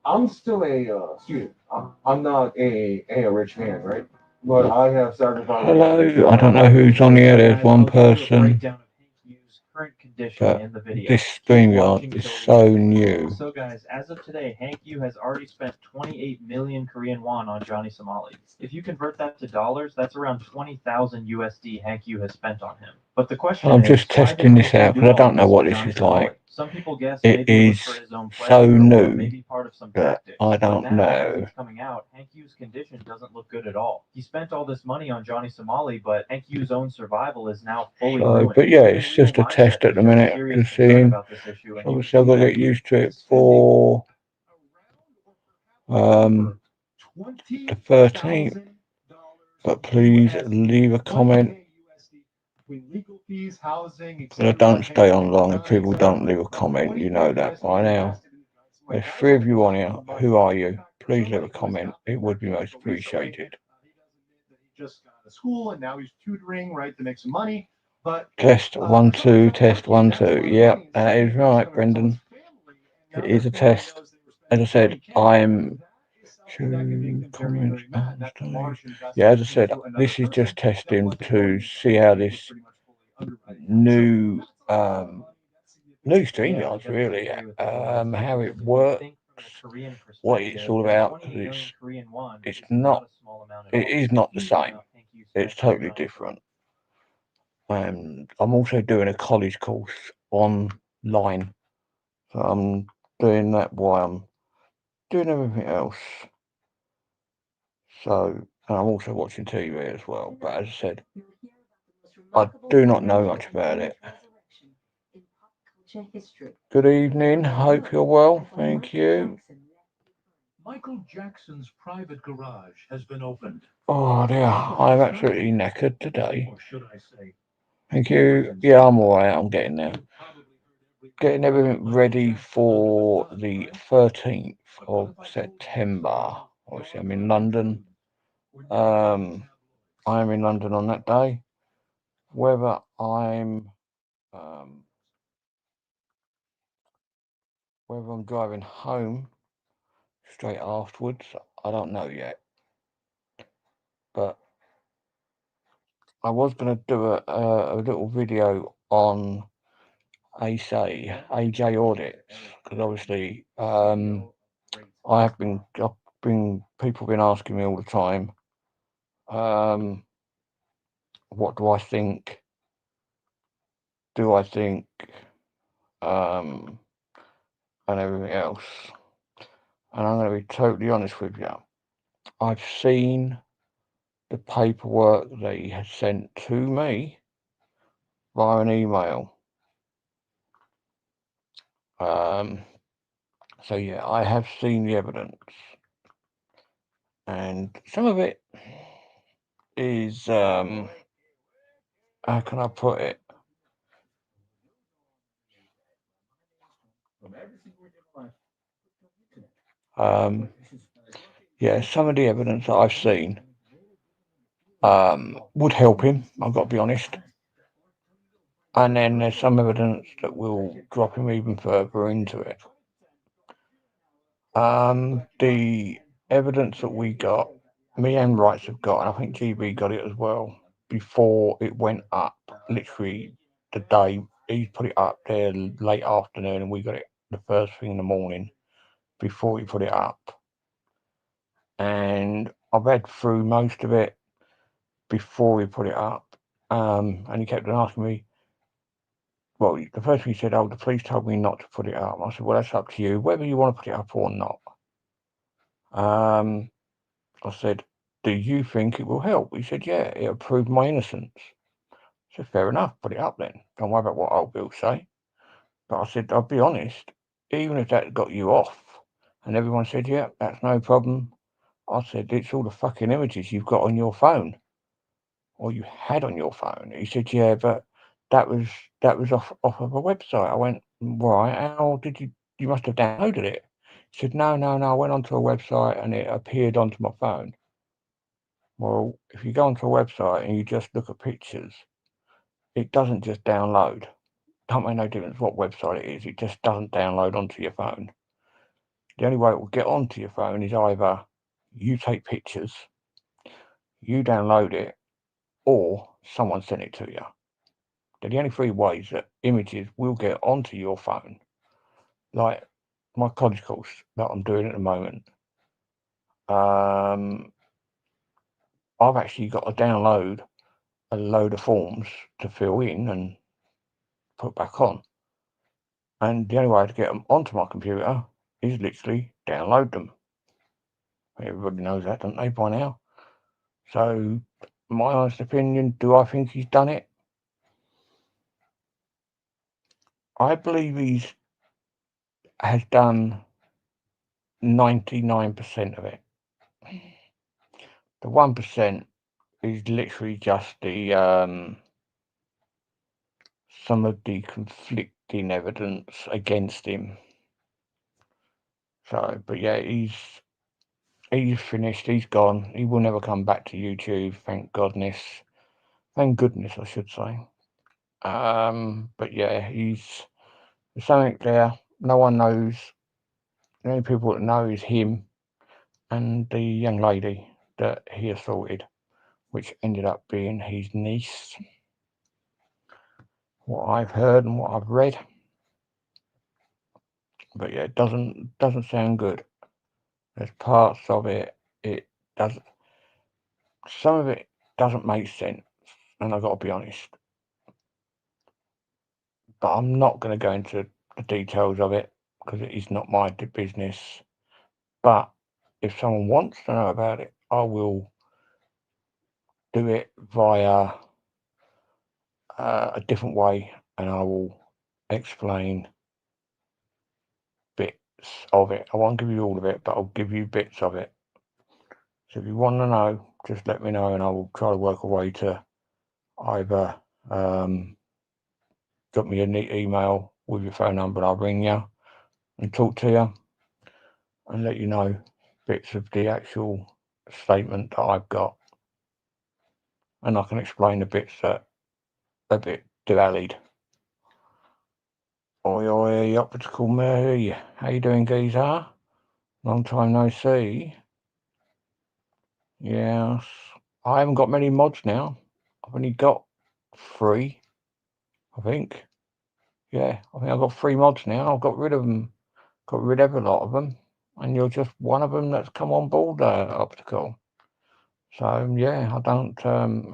I'm still a student. I'm not a rich man, right? But I have sacrificed. Hello, I don't know who's on here. There's Guys, one I'll give you a person, breakdown of Hank Yu's current condition but in the this video. Keep StreamYard watching is till the so end. new. So guys, as of today, Hank Yu has already spent 28 million Korean won on Johnny Somali. If you convert that to dollars, that's around 20,000 USD Hank Yu has spent on him. But the And question I'm just is, why did testing this Hank Yu out do because I all don't of know this what for this Johnny is Somali? like. Some people guess It maybe it was for is his own so pleasure or new maybe part of some that I tactics. But don't now, as know. it's coming out, Hank Yu's condition doesn't look good at all. He spent all this money on Johnny Somali, but Hank Yu's own survival is now fully So, ruined. but yeah, Even it's Real just a Mindset test at has the shown minute. serious Just concern seeing. about this issue, and So you can obviously I've see got to that get here. used to it for the 13th. But please leave a comment. But I don't stay on long if people don't leave a comment. You know that by now. There's 3 of you on here. Who are you? Please leave a comment. It would be most appreciated. Test 1 2, test 1 2. Yep, that is right, Brendan. It is a test. As I said, I'm comments yeah, as I said, this is just testing to see how this new new StreamYards really, how it works, what it's all about. Because it's not, it is not the same. It's totally different. And I'm also doing a college course online, so I'm doing that while I'm doing everything else. So, and I'm also watching TV as well. But as I said, I do not know much about it. Good evening. Hope you're well. Thank you. Oh dear, I'm absolutely knackered today. Thank you. Yeah, I'm alright. I'm getting there. Getting everything ready for the 13th of September. Obviously, I'm in London. I am in London on that day. Whether um, whether I'm driving home straight afterwards, I don't know yet. But I was going to do a little video on AJ audits because obviously I've been people have been asking me all the time. What do I think? Do I think um, and everything else? And I'm going to be totally honest with you. I've seen the paperwork that he has sent to me via an email. Um, so yeah, I have seen the evidence, and some of it is how can I put it? Um, yeah, some of the evidence that I've seen would help him. I've got to be honest. And then there's some evidence that will drop him even further into it. The evidence that we got, me and Rights have got, and I think GB got it as well, before it went up, literally the day he put it up there late afternoon, and we got it the first thing in the morning before he put it up. And I read through most of it before he put it up, and he kept on asking me, well, the first thing he said, oh, the police told me not to put it up. I said, well, that's up to you, whether you want to put it up or not. Um, I said, do you think it will help? He said, yeah, it'll prove my innocence. I said, fair enough, put it up then. Don't worry about what old Bill say. But I said, I'll be honest, even if that got you off, and everyone said, yeah, that's no problem. I said, it's all the fucking images you've got on your phone, or you had on your phone. He said, yeah, but that was off of a website. I went, right, how did you must have downloaded it? He said, no, I went onto a website and it appeared onto my phone. Well, if you go onto a website and you just look at pictures, it doesn't just download. Don't make no difference what website it is. It just doesn't download onto your phone. the only way it will get onto your phone is either you take pictures, you download it, or someone sent it to you. They're the only three ways that images will get onto your phone. Like my college course that I'm doing at the moment, I've actually got to download a load of forms to fill in and put back on. And the only way to get them onto my computer is literally download them. Everybody knows that, don't they, by now? So, my honest opinion, do I think he's done it? I believe has done 99% of it. The 1% is literally just the some of the conflicting evidence against him. So, but yeah, he's finished. He's gone. He will never come back to YouTube. Thank goodness. Thank goodness, I should say. But yeah, there's something there. No one knows. The only people that know is him and the young lady that he assaulted, which ended up being his niece. What I've heard and what I've read. But yeah, it doesn't sound good. There's parts of it. It doesn't. Some of it doesn't make sense, and I've got to be honest. But I'm not going to go into the details of it because it is not my business. But if someone wants to know about it, I will do it via a different way, and I will explain bits of it. I won't give you all of it, but I'll give you bits of it. So if you want to know, just let me know, and I will try to work a way to either drop me an email with your phone number, and I'll ring you and talk to you and let you know bits of the actual statement that I've got, and I can explain the bits that are a bit devalued. Oi, Optical Mary, how you doing, geezer? Long time no see. Yes, I haven't got many mods now. I've only got 3, I think. Yeah, I think I've got 3 mods now. I've got rid of them, got rid of a lot of them, and you're just one of them that's come on board, Optical. So yeah, I don't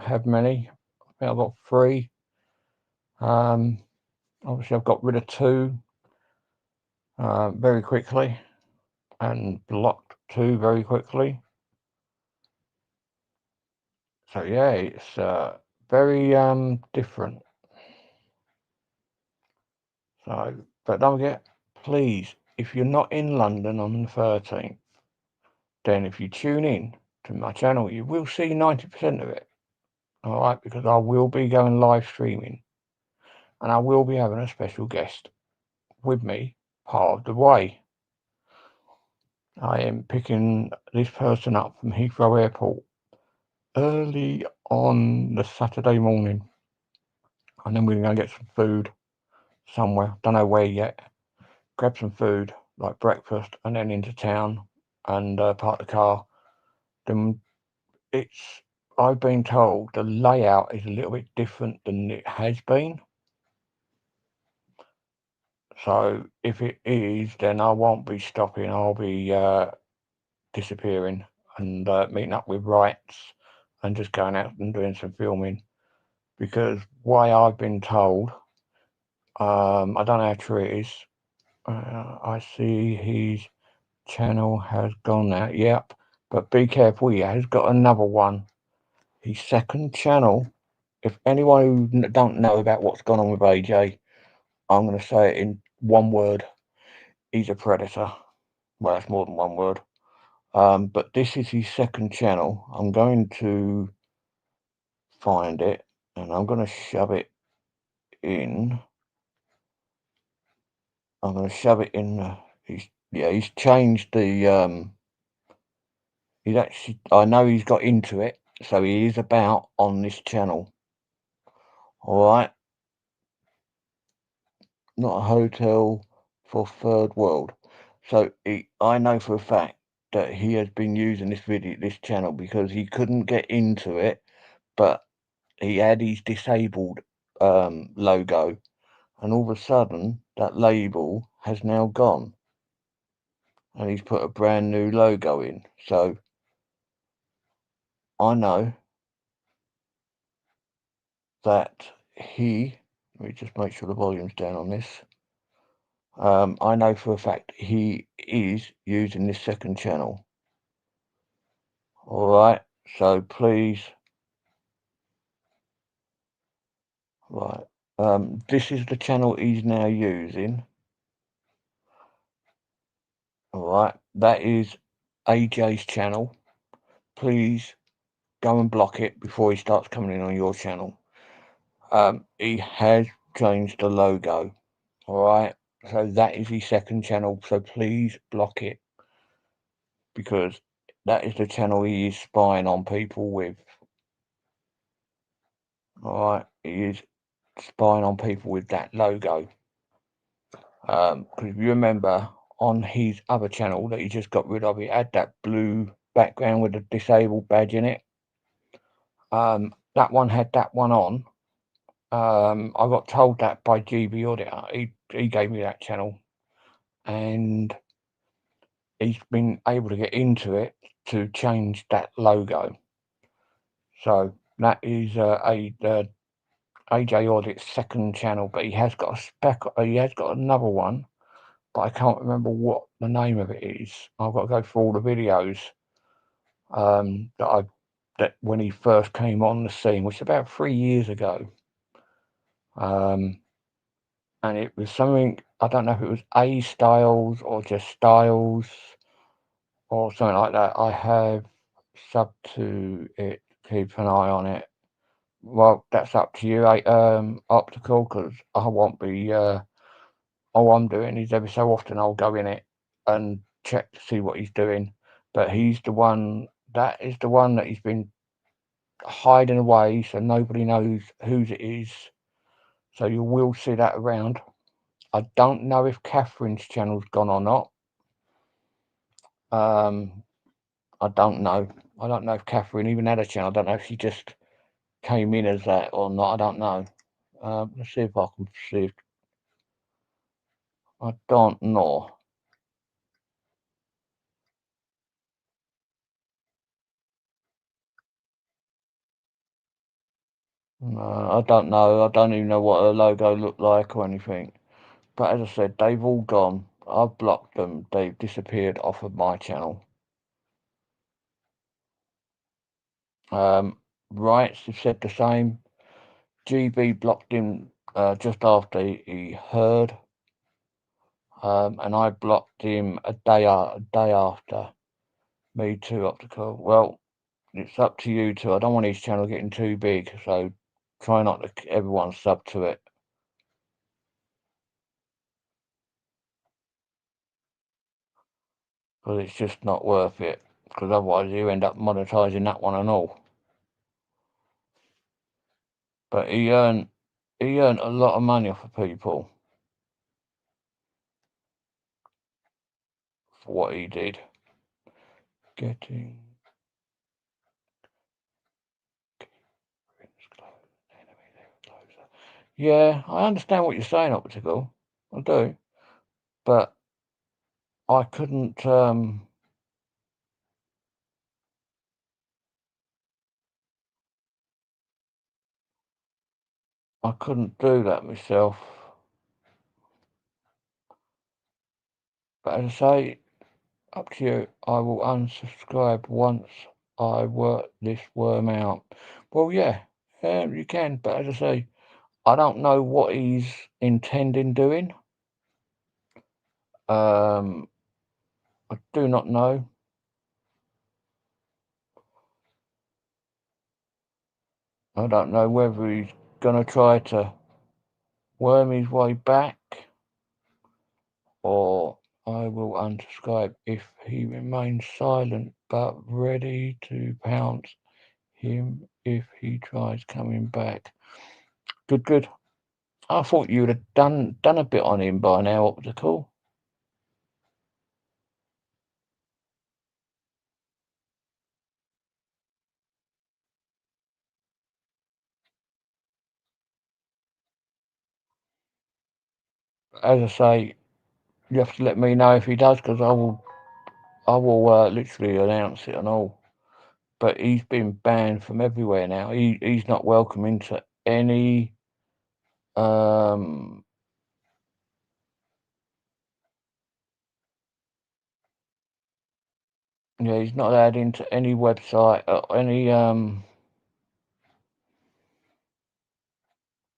have many. I think I've got 3. Obviously I've got rid of 2 very quickly, and blocked 2 very quickly. So yeah, it's very different. So, but don't forget, please, if you're not in London on the 13th, then if you tune in to my channel, you will see 90% of it. All right, because I will be going live streaming, and I will be having a special guest with me part of the way. I am picking this person up from Heathrow Airport early on the Saturday morning, and then we're going to get some food somewhere, don't know where yet. Grab some food like breakfast, and then into town and park the car. Then I've been told the layout is a little bit different than it has been. So if it is, then I won't be stopping. I'll be disappearing and meeting up with Rights and just going out and doing some filming. Because why I've been told, I don't know how true it is. I see his channel has gone out. Yep, but be careful. He has got another one. His second channel. If anyone who don't know about what's gone on with AJ, I'm going to say it in one word. He's a predator. Well, that's more than one word. But this is his second channel. I'm going to find it, and I'm going to shove it in. I'm going to shove it in. He's changed the. He's actually. I know he's got into it, so he is about on this channel. All right. Not a hotel for third world. So I know for a fact that he has been using this channel because he couldn't get into it, but he had his disabled logo, and all of a sudden that label has now gone, and he's put a brand new logo in. So I know that let me just make sure the volume's down on this. I know for a fact he is using this second channel. All right, so please, right, this is the channel he's now using. All right, that is AJ's channel. Please go and block it before he starts coming in on your channel. He has changed the logo. All right, so that is his second channel. So please block it, because that is the channel he is spying on people with. All right, he is spying on people with that logo. Because if you remember, on his other channel that he just got rid of, it had that blue background with a disabled badge in it. That one had that one on. I got told that by GB Auditor. He gave me that channel, and he's been able to get into it to change that logo. So that is AJ Audit's second channel, but he has got another one, but I can't remember what the name of it is. I've got to go through all the videos that when he first came on the scene, which is about 3 years ago. And it was something, I don't know if it was A Styles or just Styles or something like that. I have subbed to it, keep an eye on it. Well, that's up to you, Optical, because I won't be, all I'm doing is every so often I'll go in it and check to see what he's doing. But that is the one that he's been hiding away, so nobody knows whose it is. So you will see that around. I don't know if Catherine's channel's gone or not. I don't know. I don't know if Catherine even had a channel. I don't know if she just came in as that or not. I don't know. Let's see if I can see. I don't know. I don't know. I don't even know what her logo looked like or anything. But as I said, they've all gone. I've blocked them. They've disappeared off of my channel. Rights have said the same. GB blocked him just after he heard. And I blocked him a day after. Me too, Optical. Well, it's up to you two. I don't want his channel getting too big, so try not to everyone sub to it. Because it's just not worth it. Because otherwise you end up monetizing that one and all. But he earned a lot of money off of people for what he did. Yeah, I understand what you're saying, Optical. I do. But I couldn't do that myself. But as I say, up to you. I will unsubscribe once I work this worm out. Well, yeah, you can. But as I say, I don't know what he's intending doing. I do not know. I don't know whether he's going to try to worm his way back, or I will unsubscribe if he remains silent but ready to pounce him if he tries coming back. Good. I thought you would have done a bit on him by now, Optical. as I say, you have to let me know if he does, because I will literally announce it and all. But he's been banned from everywhere now. He's not welcome into any yeah, he's not allowed into any website or any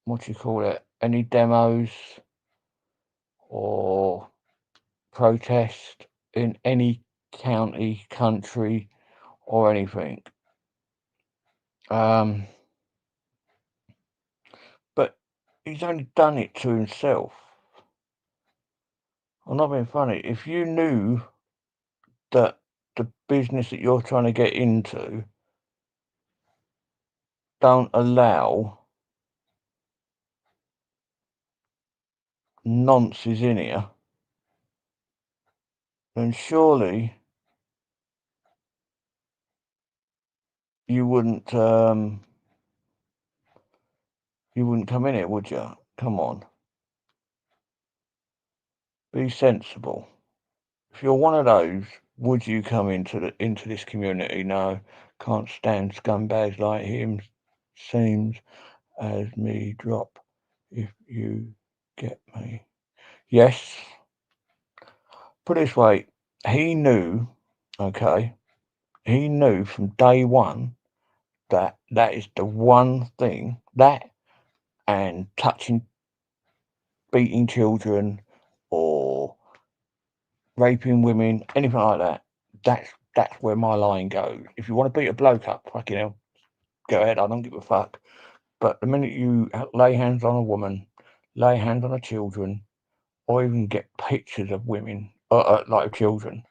what do you call it? Any demos or protest in any county, country, or anything. But he's only done it to himself. I'm not being funny. If you knew that the business that you're trying to get into don't allow nonsense in here, then surely you wouldn't come in it, would you? Come on, be sensible. If you're one of those, would you come into this community? No, can't stand scumbags like him. Seems as me drop, if you get me. Yes. Put it this way, he knew, okay, he knew from day one that is the one thing, that and touching, beating children or raping women, anything like that, that's where my line goes. If you want to beat a bloke up, fucking hell, go ahead, I don't give a fuck. But the minute you lay hands on a woman, lay hands on a children, or even get pictures of women, like children,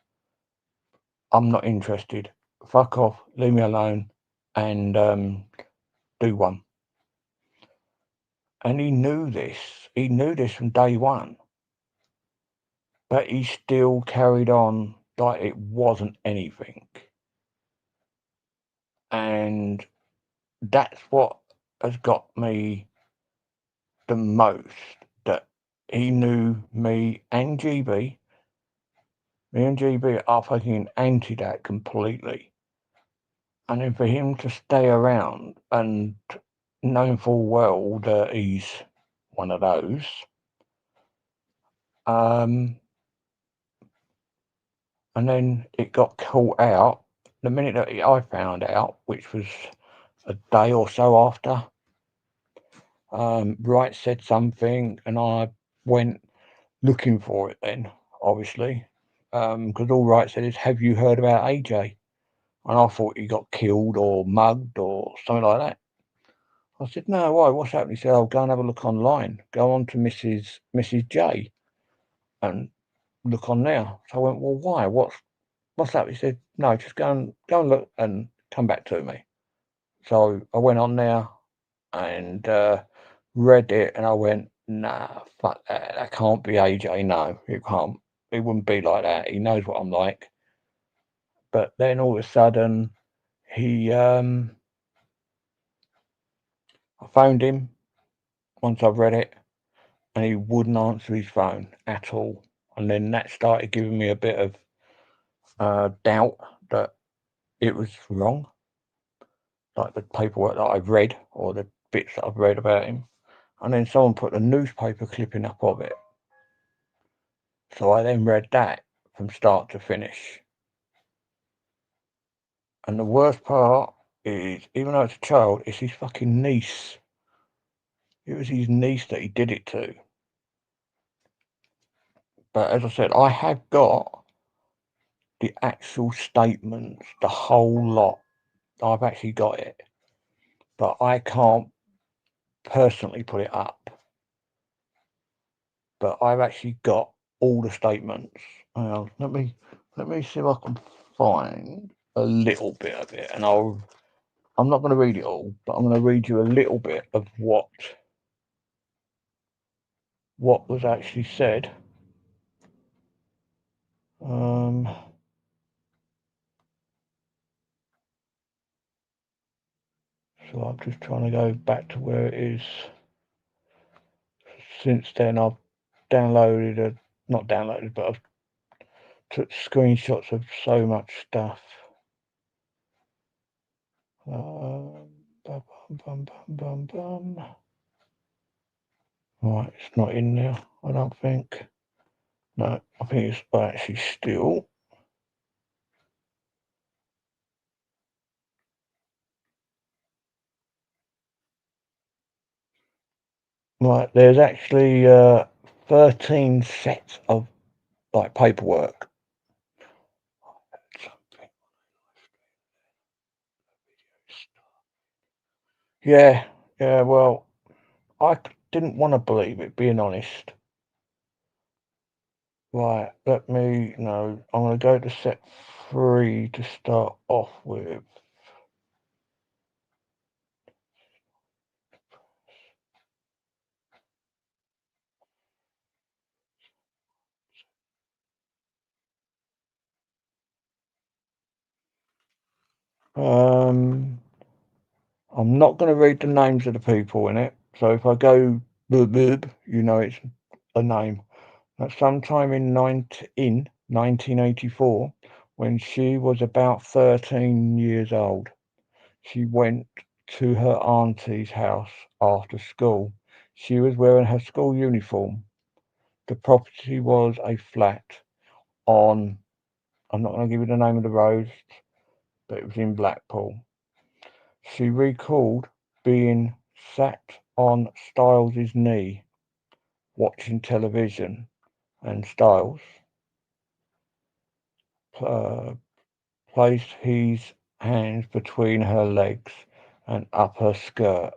I'm not interested. Fuck off, leave me alone, and do one. And he knew this. He knew this from day one. But he still carried on like it wasn't anything. And that's what has got me the most, that he knew me and GB. Me and GB are fucking anti that completely. And then for him to stay around and knowing full well that he's one of those, and then it got caught out. The minute that I found out, which was a day or so after, Wright said something, and I went looking for it then, obviously, because all Wright said is, "Have you heard about AJ?" And I thought he got killed or mugged or something like that. I said, "No, why? What's happened?" He said, "Oh, go and have a look online. Go on to Mrs. J and look on there." So I went, "Well, why? What's that?" He said, "No, just go and look and come back to me." So I went on there and read it, and I went, "Nah, fuck that. That can't be AJ. No, it can't. It wouldn't be like that. He knows what I'm like." But then all of a sudden, I phoned him once I've read it, and he wouldn't answer his phone at all. And then that started giving me a bit of doubt that it was wrong, like the paperwork that I've read or the bits that I've read about him. And then someone put a newspaper clipping up of it. So I then read that from start to finish. And the worst part is, even though it's a child, it's his fucking niece. It was his niece that he did it to. But as I said, I have got the actual statements, the whole lot. I've actually got it. But I can't personally put it up. But I've actually got all the statements. Let me see if I can find a little bit of it, and I'm not going to read it all, but I'm going to read you a little bit of what was actually said. So I'm just trying to go back to where it is. Since then, I've not downloaded, but I've took screenshots of so much stuff. Right, it's not in there, I don't think. No, I think it's actually still. Right, there's actually 13 sets of like paperwork. Yeah, well, I didn't want to believe it, being honest. Right, let me know. I'm going to go to set 3 to start off with. I'm not going to read the names of the people in it. So if I go boob, you know it's a name. At sometime in 1984, when she was about 13 years old, she went to her auntie's house after school. She was wearing her school uniform. The property was a flat on, I'm not going to give you the name of the road, but it was in Blackpool. She recalled being sat on Styles's knee watching television, and Styles placed his hands between her legs and up her skirt.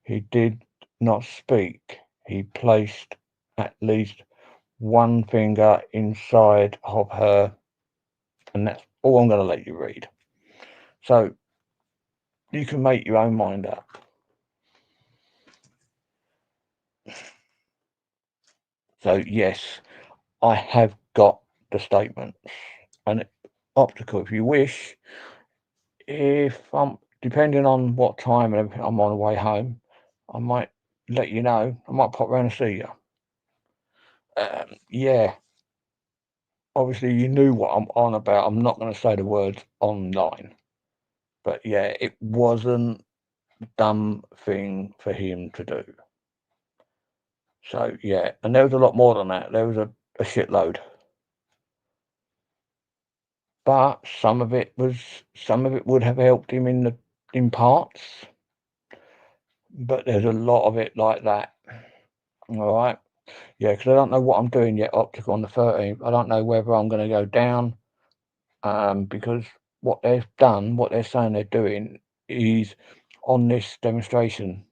He did not speak. He placed at least one finger inside of her, and that's all I'm going to let you read. So you can make your own mind up. So yes, I have got the statements, and optical, if you wish, if I'm depending on what time and everything, I'm on the way home, I might let you know. I might pop round and see you. Yeah, obviously you knew what I'm on about. I'm not going to say the words online, but yeah, it wasn't a dumb thing for him to do. So yeah, and there was a lot more than that. There was a shitload. But some of it would have helped him in parts. But there's a lot of it like that. All right. Yeah, because I don't know what I'm doing yet, optical, on the 13th. I don't know whether I'm going to go down, because what they've done, what they're saying they're doing, is on this demonstration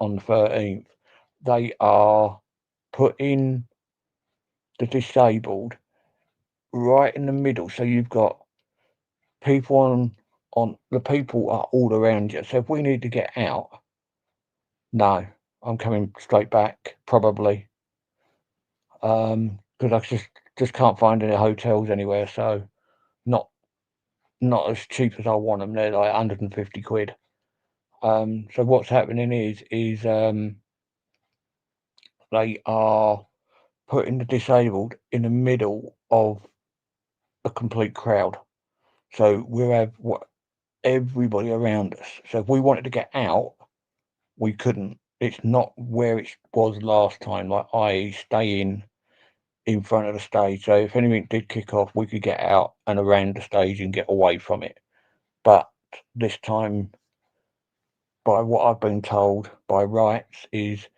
on the 13th, they are putting the disabled right in the middle. So you've got people on the people are all around you. So if we need to get out, no, I'm coming straight back, probably. Because I just can't find any hotels anywhere, so not as cheap as I want them. They're like 150 quid. So what's happening is they are putting the disabled in the middle of a complete crowd. So we'll have everybody around us. So if we wanted to get out, we couldn't. It's not where it was last time, like i.e. stay in front of the stage. So if anything did kick off, we could get out and around the stage and get away from it. But this time, by what I've been told by rights, is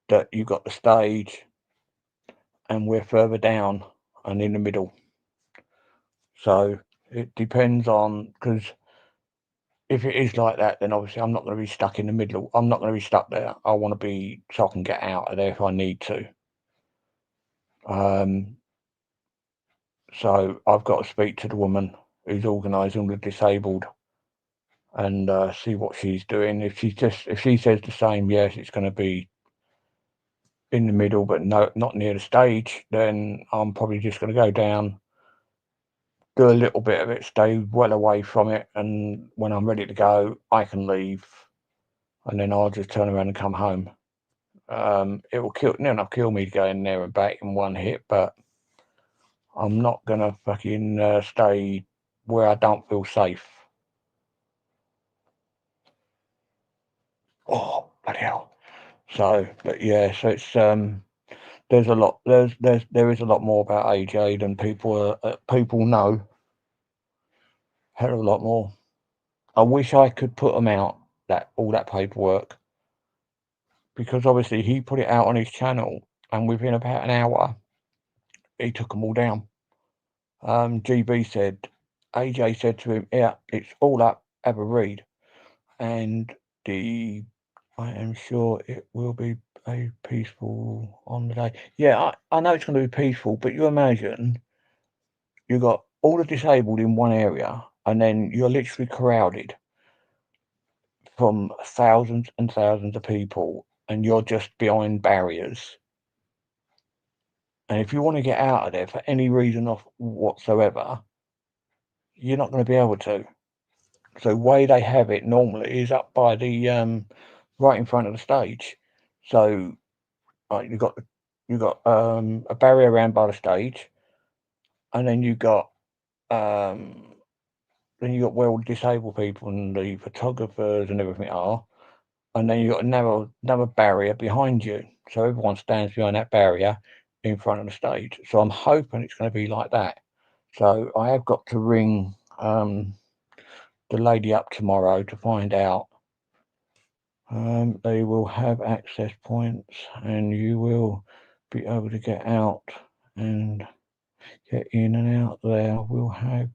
that you've got the stage and we're further down and in the middle. So it depends on, because if it is like that, then obviously I'm not going to be stuck in the middle. I'm not going to be stuck there. I want to be so I can get out of there if I need to. So I've got to speak to the woman who's organising the disabled and see what she's doing. If she says the same, yes, it's going to be in the middle, but no, not near the stage, then I'm probably just going to go down, do a little bit of it, stay well away from it, and when I'm ready to go, I can leave, and then I'll just turn around and come home. It will kill me to go in there and back in one hit, but I'm not gonna fucking stay where I don't feel safe. Oh, bloody hell. So, but yeah, so it's there's a lot there is a lot more about AJ than people know. Hell of a lot more. I wish I could put them out, all that paperwork, because obviously he put it out on his channel, and within about an hour he took them all down. GB said, AJ said to him, yeah, it's all up, have a read. And I am sure it will be a peaceful on the day. Yeah, I know it's going to be peaceful, but you imagine you got all the disabled in one area, and then you're literally crowded from thousands and thousands of people, and you're just behind barriers. And if you want to get out of there for any reason whatsoever, you're not going to be able to. So the way they have it normally is up by the right in front of the stage. So you've got a barrier around by the stage, and then you got where all the disabled people and the photographers and everything are, and then you got another barrier behind you. So everyone stands behind that barrier in front of the stage. So I'm hoping it's going to be like that. So I have got to ring the lady up tomorrow to find out. They will have access points, and you will be able to get out and get in and out there. We'll have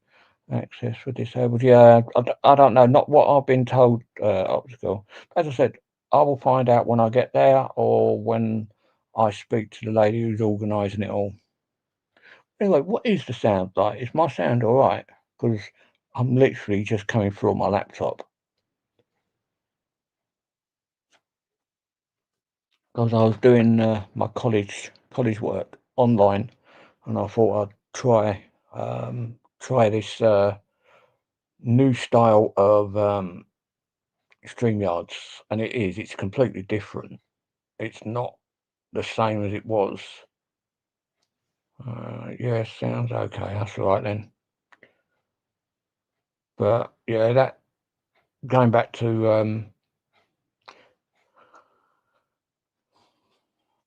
access for disabled. Yeah, I don't know, not what I've been told, Optical. As I said, I will find out when I get there, or when I speak to the lady who's organising it all. Anyway, what is the sound like? Is my sound all right? Because I'm literally just coming through on my laptop. Because I was doing my college work online, and I thought I'd try this new style of StreamYards, and it's completely different. It's not the same as it was. Yeah, sounds okay. That's all right then. But yeah, that going back to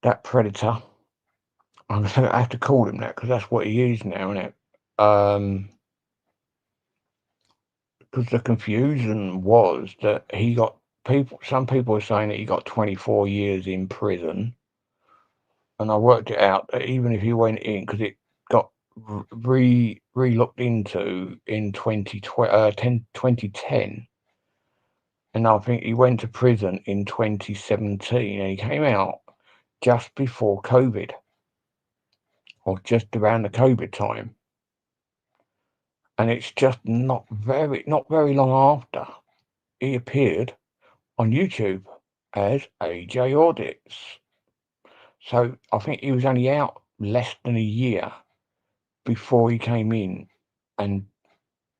that Predator, I'm gonna have to call him that because that's what he is now, isn't it? Because the confusion was that he got some people are saying that he got 24 years in prison, and I worked it out that even if he went in, because it got re-looked into in 2010, and I think he went to prison in 2017, and he came out just before COVID, or just around the COVID time. And it's just not very long after he appeared on YouTube as AJ Audits. So I think he was only out less than a year before he came in and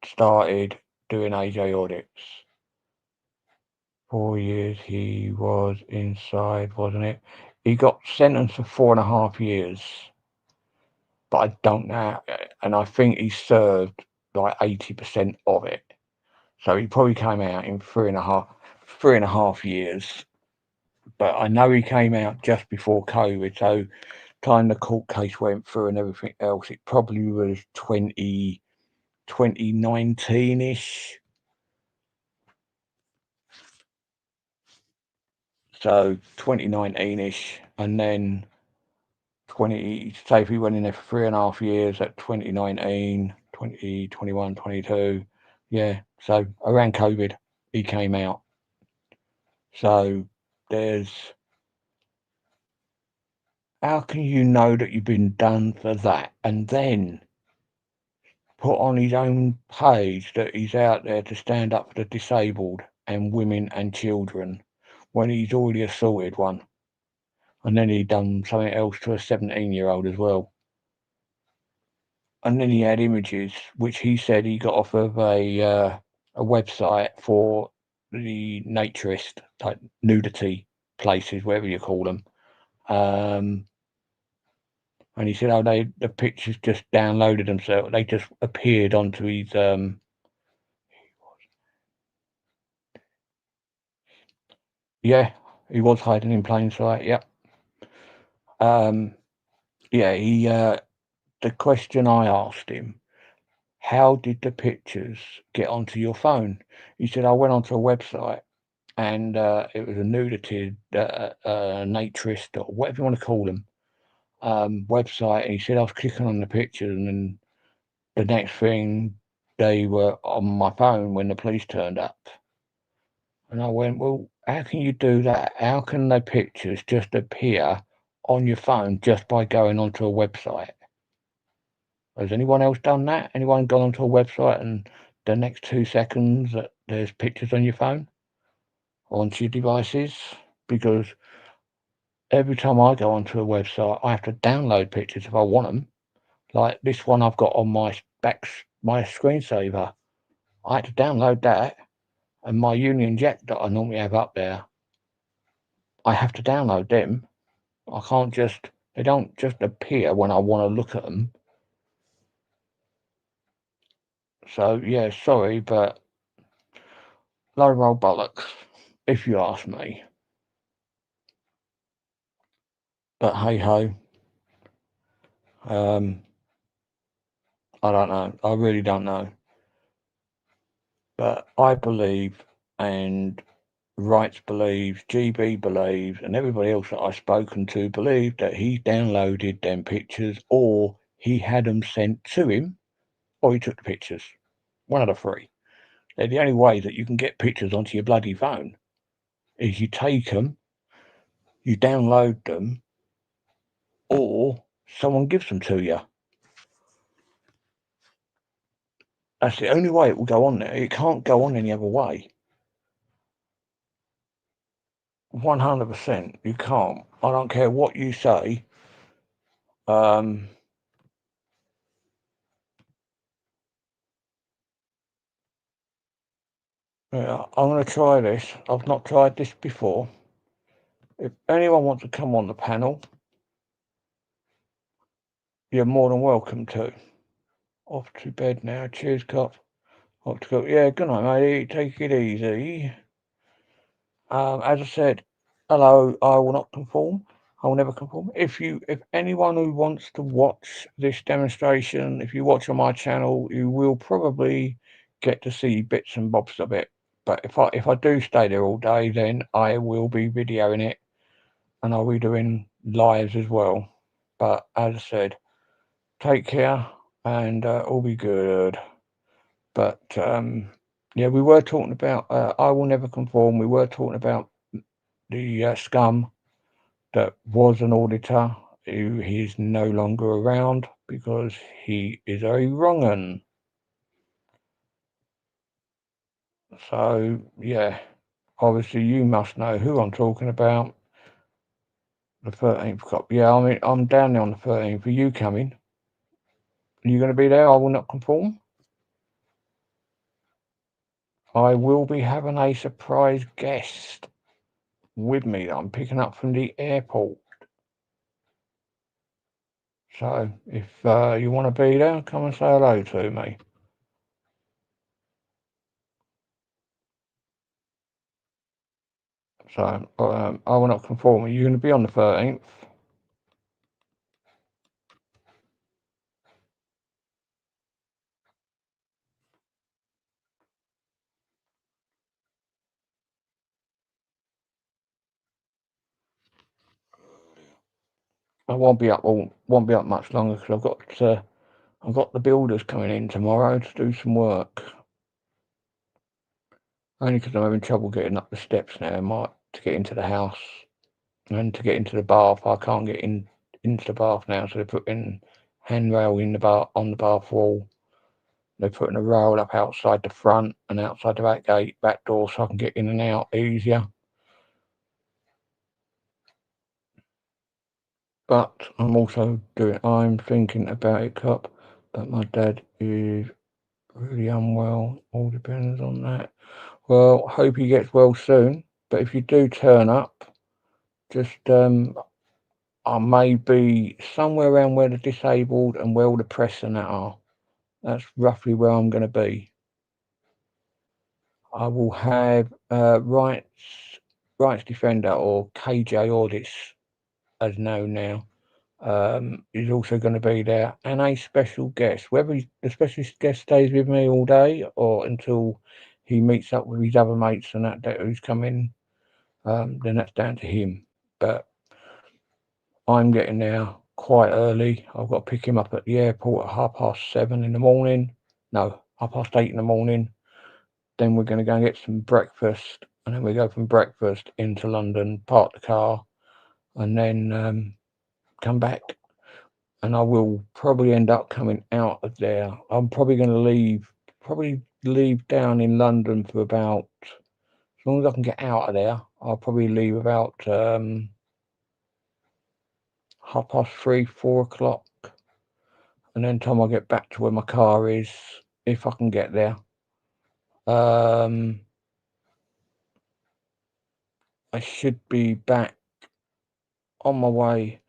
started doing AJ Audits. 4 years he was inside, wasn't it? He got sentenced for 4.5 years, but I don't know, and I think he served like 80% of it. So he probably came out in 3.5 years. But I know he came out just before COVID, so time the court case went through and everything else, it probably was 2019-ish. So 2019-ish, and then say if he went in there for 3.5 years at 2019, 2021, 22, yeah. So around COVID, he came out. So how can you know that you've been done for that, and then put on his own page that he's out there to stand up for the disabled and women and children, when he's already assaulted one, and then he done something else to a 17-year-old as well, and then he had images which he said he got off of a website for the naturist, like nudity places, whatever you call them, And he said, "Oh, the pictures just downloaded themselves. They just appeared onto his Yeah, he was hiding in plain sight. Yep. Yeah. The question I asked him, how did the pictures get onto your phone? He said, I went onto a website, and it was a nudity naturist, or whatever you want to call them, website. And he said I was clicking on the pictures, and then the next thing, they were on my phone when the police turned up. And I went, well, how can you do that? How can the pictures just appear on your phone just by going onto a website? Has anyone else done that? Anyone gone onto a website and the next 2 seconds there's pictures on your phone, onto your devices? Because every time I go onto a website, I have to download pictures if I want them. Like this one I've got on my screensaver. I had to download that, and my Union Jack that I normally have up there, I have to download them. I can't they don't just appear when I want to look at them. So yeah, sorry, but low roll bollocks, if you ask me. But hey ho, I don't know. I really don't know. But I believe, and Rights believes, GB believes, and everybody else that I've spoken to believe that he downloaded them pictures, or he had them sent to him, or he took the pictures. One of the three. They're the only way that you can get pictures onto your bloody phone, is you take them, you download them, or someone gives them to you. That's the only way it will go on there. It can't go on any other way. 100%, you can't. I don't care what you say. Yeah, I'm going to try this. I've not tried this before. If anyone wants to come on the panel, you're more than welcome to. Off to bed now. Cheers, cop. Off to go. Yeah, good night, matey. Take it easy. As I said, hello. I will not conform. I will never conform. If anyone who wants to watch this demonstration, if you watch on my channel, you will probably get to see bits and bobs of it. But if I do stay there all day, then I will be videoing it, and I'll be doing lives as well. But as I said, take care, and all be good. But yeah, we were talking about I will never conform. We were talking about the scum that was an auditor, who is no longer around because he is a wrong un. So yeah, obviously you must know who I'm talking about. The 13th cop. Yeah, I mean I'm down there on the 13th. Are you coming? Are you going to be there? I will not conform. I will be having a surprise guest with me that I'm picking up from the airport. So if you want to be there, come and say hello to me. So I will not conform. Are you going to be on the 13th? I won't be up much longer because I've got the builders coming in tomorrow to do some work. Only because I'm having trouble getting up the steps now, to get into the house and to get into the bath. I can't get into the bath now, so they're putting handrail in the bath on the bath wall. They're putting a rail up outside the front and outside the back door, so I can get in and out easier. But I'm thinking about it, cop, but my dad is really unwell. All depends on that. Well, hope he gets well soon. But if you do turn up, just I may be somewhere around where the disabled and where all the press and that are. That's roughly where I'm going to be. I will have rights defender, or KJ Audits as known now, is also going to be there, and a special guest. Whether the special guest stays with me all day or until he meets up with his other mates and that who's coming, then that's down to him. But I'm getting there quite early. I've got to pick him up at the airport at 7:30 in the morning. No, 8:30 in the morning. Then we're going to go and get some breakfast, and then we go from breakfast into London, park the car, and then come back. And I will probably end up coming out of there. I'm probably going to leave down in London for about, as long as I can get out of there, I'll probably leave about 3:30, 4 o'clock. And then time I get back to where my car is, if I can get there, I should be back on my way.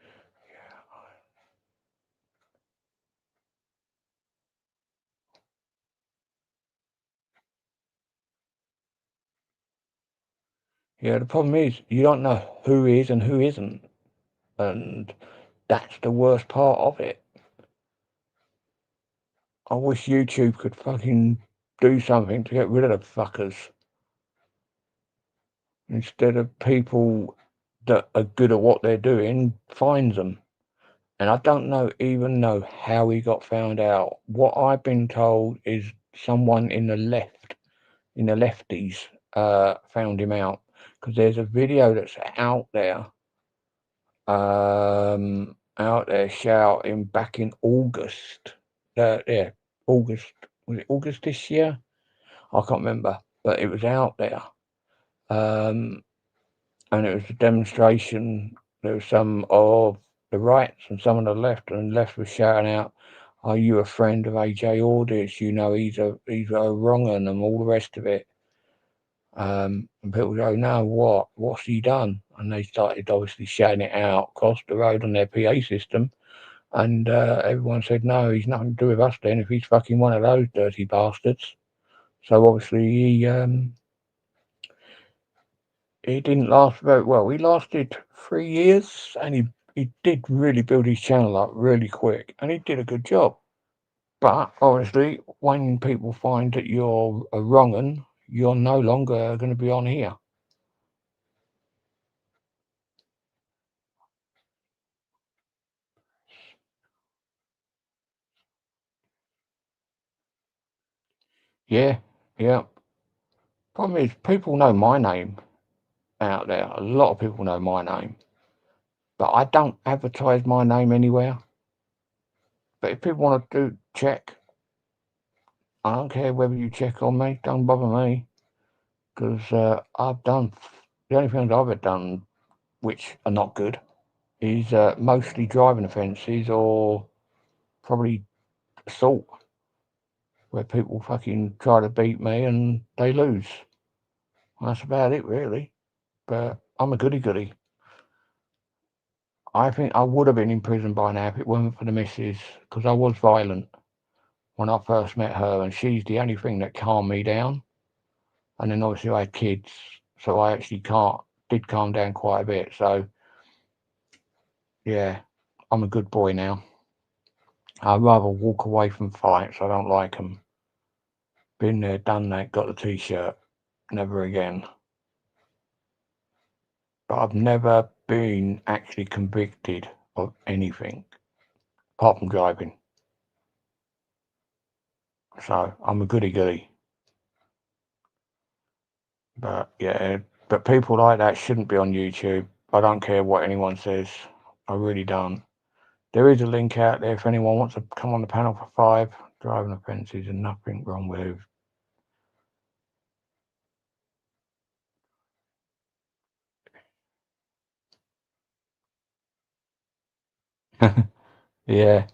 Yeah, the problem is you don't know who is and who isn't, and that's the worst part of it. I wish YouTube could fucking do something to get rid of the fuckers, instead of people that are good at what they're doing finds them. And I don't even know how he got found out. What I've been told is someone in the lefties found him out, because there's a video that's out there shouting back in August. August. Was it August this year? I can't remember, but it was out there. And it was a demonstration. There was some of the rights and some of the left, and the left was shouting out, "Are you a friend of AJ Audits? You know he's a wrong 'un," and all the rest of it. And people go, "No, what's he done?" And they started obviously shouting it out across the road on their PA system. And everyone said, "No, he's nothing to do with us then, if he's fucking one of those dirty bastards." So obviously he didn't last very well. He lasted 3 years, and he did really build his channel up really quick, and he did a good job. But obviously, when people find that you're a wrong 'un, you're no longer going to be on here. Yeah. Problem is, people know my name out there. A lot of people know my name, but I don't advertise my name anywhere. But if people want to check, I don't care whether you check on me. Don't bother me, because I've done the only things I've ever done which are not good is mostly driving offences, or probably assault, where people fucking try to beat me and they lose. That's about it, really. But I'm a goody. I think I would have been in prison by now if it weren't for the missus, because I was violent when I first met her, and she's the only thing that calmed me down. And then obviously I had kids, so I actually did calm down quite a bit. So yeah, I'm a good boy now. I'd rather walk away from fights. I don't like them. Been there, done that, got the t-shirt. Never again. But I've never been actually convicted of anything apart from driving. So I'm a goody. But yeah, but people like that shouldn't be on YouTube. I don't care what anyone says. I really don't. There is a link out there if anyone wants to come on the panel for 5 driving offences, and nothing wrong with it. Yeah.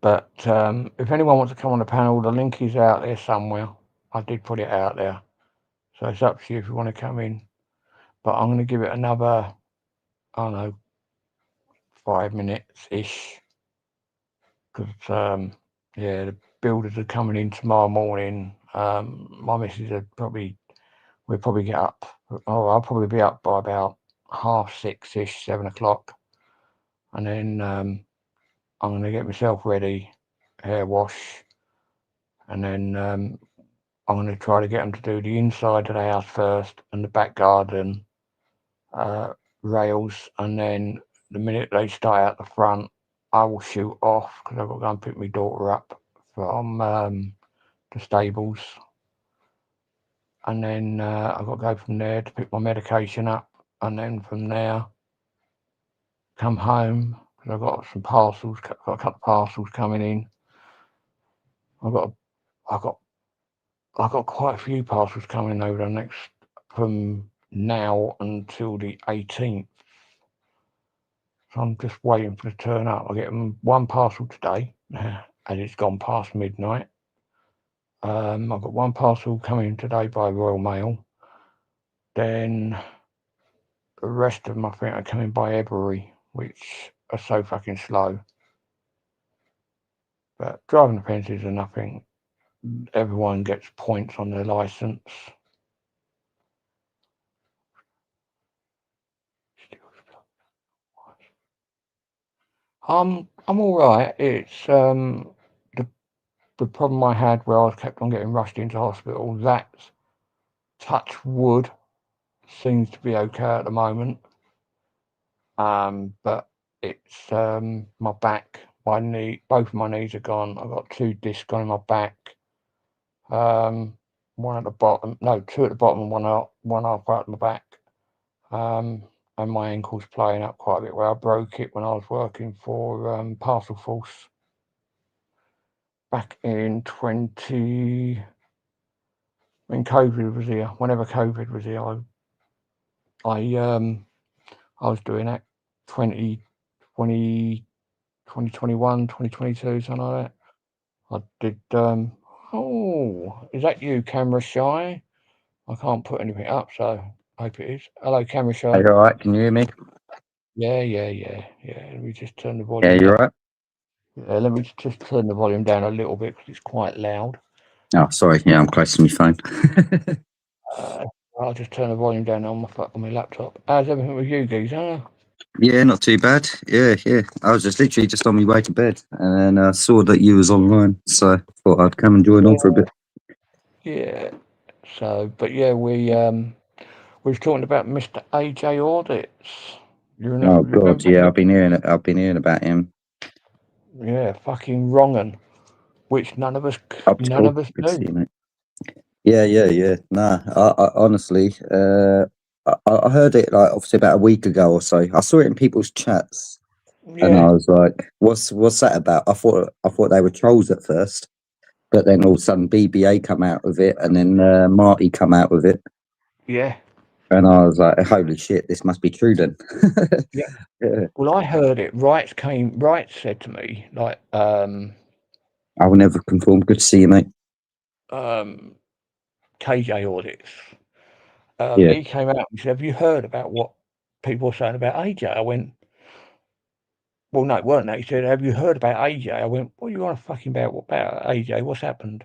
But if anyone wants to come on the panel, the link is out there somewhere. I did put it out there. So it's up to you if you want to come in. But I'm going to give it another, I don't know, 5 minutes ish. Because yeah, the builders are coming in tomorrow morning. My missus we'll probably get up. Oh, I'll probably be up by about 6:30 ish, 7 o'clock, and then I'm gonna get myself ready, hair wash, and then I'm gonna try to get them to do the inside of the house first and the back garden rails, and then the minute they start out the front, I will shoot off because I've got to go and pick my daughter up from the stables, and then I've got to go from there to pick my medication up, and then from there come home because I've got some parcels, got a couple of parcels coming in. I've got quite a few parcels coming over the next from now until the 18th. So I'm just waiting for it to turn up. I get one parcel today, and it's gone past midnight. I've got one parcel coming today by Royal Mail. Then the rest of them I think are coming by Ebury, which are so fucking slow. But driving offences are nothing. Everyone gets points on their licence. I'm all right. It's the problem I had where I was kept on getting rushed into hospital. That's, touch wood, seems to be okay at the moment. But it's my back, my knee, both of my knees are gone. I've got 2 discs on my back. One at the bottom, no, 2 at the bottom and one halfway up my back. And my ankle's playing up quite a bit where I broke it when I was working for Parcel Force back in when COVID was here. Whenever COVID was here, I was doing that 2020, 2021, 2022, something like that. I did. Oh, is that you, Camera Shy? I can't put anything up, so I hope it is. Hello, Camera Shy. Are you alright? Can you hear me? Yeah. Let me just turn the Yeah, volume you're down. right. Yeah, let me just turn the volume down a little bit because it's quite loud. Oh, sorry. Yeah, I'm close to my phone. I'll just turn the volume down on my laptop. How's everything with you, geezer? Yeah, not too bad. Yeah. I was just literally just on my way to bed, and I saw that you was online, so thought I'd come and join on for a bit. Yeah. So, but yeah, we was talking about Mr. AJ Audits. Oh God, remember yeah, him? I've been hearing about him. Yeah, fucking wrong 'un, which none of us Good to see knew. you, mate. Yeah. Nah, I honestly, I heard it like obviously about a week ago or so. I saw it in people's chats, and I Yeah, was like, "What's that about?" I thought they were trolls at first. But then all of a sudden BBA come out with it, and then Marty come out with it, yeah. and I was like, "Holy shit, this must be true then." Yeah. Yeah. Well, I heard it. Wright said to me, like, I will never conform. Good to see you, mate. KJ Audits. Yeah, He came out and said, "Have you heard about what people are saying about AJ?" I went, "Well, no, it weren't that." He said, "Have you heard about AJ?" I went, "What are you on fucking about? What about AJ? What's happened?"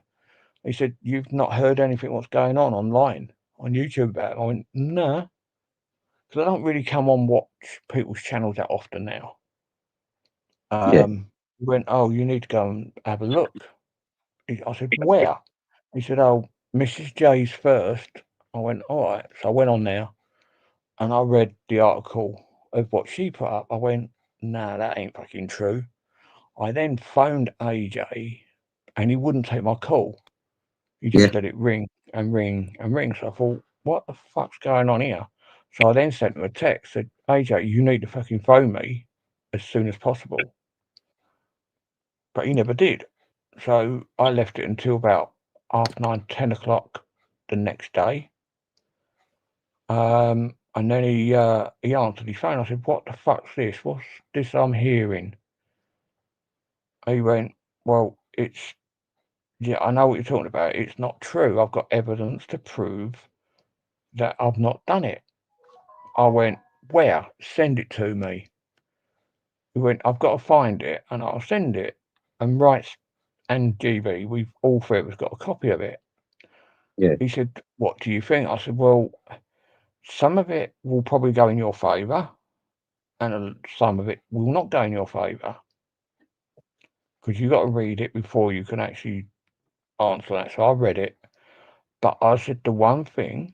He said, "You've not heard anything what's going on online on YouTube about it?" I went, "No, because I don't really come on watch people's channels that often now." yeah, He went, "Oh, you need to go and have a look." I said, "Where?" He said, "Oh, Mrs. J's first." I went, "All right." So I went on there and I read the article of what she put up. I went, "Nah, that ain't fucking true." I then phoned AJ and he wouldn't take my call. He yeah, just let it ring and ring and ring. So I thought, what the fuck's going on here? So I then sent him a text, said, "AJ, you need to fucking phone me as soon as possible." But he never did. So I left it until about 9:30, 10 o'clock the next day. And then he answered his phone. I said, "What the fuck's this? What's this I'm hearing?" He went, "Well, yeah, I know what you're talking about. It's not true. I've got evidence to prove that I've not done it." I went, "Where? Send it to me." He went, I've got to find it and I'll send it. And Wrights and GB, we've all three of us got a copy of it. Yeah. He said, what do you think? I said, well, some of it will probably go in your favour and some of it will not go in your favour. Because you've got to read it before you can actually answer that. So I read it. But I said the one thing,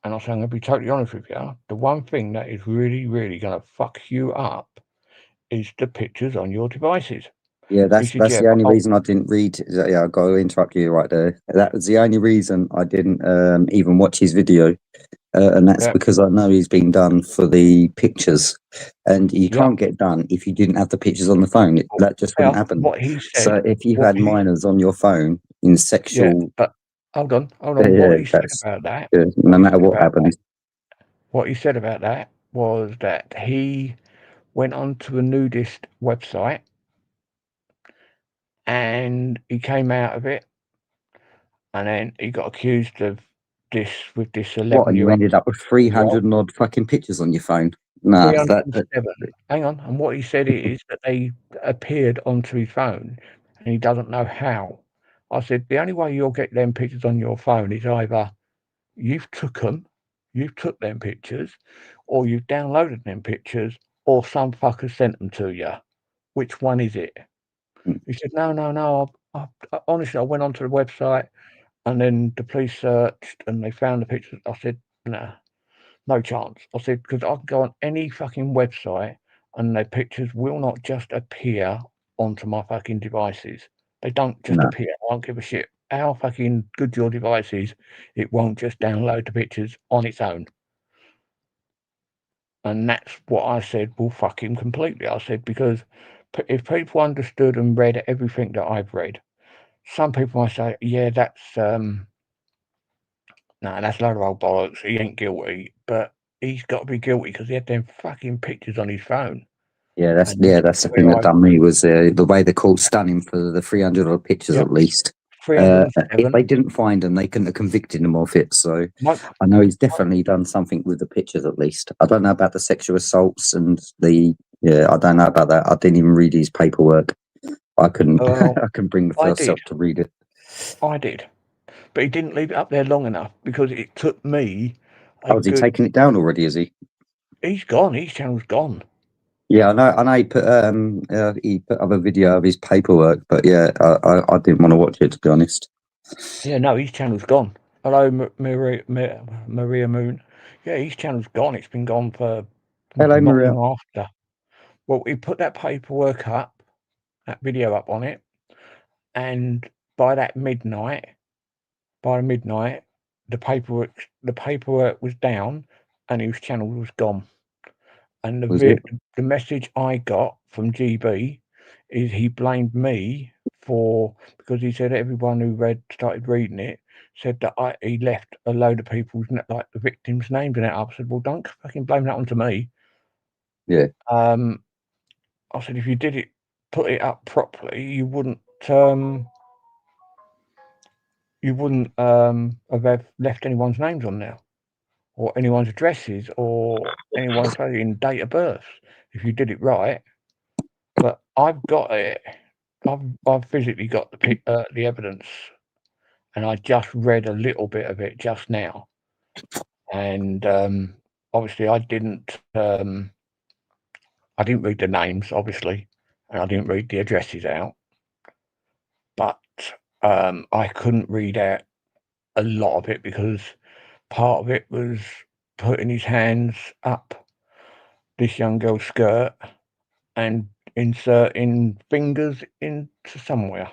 and I said, I'm going to be totally honest with you, the one thing that is really, really going to fuck you up is the pictures on your devices. Yeah, that's said, yeah, the only but reason I didn't read. Yeah, I've got to interrupt you right there. That was the only reason I didn't even watch his video, and that's Yeah. because I know he's been done for the pictures, and you Yeah. can't get done if you didn't have the pictures on the phone. That just wouldn't happen. What he said. So if you what had he- minors on your phone in sexual, but hold on. yeah, What he said that's about that, no what he matter said what about happens. what he said about that was that he went onto a nudist website and he came out of it, and then he got accused of this with this What, 11 and you year old. ended up with 300 and odd fucking pictures on your phone? Nah, that 307. Hang on. And what he said is that they appeared onto his phone and he doesn't know how. I said, the only way you'll get them pictures on your phone is either you've took them pictures, or you've downloaded them pictures, or some fucker sent them to you. Which one is it? He said, no. Honestly, I went onto the website and then the police searched and they found the pictures. I said, nah. No chance. I said, because I can go on any fucking website and their pictures will not just appear onto my fucking devices. They don't just No. appear. I don't give a shit how fucking good your device is. It won't just download the pictures on its own. And that's what I said will fuck him completely. I said, because if people understood and read everything that I've read, some people might say, yeah, that's no, that's a load of old bollocks. He ain't guilty, but he's got to be guilty because he had them fucking pictures on his phone. Yeah, that's And the thing that done me was the way the court stung him for the 300 odd pictures Yep. at least. 307. If they didn't find him, they couldn't have convicted him of it. So Nope. I know he's definitely done something with the pictures at least. I don't know about the sexual assaults and I don't know about that. I didn't even read his paperwork. I couldn't I couldn't bring myself to read it. I did. But he didn't leave it up there long enough because it took me Has he taken it down already, is he? He's gone. His channel's gone. Yeah, I know he put up a video of his paperwork, but yeah, I didn't want to watch it, to be honest. Yeah, no, his channel's gone. Hello, Maria Moon. Yeah, his channel's gone. It's been gone for Hello, not Maria. long after. Well, he put that paperwork up, that video up on it, and by midnight, the paperwork was down, and his channel was gone. And the message I got from GB is he blamed me because he said everyone who started reading it said that he left a load of people's like the victims' names in it. I said, well, don't fucking blame that onto me. Yeah. I said, if you put it up properly, you wouldn't have left anyone's names on there, or anyone's addresses, or anyone's fucking date of birth if you did it right. But I've got it. I've physically got the evidence, and I just read a little bit of it just now. And obviously, I didn't read the names, obviously, and I didn't read the addresses out. But I couldn't read out a lot of it because part of it was putting his hands up this young girl's skirt and inserting fingers into somewhere.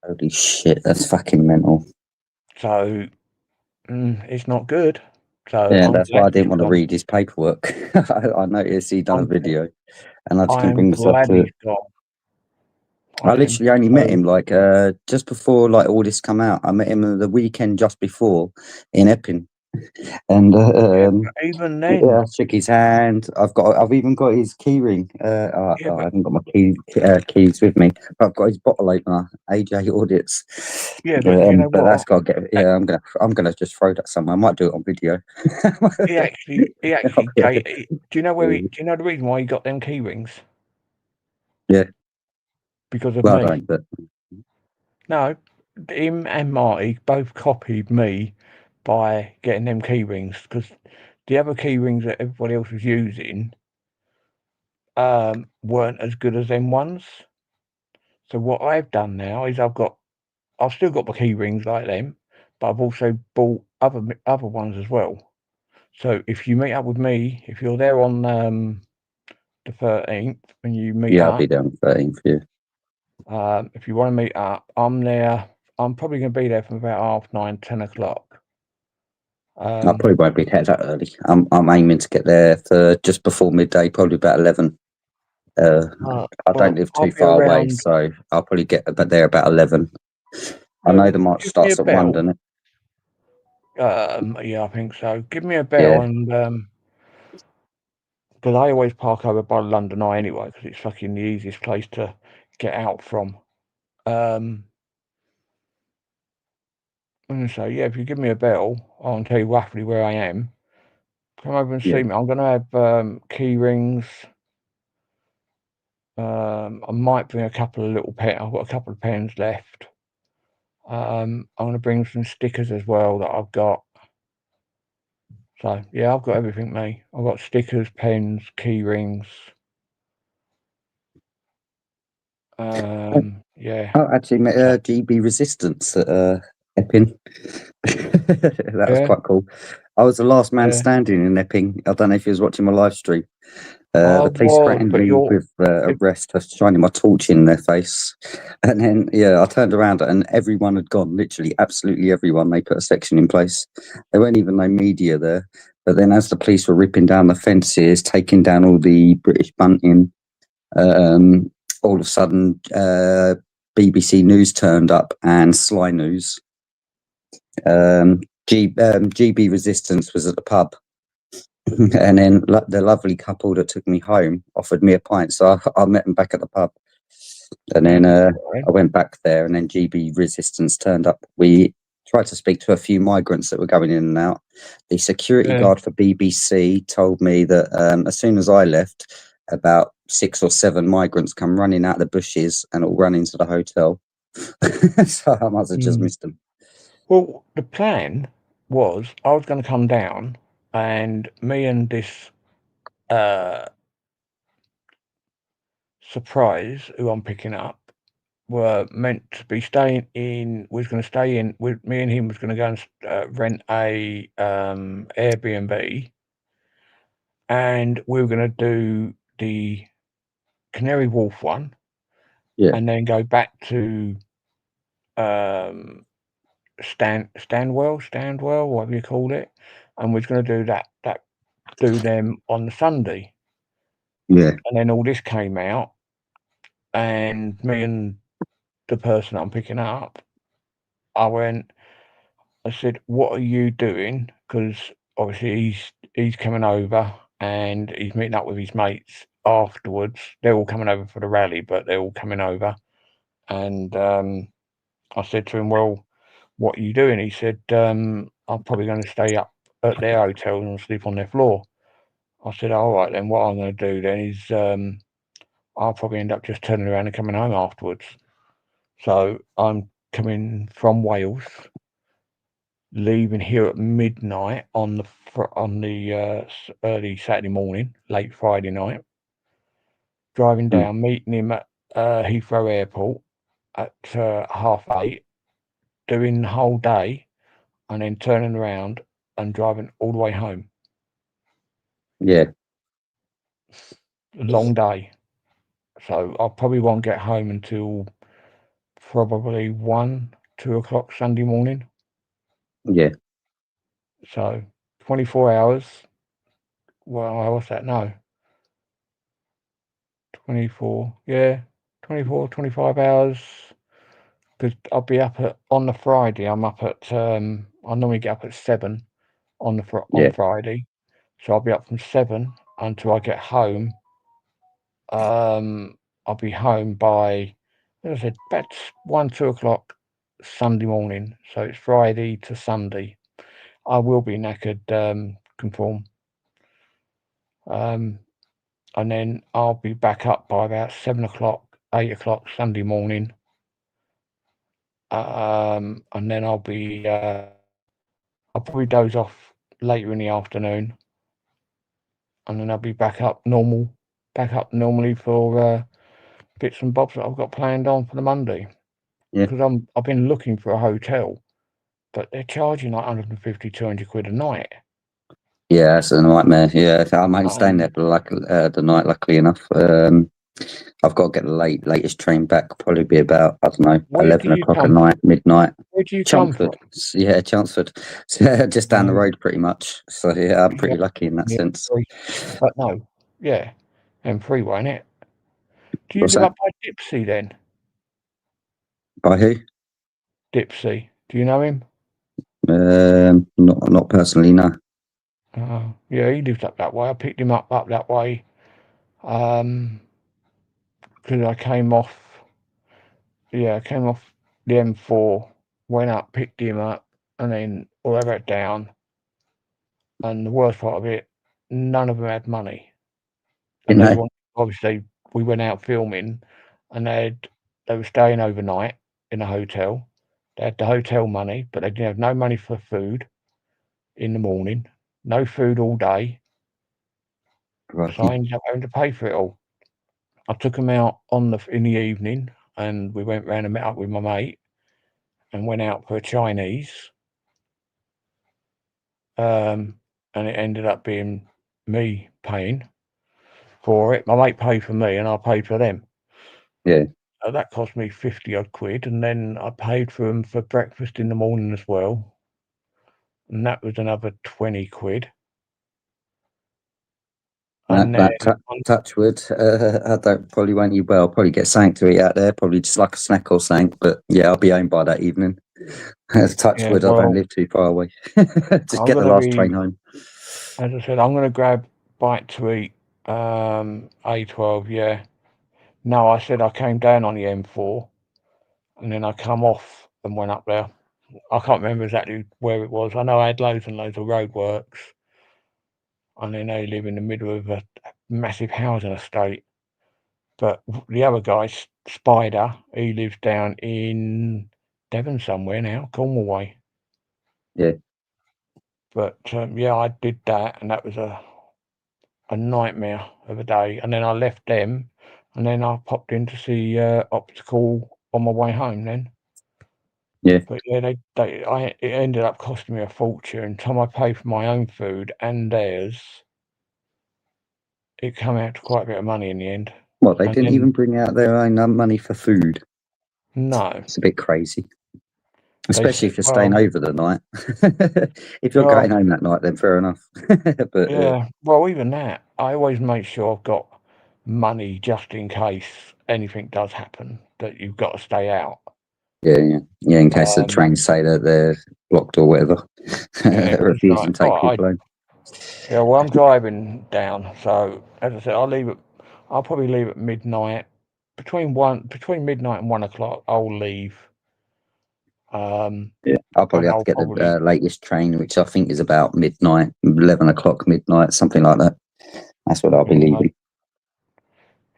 Holy shit, that's fucking mental. So it's not good. So yeah, that's why I didn't want to read his paperwork. I noticed he done a video, and I just couldn't bring myself to it. I literally only met him like just before like all this come out. I met him the weekend just before in Epping, and even then, I shook his hand. I've even got his key ring. I haven't got my keys with me. But I've got his bottle opener, AJ Audits. Yeah, but you know but what? that's got to get. Yeah, I'm gonna just throw that somewhere. I might do it on video. he actually. Do you know where? Do you know the reason why he got them key rings? Yeah. Because of Well, me. I don't, but No, him and Marty both copied me by getting them key rings because the other key rings that everybody else was using weren't as good as them ones. So what I've done now is I've still got my key rings like them, but I've also bought other ones as well. So if you meet up with me, if you're there on the 13th when you meet yeah, I'll up, be down 13th. Yeah. if you want to meet up, I'm there. I'm probably going to be there from about 9:30, 10 o'clock. I probably won't be there that early. I'm aiming to get there for just before midday, probably about 11. I don't live too far away, so I'll probably get there about 11. I know the march starts at 1, doesn't it? Yeah, I think so. Give me a bell, and because I always park over by London Eye anyway, because it's fucking the easiest place to get out from. And so yeah, if you give me a bell, I'll tell you roughly where I am. Come over and see me. I'm going to have key rings. I might bring a couple of little pens. I've got a couple of pens left. I'm going to bring some stickers as well that I've got. So yeah, I've got everything, mate. I've got stickers, pens, key rings. Yeah. Oh, actually, met GB Resistance at Epping. That was quite cool. I was the last man standing in Epping. I don't know if you was watching my live stream. The police threatened me with arrest for shining my torch in their face. And then, I turned around and everyone had gone, literally absolutely everyone. They put a section in place. There weren't even no media there. But then as the police were ripping down the fences, taking down all the British bunting, all of a sudden, BBC News turned up and Sly News. GB Resistance was at the pub. And then the lovely couple that took me home offered me a pint, so I met them back at the pub. And then I went back there, and then GB Resistance turned up. We tried to speak to a few migrants that were going in and out. The security guard for BBC told me that as soon as I left, about 6 or 7 migrants come running out of the bushes and all run into the hotel. So I must have just missed them. Well, the plan was I was going to come down, and me and this surprise who I'm picking up were meant to be staying in. Was going to stay in with me, and him was going to go and rent a Airbnb, and we were going to do the Canary Wharf one, and then go back to Standwell, whatever you call it, and we're going to do them on the Sunday. And then all this came out, and me and the person I'm picking up, I said, "What are you doing?" Because obviously he's coming over and he's meeting up with his mates afterwards. They're all coming over for the rally, but they're all coming over. And I said to him, "Well, what are you doing?" He said, "I'm probably going to stay up at their hotel and sleep on their floor." I said, "All right, then what I'm going to do then is I'll probably end up just turning around and coming home afterwards." So I'm coming from Wales, leaving here at midnight on the early Saturday morning, late Friday night, driving down, meeting him at Heathrow Airport at 8:30, doing the whole day, and then turning around and driving all the way home. Yeah. A long day. So I probably won't get home until probably 1, 2 o'clock Sunday morning. Yeah. So 24 hours. Well, what's that? No. 24. Yeah. 24, 25 hours. Because I'll be up on the Friday. I'm up at, I normally get up at 7 on Friday. So I'll be up from 7 until I get home. I'll be home by, as I said, about 1, 2 o'clock Sunday morning. So it's Friday to Sunday. I will be knackered, conform. and then I'll be back up by about 7 o'clock, 8 o'clock Sunday morning. And then I'll probably doze off later in the afternoon, and then I'll be back up normally for bits and bobs that I've got planned on for the Monday. Yeah. Because I've been looking for a hotel, but they're charging like 150, 200 quid a night. Yeah, it's a nightmare. Yeah, I'm only staying there for the night. Luckily enough, I've got to get the latest train back. Probably be about, I don't know, Where 11 do you o'clock at come night, midnight. Where do you come from? Chelmsford. Yeah, Chelmsford. So, just down the Oh. road, pretty much. So yeah, I'm pretty lucky in that Yeah, sense. but no, yeah, M3, won't it? Do you What's live that? up by Dipsy then? By who? Dipsy. Do you know him? Not personally, no. Yeah, he lives up that way. I picked him up that way. Because I came off the M4, went up, picked him up, and then all the way back down. And the worst part of it, none of them had money. And You know? obviously, we went out filming, and they were staying overnight in a hotel. They had the hotel money, but they didn't have no money for food in the morning, no food all day. Right. So I ended up having to pay for it all. I took them out in the evening, and we went round and met up with my mate, and went out for a Chinese. And it ended up being me paying for it. My mate paid for me, and I paid for them. Yeah. So that cost me 50 odd quid, and then I paid for them for breakfast in the morning as well, and that was another 20 quid. And Touch wood. I probably won't eat well. Probably get something to eat out there. Probably just like a snack or something. But yeah, I'll be home by that evening. Touch wood. I don't live too far away. Just get the last train home. As I said, I'm going to grab bite to eat. A12. Yeah. No, I said I came down on the M4, and then I come off and went up there. I can't remember exactly where it was. I know I had loads and loads of roadworks, and then they live in the middle of a massive housing estate. But the other guy, Spider, he lives down in Devon somewhere now, Cornwall way. Yeah. But yeah, I did that, and that was a nightmare of a day. And then I left them, and then I popped in to see Optical on my way home then. Yeah. But yeah, it ended up costing me a fortune. Time I paid for my own food and theirs, it came out to quite a bit of money in the end. Well, they didn't even bring out their own money for food. No. It's a bit crazy. Especially if you're staying over the night. If you're going home that night, then fair enough. But yeah, well, even that, I always make sure I've got money just in case anything does happen, that you've got to stay out. Yeah, in case the trains say that they're blocked or whatever. Refuse and take people home. Yeah, well, I'm driving down, so as I said, I'll probably leave at midnight. Between midnight and 1 o'clock, I'll leave. Yeah, I'll probably have to get the latest train, which I think is about midnight, 11 o'clock midnight, something like that. That's what I'll be leaving.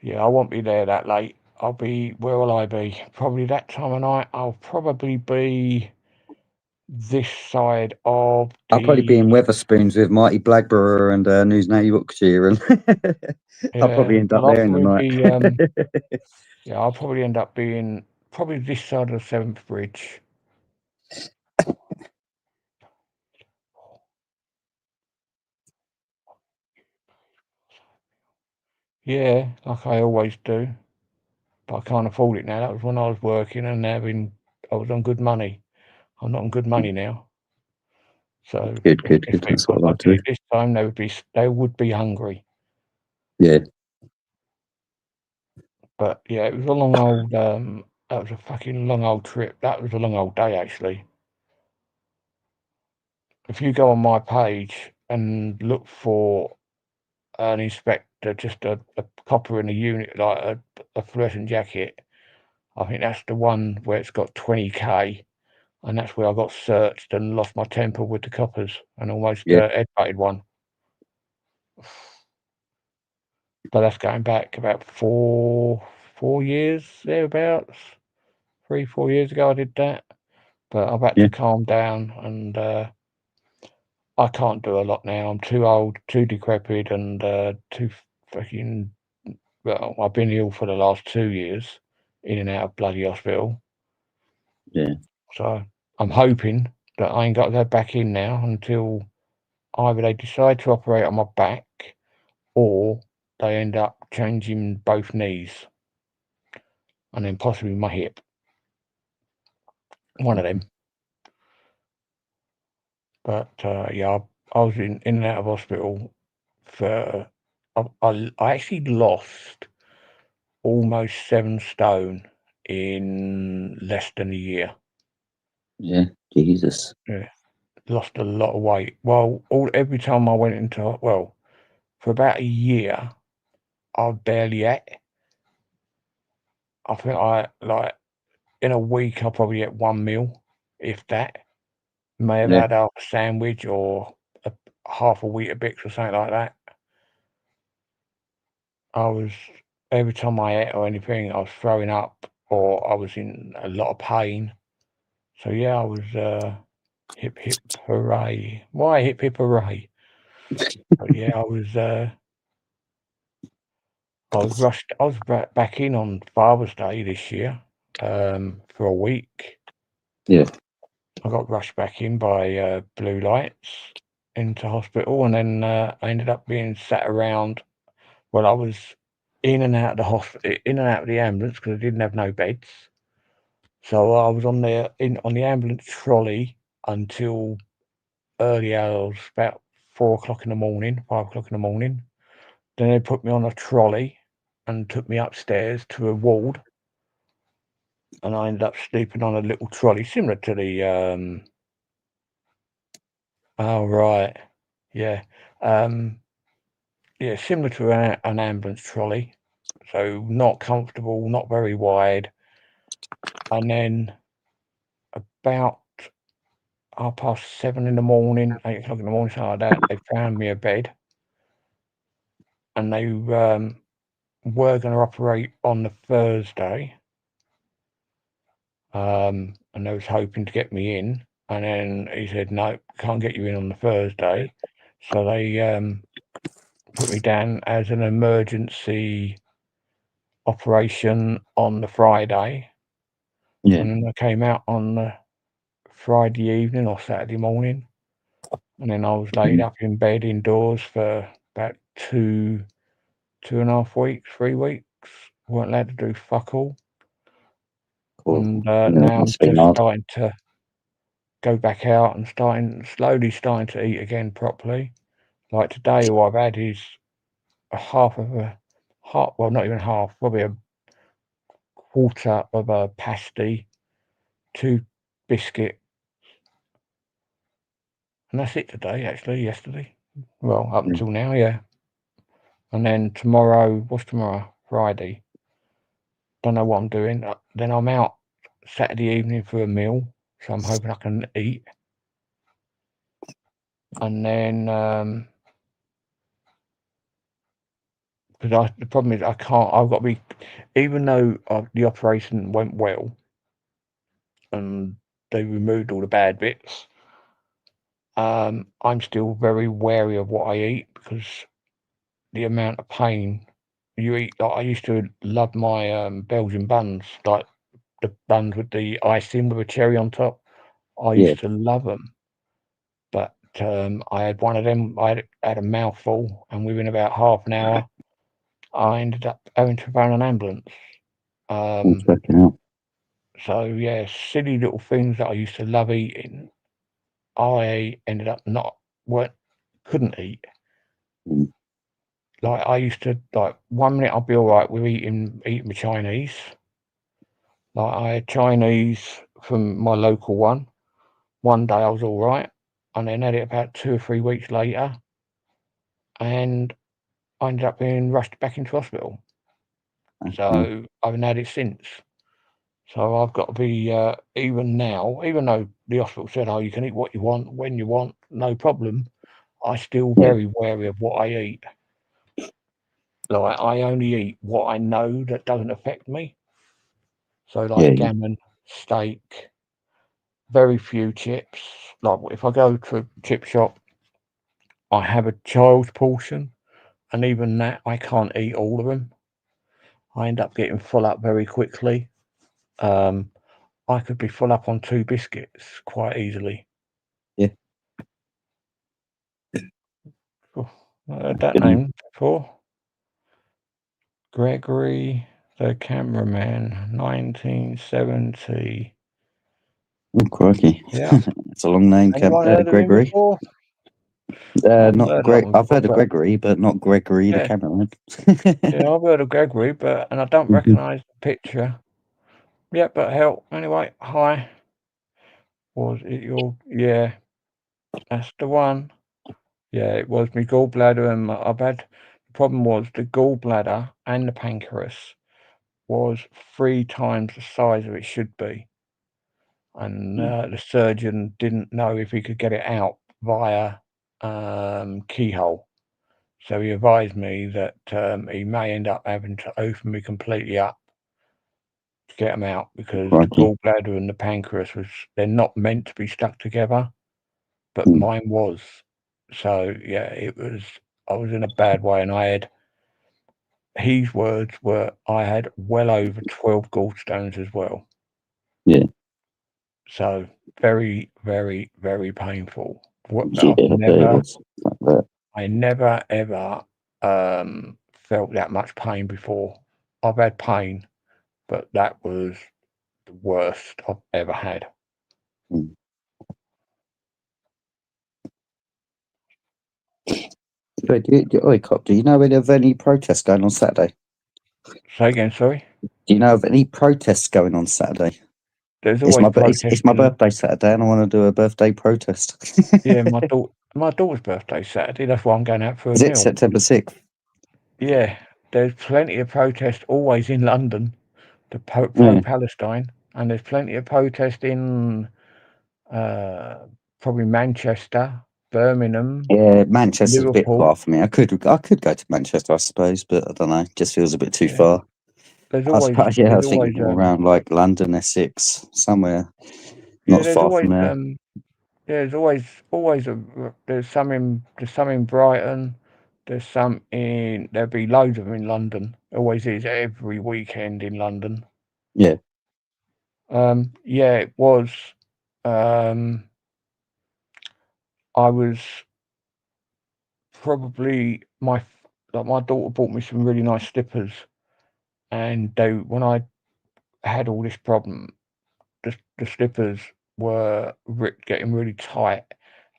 Yeah, I won't be there that late. Where will I be? Probably that time of night. I'll probably be this side of I'll probably be in Weatherspoons with Marty Blackburn and News Now Yorkshire, and I'll probably end up there in the night. Yeah, I'll probably end up being probably this side of the Seventh Bridge. Yeah, like I always do, but I can't afford it now. That was when I was working and I was on good money. I'm not on good money now. So good. That's what I like to do. This time they would be hungry. Yeah. But yeah, it was a long old. That was a fucking long old trip. That was a long old day actually. If you go on my page and look for an inspector, just a copper in a unit, like a fluorescent jacket, I think that's the one where it's got 20k, and that's where I got searched and lost my temper with the coppers and almost headbutted one. but that's going back about 4 years thereabouts. 3-4 years ago I did that, but I've had Yeah. to calm down, and I can't do a lot now. I'm too old, too decrepit, and too fucking. Well, I've been ill for the last 2 years, in and out of bloody hospital. Yeah. So I'm hoping that I ain't got to go back in now until either they decide to operate on my back, or they end up changing both knees, and then possibly my hip. One of them. But yeah, I was in and out of hospital for. I actually lost almost 7 stone in less than a year. Yeah. Jesus. Yeah, lost a lot of weight. Well, every time I went into for about a year, I barely ate. I think in a week I probably ate 1 meal, if that. May have Yeah. had a sandwich or half a Weetabix or something like that. Every time I ate or anything, I was throwing up, or I was in a lot of pain. So yeah, I was hip hip hooray. Why hip hip hooray? But yeah, I was rushed. I was back in on Father's Day this year for a week. Yeah. I got rushed back in by blue lights into hospital, and then I ended up being sat around. Well, I was in and out of the hospital, in and out of the ambulance because I didn't have no beds. So I was on the ambulance trolley until early hours, about 4 o'clock in the morning, 5 o'clock in the morning. Then they put me on a trolley and took me upstairs to a ward, and I ended up sleeping on a little trolley similar to the oh right, yeah, yeah, similar to an ambulance trolley. So not comfortable, not very wide. And then about 7:30 in the morning, 8 o'clock in the morning, something like that, they found me a bed, and they were going to operate on the Thursday, and they was hoping to get me in, and then he said, no, can't get you in on the Thursday. So they put me down as an emergency operation on the Friday. Yeah. And then I came out on the Friday evening or Saturday morning, and then I was laid up in bed indoors for about 2.5 weeks, 3 weeks. Weren't allowed to do fuck all. And Yeah, now I'm must be just hard. starting to go back out and slowly starting to eat again properly. Like today, all I've had is well, not even half, probably a quarter of a pasty, 2 biscuit, and that's it today. Actually, yesterday, well, up until now, yeah. And then tomorrow, what's tomorrow? Friday. Don't know what I'm doing. Then I'm out Saturday evening for a meal, so I'm hoping I can eat. And then because the problem is I can't. I've got to be, even though the operation went well and they removed all the bad bits. I'm still very wary of what I eat because the amount of pain you eat. Like I used to love my Belgian buns, like the buns with the icing with a cherry on top. I Yeah. used to love them, but I had one of them. I had a mouthful, and within about half an hour, I ended up having to phone an ambulance. Fucking hell. So yeah, silly little things that I used to love eating, I ended up couldn't eat. Mm. Like I used to, like 1 minute I'd be all right with eating my Chinese. Like I had Chinese from my local one. One day I was all right, and then had it about 2 or 3 weeks later, and I ended up being rushed back into hospital. So I haven't had it since. So I've got to be, even now, even though the hospital said, oh, you can eat what you want, when you want, no problem, I still Yeah. very wary of what I eat. like I only eat what I know that doesn't affect me. So like Yeah. gammon, steak, very few chips. Like if I go to a chip shop, I have a child's portion, and even that I can't eat all of them. I end up getting full up very quickly. I could be full up on 2 biscuits quite easily. Yeah. Oh, I heard that Good. name before. Gregory the Cameraman, 1970. Oh, crikey. Yeah. It's a long name, Anyone heard of him Gregory. before? I've Not heard of Greg. him I've before, heard of but Gregory, but not Gregory the yeah, cameraman. yeah, I've heard of Gregory, and I don't recognise the picture. Yeah, but hell, anyway, hi. Was it your? Yeah, that's the one. Yeah, it was my gallbladder, and I've had. The problem was the gallbladder and the pancreas was 3 times the size of it should be, and the surgeon didn't know if he could get it out via keyhole. So he advised me that he may end up having to open me completely up to get them out, because the Crikey. gallbladder and the pancreas they're not meant to be stuck together, but Mm. mine was. So yeah, I was in a bad way, and his words were I had well over 12 gallstones as well. Yeah. So very, very, very painful. Yeah, it was like that. I never ever felt that much pain before. I've had pain, but that was the worst I've ever had. Mm. But do you know of any protests going on Saturday? Say again, sorry? Do you know of any protests going on Saturday? There's It's always it's my protesting. birthday Saturday, and I want to do a birthday protest. Yeah, my daughter's birthday's Saturday. That's why I'm going out for a Is it meal. September 6th? Yeah, there's plenty of protest always in London, the Yeah. pro-Palestine, and there's plenty of protest in probably Manchester, Birmingham, Yeah, Manchester's a bit Liverpool. far for me. I could go to Manchester, I suppose, but I don't know. It just feels a bit too Yeah, far. there's I always suppose, yeah, I there's was thinking always more around like London, Essex, somewhere yeah not there's far from always there. there's always there's some in Brighton, there'll be loads of them in London. Always is every weekend in London. Yeah. Yeah, it was. I was probably my daughter bought me some really nice slippers, and when I had all this problem, the slippers were getting really tight,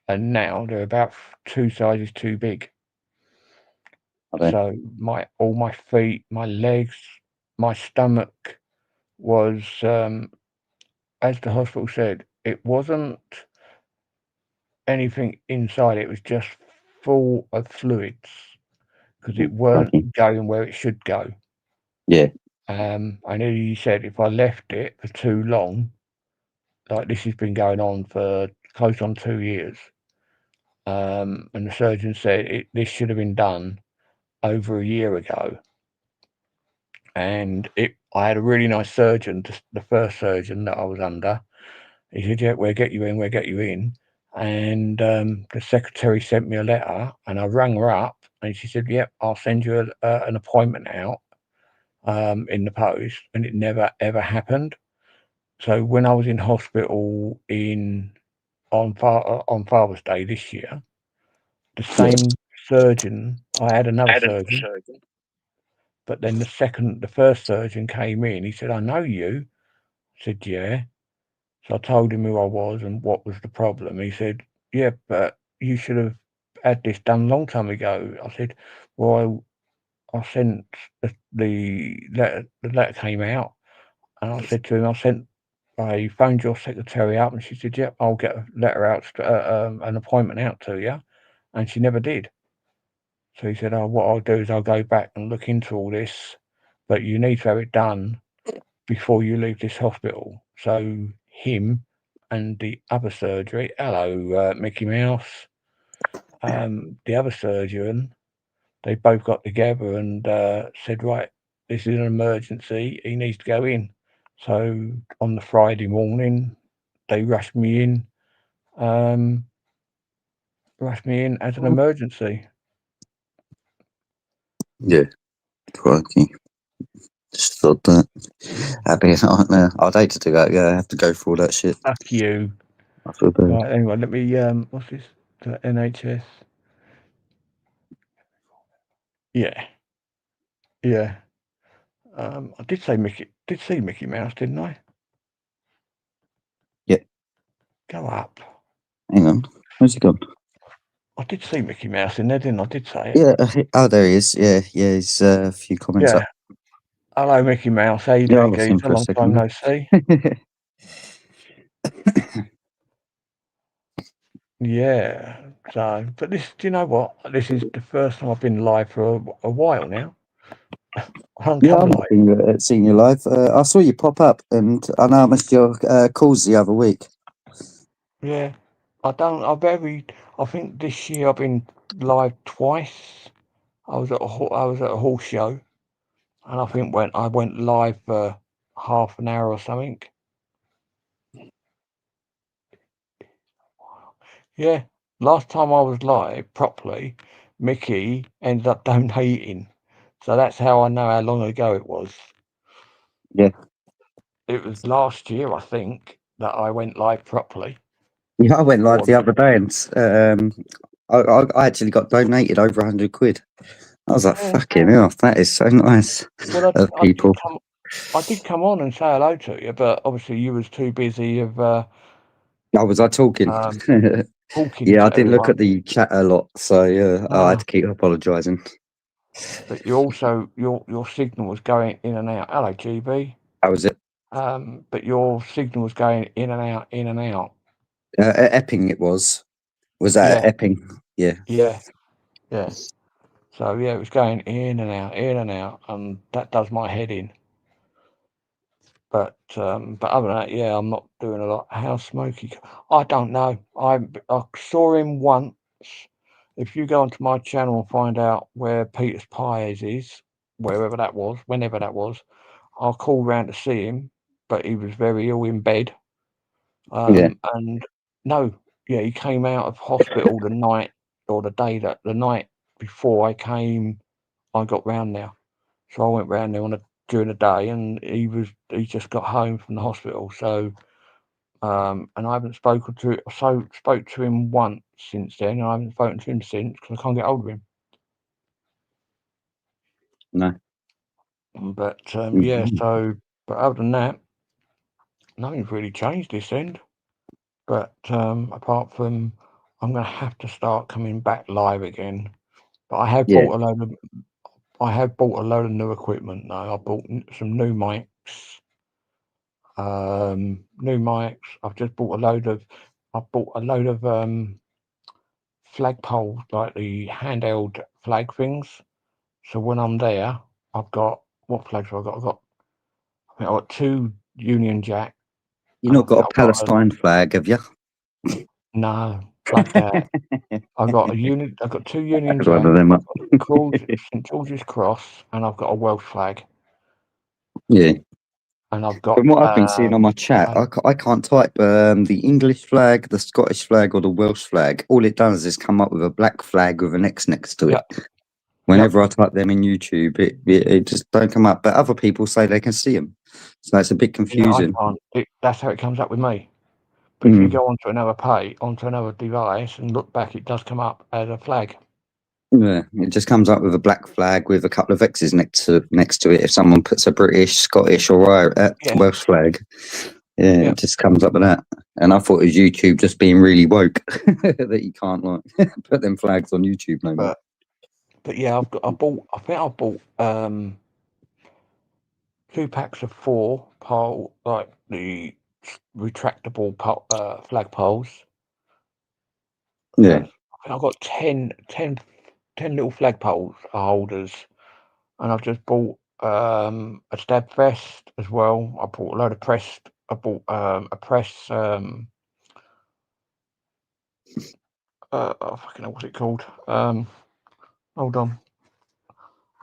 and now they're about 2 sizes too big. I So all my feet, my legs, my stomach was, as the hospital said, it wasn't anything inside. It was just full of fluids because it weren't crikey. going where it should go. Yeah. And he said if I left it for too long, like this has been going on for close on 2 years, and the surgeon said this should have been done over a year ago. And I had a really nice surgeon, the first surgeon that I was under. He said, "Yeah, we'll get you in, we'll get you in." And the secretary sent me a letter, and I rang her up, and she said, "Yep, I'll send you an appointment out in the post." And it never ever happened. So when I was in hospital on Father's Day this year, the same surgeon, I had another surgeon, but then the first surgeon came in. He said, "I know you." I said, "Yeah." So I told him who I was and what was the problem. He said, "Yeah, but you should have had this done a long time ago." I said, "Well, I sent the letter. The letter came out, and I said to him, I phoned your secretary up, and she said, yep, I'll get a letter out, an appointment out to you," and she never did. So he said, "Oh, what I'll do is I'll go back and look into all this, but you need to have it done before you leave this hospital." So him and the other surgery, hello, Mickey Mouse, the other surgeon, they both got together and said, right, this is an emergency. He needs to go in. So on the Friday morning, they rushed me in as an emergency. Yeah, crikey. Just thought that. That'd be a nightmare. I'd hate to do that. Yeah, I have to go through all that shit. Fuck you. I feel bad. Right, anyway, let me, what's this? The NHS. Yeah. Yeah. I did say see Mickey Mouse, didn't I? Yeah. Go up. Hang on. Where's he gone? I did see Mickey Mouse in there, didn't I? I did say it. Yeah. Oh, there he is. Yeah. Yeah. He's a few comments Yeah. up. Hello, Mickey Mouse. How you Yeah, I doing, lost him geezer? for a Long time no second. see. Yeah. So, but this, do you know what? This is the first time I've been live for a while now. Yeah, I've seen you live. I saw you pop up, and I know I missed your calls the other week. Yeah. I think this year I've been live twice. I was at a horse show, and I think I went live for half an hour or something. Yeah, last time I was live properly, Mickey ended up donating, so that's how I know how long ago it was. Yeah, it was last year, I think, that I went live properly. Yeah, I went live the other day, and I actually got donated over 100 quid. I was like, fucking hell, that is so nice of people. I did come on and say hello to you, but obviously you was too busy of was I talking? talking Yeah, to I didn't look everyone. at the chat a lot, so yeah, I had to keep apologising. But you also your signal was going in and out. Hello, GB. How was it? But your signal was going in and out, in and out. At Epping it was. Was that at Epping? Yeah. Yeah. Yeah. So yeah, it was going in and out, and that does my head in. But other than that, yeah, I'm not doing a lot. How Smokey? I don't know. I saw him once. If you go onto my channel and find out where Peter's Pies is, wherever that was, whenever that was, I'll call round to see him. But he was very ill in bed. And no, yeah, he came out of hospital the night before I came. I got round there, so I went round there during the day, and he just got home from the hospital. So, and I haven't spoke to him once since then. And I haven't spoken to him since because I can't get hold of him. No. But yeah, but other than that, nothing's really changed this end. But apart from, I'm going to have to start coming back live again. But I have bought a load of new equipment now. I bought some new mics. I've just bought a load of flagpoles, like the handheld flag things. So when I'm there, I've got, what flags have I got? I think I've got 2 Union Jack. You've not got a Palestine flag, have you? No, fuck that. I've got 2 Union Jack. One of them up. St George's Cross, and I've got a Welsh flag. Yeah. And I've got. From what I've been seeing on my chat, I can't type the English flag, the Scottish flag, or the Welsh flag. All it does is come up with a black flag with an X next to it. Whenever I type them in YouTube, it just don't come up. But other people say they can see them, so it's a bit confusing. I can't. That's how it comes up with me. But if you go onto another device and look back, it does come up as a flag. Yeah, it just comes up with a black flag with a couple of X's next to it. If someone puts a British, Scottish, or Welsh flag, it just comes up with that. And I thought it was YouTube just being really woke that you can't like put them flags on YouTube no more. But yeah, I bought 2 packs of 4 pole, like the retractable flag poles. Yeah. I've got 10 little flag poles holders, and I've just bought a stab vest as well. I bought a load of pressed. I bought a press. I fucking know what's it called. Hold on.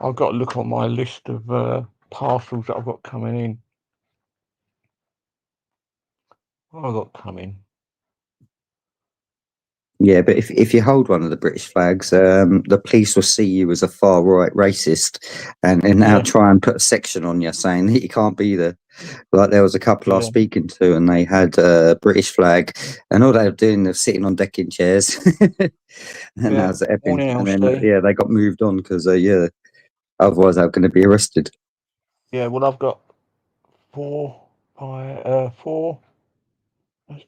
I've got to look on my list of parcels that I've got coming in. What have I got coming? Yeah, but if you hold one of the British flags, the police will see you as a far right racist, and now Yeah. try and put a section on you saying that you can't be there. Like there was a couple I was Yeah. speaking to, and they had a British flag, and all they were doing was sitting on decking chairs, and that was epping. Morning, And then LC. they got moved on because otherwise they were going to be arrested. Yeah, well, I've got 4,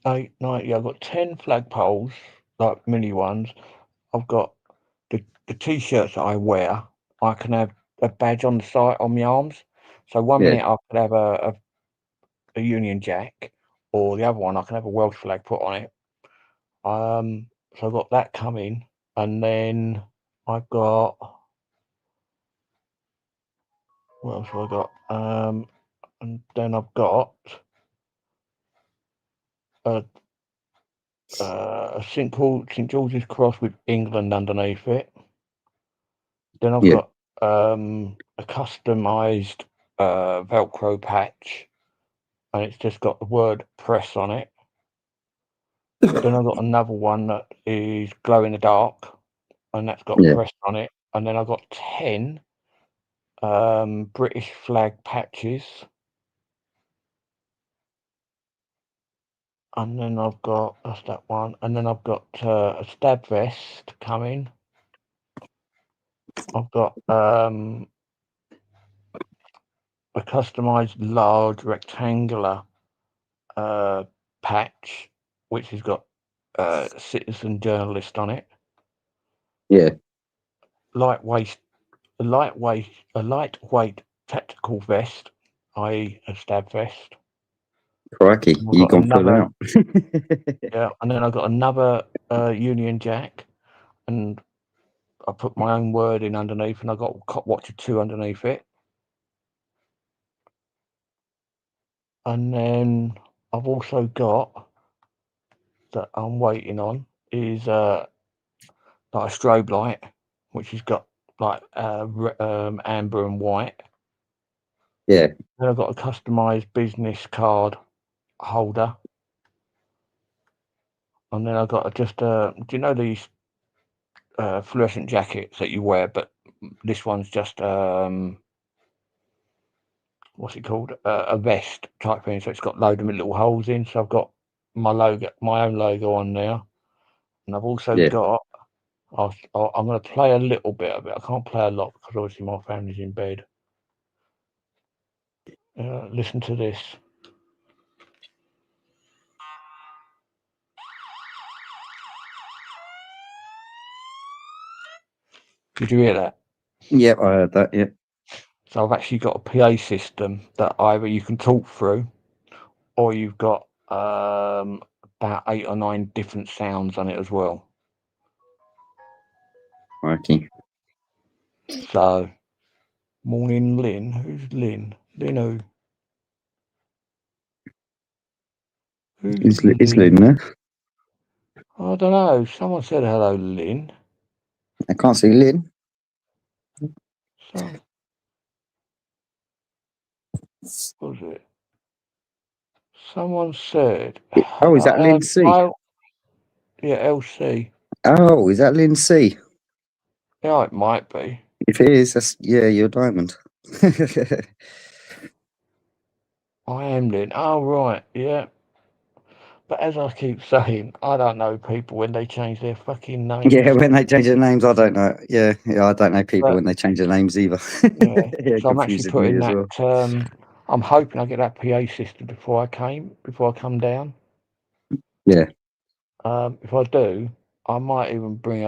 8, 9. Yeah, I've got 10 flagpoles, like mini ones. I've got the t-shirts that I wear. I can have a badge on the side on my arms. So one Yeah. minute I could have a Union Jack, or the other one I can have a Welsh flag put on it. So I've got that coming, and then I've got, what else have I got? And then I've got a St George's Cross with England underneath it. Then I've got a customized Velcro patch, and it's just got the word press on it. Then I've got another one that is glow in the dark, and that's got press on it. And then I've got 10 British flag patches. And then I've got, that's that one. And then I've got a stab vest coming. I've got a customized large rectangular patch, which has got citizen journalist on it. Yeah. Lightweight tactical vest, i.e. a stab vest. Crikey, you gone full out. Yeah, and then I've got another Union Jack, and I put my own word in underneath, and I got Cop Watcher 2 underneath it. And then I've also got, that I'm waiting on, is like a strobe light, which has got like amber and white. Yeah. Then I've got a customized business card holder. And then I've got just do you know these fluorescent jackets that you wear, but this one's just what's it called, a vest type thing, so it's got loads of little holes in. So I've got my own logo on there, and I've also got, I'm going to play a little bit of it. I can't play a lot because obviously my family's in bed. Listen to this. Did you hear that? Yep, I heard that. Yep. So I've actually got a PA system that either you can talk through, or you've got about 8 or 9 different sounds on it as well. Crikey. So, morning, Lynn. Who's Lynn? Lynn who? Is Lynn there? I don't know. Someone said hello, Lynn. I can't see Lynn. So, what was it? Someone said. Oh, is that Lynn C? Yeah, LC. Oh, is that Lynn C? Yeah, it might be. If it is, that's you're diamond. I am Lynn. Oh, right. Yeah. But as I keep saying, I don't know people when they change their fucking names. Yeah, when they change their names, I don't know. Yeah, I don't know people when they change their names either. Yeah, so I'm actually putting that. Well. I'm hoping I get that PA system before I come down. Yeah. If I do, I might even bring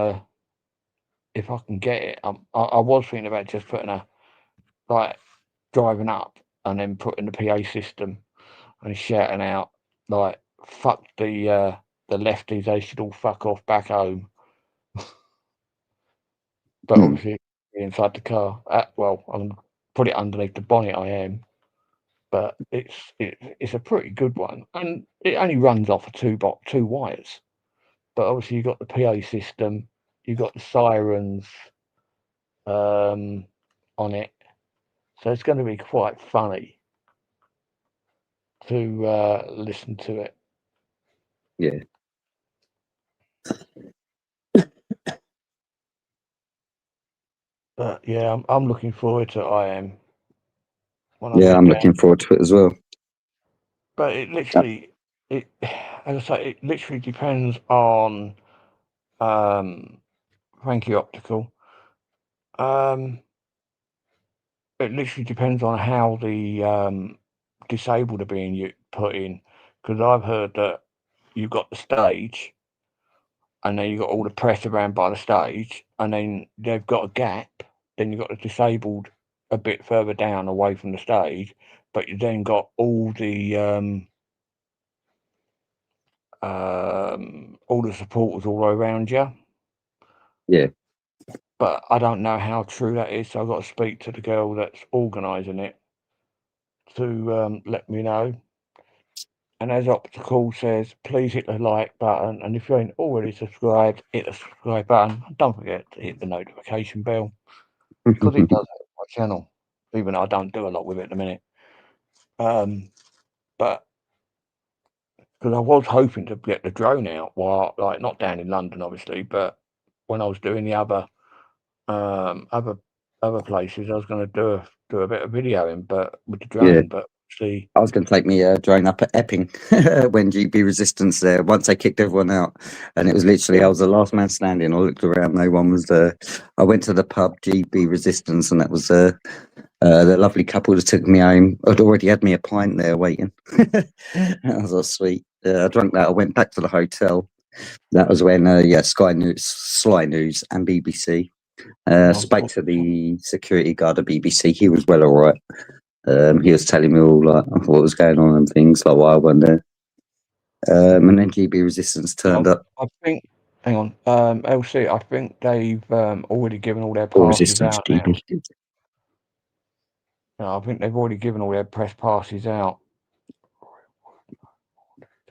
if I can get it. I was thinking about just putting driving up and then putting the PA system and shouting out like, "Fuck the lefties! They should all fuck off back home." But obviously inside the car. Well, I'm put it underneath the bonnet. I am, but it's a pretty good one, and it only runs off of two wires. But obviously you've got the PA system, you've got the sirens. on it, so it's going to be quite funny to listen to it. Yeah. But yeah, I'm looking forward to IM. Yeah, I'm looking forward to it as well. But it literally, as I say, it literally depends on Frankie Optical. It literally depends on how the disabled are being put in, because I've heard that you've got the stage, and then you've got all the press around by the stage, and then they've got a gap. Then you've got the disabled a bit further down away from the stage, but you then got all the supporters all around you. Yeah. But I don't know how true that is, so I've got to speak to the girl that's organising it to let me know. And as Optical says, please hit the like button, and if you ain't already subscribed, hit the subscribe button. Don't forget to hit the notification bell, because it does help my channel, even though I don't do a lot with it at the minute. But because I was hoping to get the drone out, while like not down in London, obviously, but when I was doing the other places, I was going to do a bit of videoing, but with the drone. Yeah. But see, I was going to take me drone up at Epping when GB Resistance there. Once they kicked everyone out, and it was literally I was the last man standing. I looked around, no one was there. I went to the pub, GB Resistance, and that was the lovely couple that took me home. I'd already had me a pint there waiting. That was all sweet. I drank that. I went back to the hotel. That was when Sky News, Sly News, and BBC spoke to the security guard at BBC. He was well all right. He was telling me all like what was going on and things, like why I went there. And then GB Resistance turned up. I think, hang on, LC, I think they've already given all their Or passes Resistance out GB. now. No, I think they've already given all their press passes out.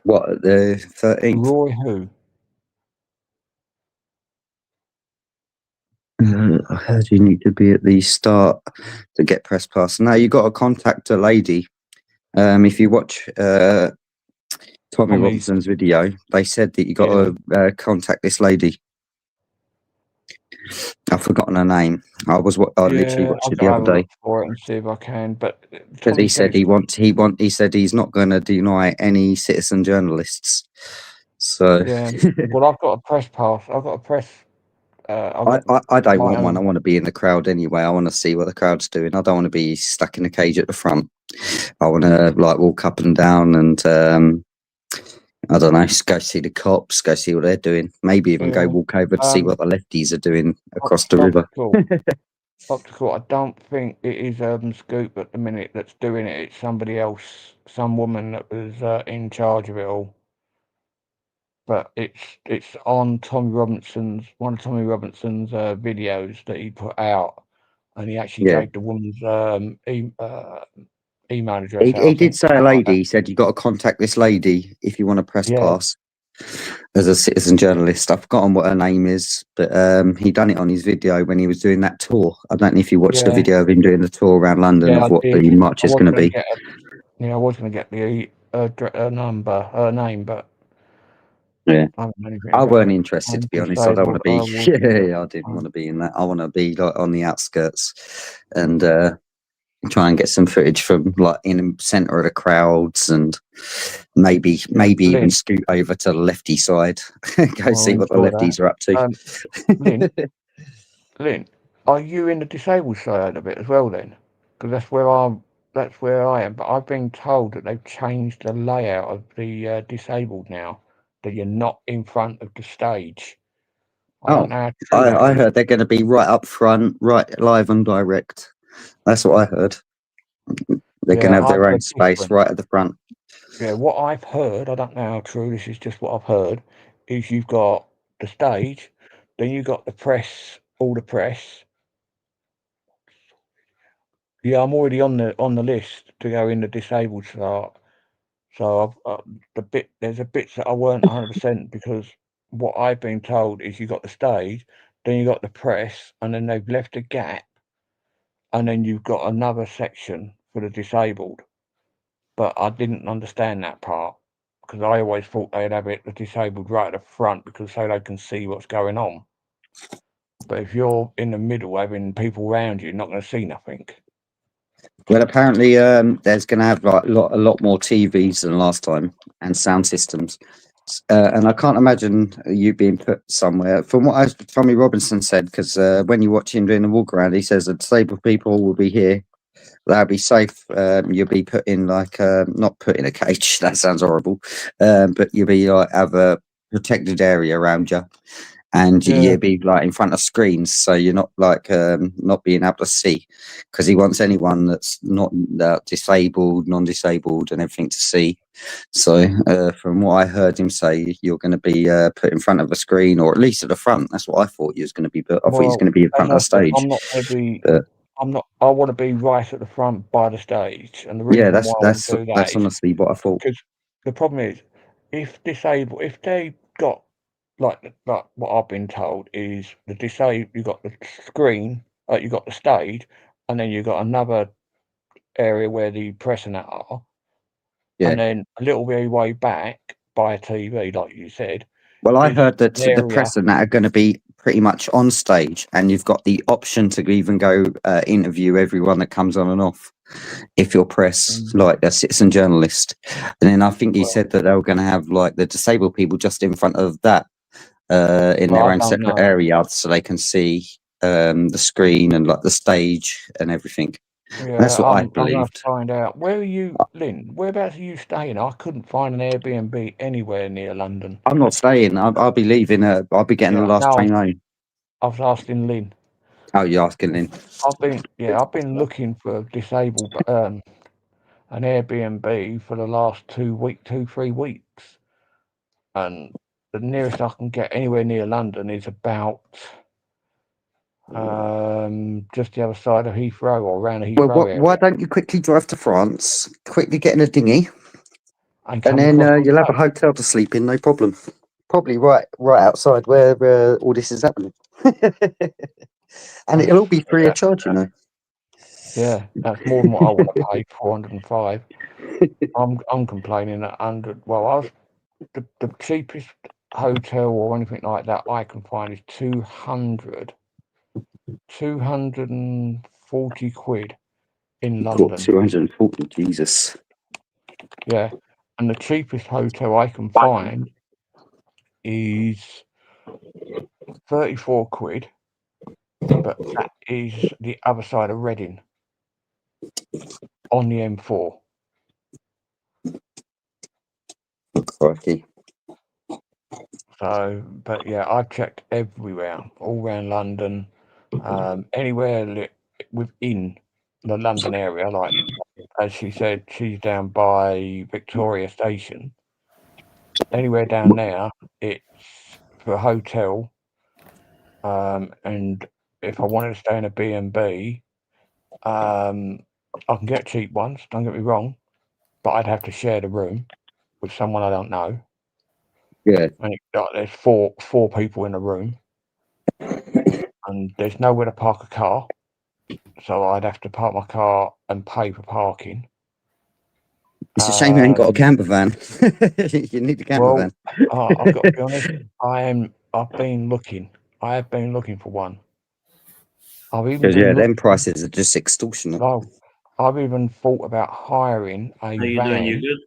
What, the 13th? Roy who? I heard you need to be at the start to get press pass. No, you got to contact a lady. If you watch Tommy Robinson's video, they said that you got to contact this lady. I've forgotten her name. I literally watched it the other day. For it and see if I can. But Because he said he said he's not going to deny any citizen journalists. So yeah, well, I've got a press pass. I've got a press. I don't want one. I want to be in the crowd anyway. I want to see what the crowd's doing. I don't want to be stuck in a cage at the front. I want to like walk up and down and I don't know, go see the cops, go see what they're doing. Maybe even go walk over to see what the lefties are doing across the river. Optical, I don't think it is Urban Scoop at the minute that's doing it. It's somebody else, some woman that was in charge of it all. But it's on one of Tommy Robinson's videos that he put out, and he actually gave the woman's email address. He did say a lady. He said you got to contact this lady if you want to press pass as a citizen journalist. I've forgotten what her name is, but he done it on his video when he was doing that tour. I don't know if you watched the video of him doing the tour around London of what the march is going to be. I was going to get the name, but I weren't interested, to be honest. I don't want to be. I didn't want to be in that. I want to be like on the outskirts and try and get some footage from like in the centre of the crowds and maybe even scoot over to the lefty side, go see what the lefties are up to. Lynn, are you in the disabled side of it as well then? Because that's where I am. But I've been told that they've changed the layout of the disabled now. That you're not in front of the stage. I heard they're going to be right up front, right live and direct. That's what I heard. They're going to have their own space right at the front. Yeah, what I've heard, I don't know how true this is, just what I've heard, is you've got the stage, then you've got the press, all the press. Yeah, I'm already on the list to go in the disabled slot. So there's a bits that I weren't 100% because what I've been told is you got the stage, then you got the press, and then they've left a gap, and then you've got another section for the disabled. But I didn't understand that part because I always thought they'd have it the disabled right at the front because so they can see what's going on. But if you're in the middle having people around you, you're not going to see nothing. Well, apparently, there's going to have like a lot more TVs than last time and sound systems. And I can't imagine you being put somewhere. From what Tommy Robinson said, because when you watch him doing the walk around, he says that disabled people will be here. They'll be safe. You'll be put in like not put in a cage. That sounds horrible. But you'll be like have a protected area around you, and you'll be like in front of screens, so you're not like not being able to see. Because he wants anyone that's not disabled, non-disabled, and everything to see. So from what I heard him say, you're going to be put in front of a screen, or at least at the front. That's what I thought you was going to be. But I thought he was going to be in front of the stage. I'm not going to be. I'm not. I want to be right at the front by the stage, and the reason why I want to do that's honestly what I thought. Because the problem is, if they got like what I've been told is the disabled. You got the screen, you got the stage, and then you got another area where the press and that are. Yeah. And then a little bit way back by a TV, like you said. Well, I heard that the press and that are going to be pretty much on stage, and you've got the option to even go interview everyone that comes on and off if you're press, like a citizen journalist. And then I think he said that they were going to have like the disabled people just in front of that in their own separate area, so they can see the screen and like the stage and everything. Yeah, that's what I I'm going believed. to find out. Where are you, Lynn? Whereabouts are you staying? I couldn't find an Airbnb anywhere near London. I'm not staying. I'll be leaving. I'll be getting the last train home. I was asking Lynn. Oh, you're asking Lynn? I've been looking for disabled an Airbnb for the last 3 weeks, and the nearest I can get anywhere near London is about just the other side of Heathrow or around the Heathrow area. Why don't you quickly drive to France, quickly get in a dinghy, and then you'll have a hotel to sleep in, no problem. Probably right outside where all this is happening. And it'll all be free of charge, you know. Yeah, that's more than what I want to pay, 405. I'm complaining at 100. Well, the cheapest hotel or anything like that I can find is 240 quid in London. 240, Jesus. Yeah, and the cheapest hotel I can find is 34 quid, but that is the other side of Reading on the M4. Crikey. So, but yeah, I've checked everywhere, all around London, anywhere within the London area. Like, as she said, she's down by Victoria Station. Anywhere down there, it's for a hotel. And if I wanted to stay in a B&B, I can get cheap ones, don't get me wrong, but I'd have to share the room with someone I don't know. Yeah. And there's four people in a room, and there's nowhere to park a car, so I'd have to park my car and pay for parking. It's a shame you ain't got a camper van. You need a camper van. I've got to be honest. I have been looking for one. Because them prices are just extortionate. I've even thought about hiring a van. How you doing? You good?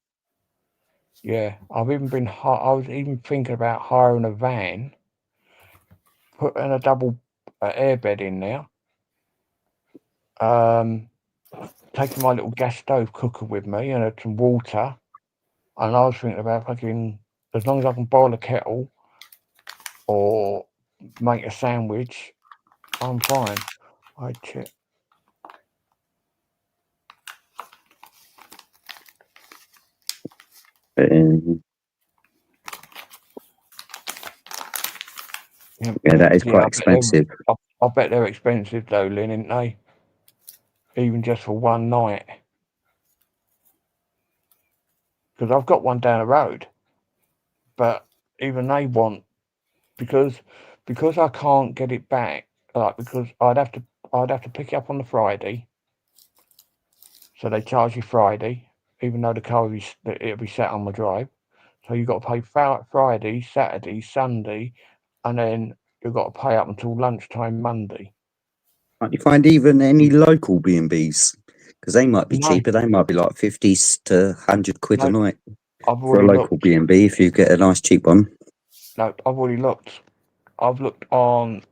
Yeah, I was even thinking about hiring a van, putting a double airbed in there, taking my little gas stove cooker with me and some water, and I was thinking about as long as I can boil a kettle or make a sandwich, I'm fine. I check. Yeah, that is quite expensive. I bet they're expensive though, Lynn, aren't they? Even just for one night. Because I've got one down the road, but even they want, because I can't get it back, because I'd have to I'd have to pick it up on the Friday. So they charge you Friday, even though the car it'll be sat on my drive. So you've got to pay Friday, Saturday, Sunday, and then you've got to pay up until lunchtime Monday. Can't you find even any local B&Bs? Because they might be No. cheaper. They might be like 50 to 100 quid a No, night I've for a already local looked. B&B if you get a nice cheap one. No, I've already looked. I've looked on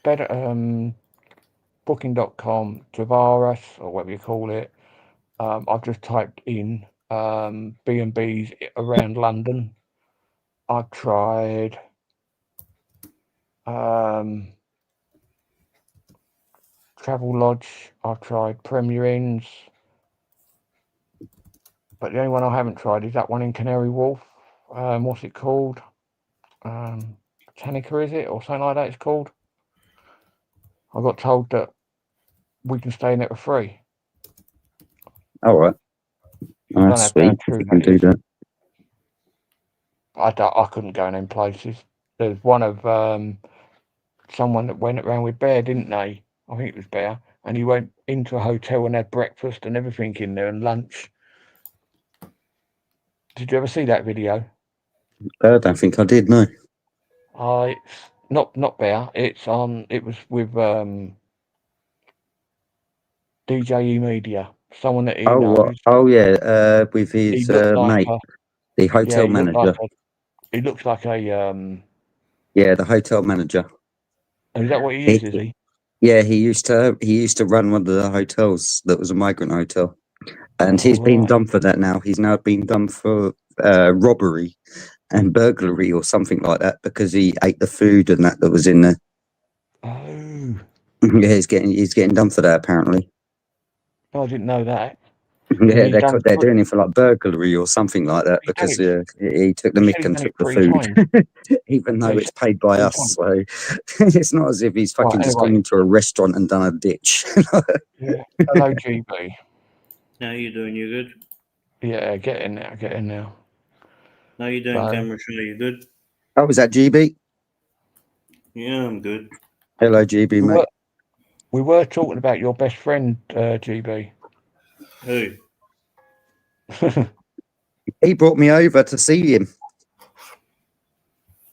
better booking.com, Travaris, or whatever you call it. I've just typed in B&Bs around London. I've tried Travelodge. I've tried Premier Inns. But the only one I haven't tried is that one in Canary Wharf. What's it called? Botanica, is it? Or something like that it's called. I got told that we can stay in it for free. All right. I don't know That's how sweet. true You can that do is. that. I couldn't go in them places. There's one of someone that went around with Bear, didn't they? I think it was Bear. And he went into a hotel and had breakfast and everything in there and lunch. Did you ever see that video? I don't think I did, no. It's not Bear. It's on. It was with DJE Media, someone that he knows. Yeah, with He his looks like mate, a the hotel manager. He looks like a Yeah, the hotel manager. Is that what he is? Is he? Yeah, he used to run one of the hotels that was a migrant hotel, and he's been right. done for that now. He's now been done for robbery and burglary or something like that because he ate the food and that was in there. Oh, Yeah, he's getting done for that apparently. I didn't know that. Yeah, He's done they're doing it for like burglary or something like that because he took the he said mick he's and done took it the 3 food, times. even though Yeah, it's paid by 3 us. times. So it's not as if he's fucking just gone anyway. into a restaurant and done a ditch. Yeah. Hello, GB. How you doing? You good? Yeah, get in now. How you doing, So- camera show? You good? Oh, was that GB? Yeah, I'm good. Hello, GB, mate. We were talking about your best friend, GB. Who? He brought me over to see him,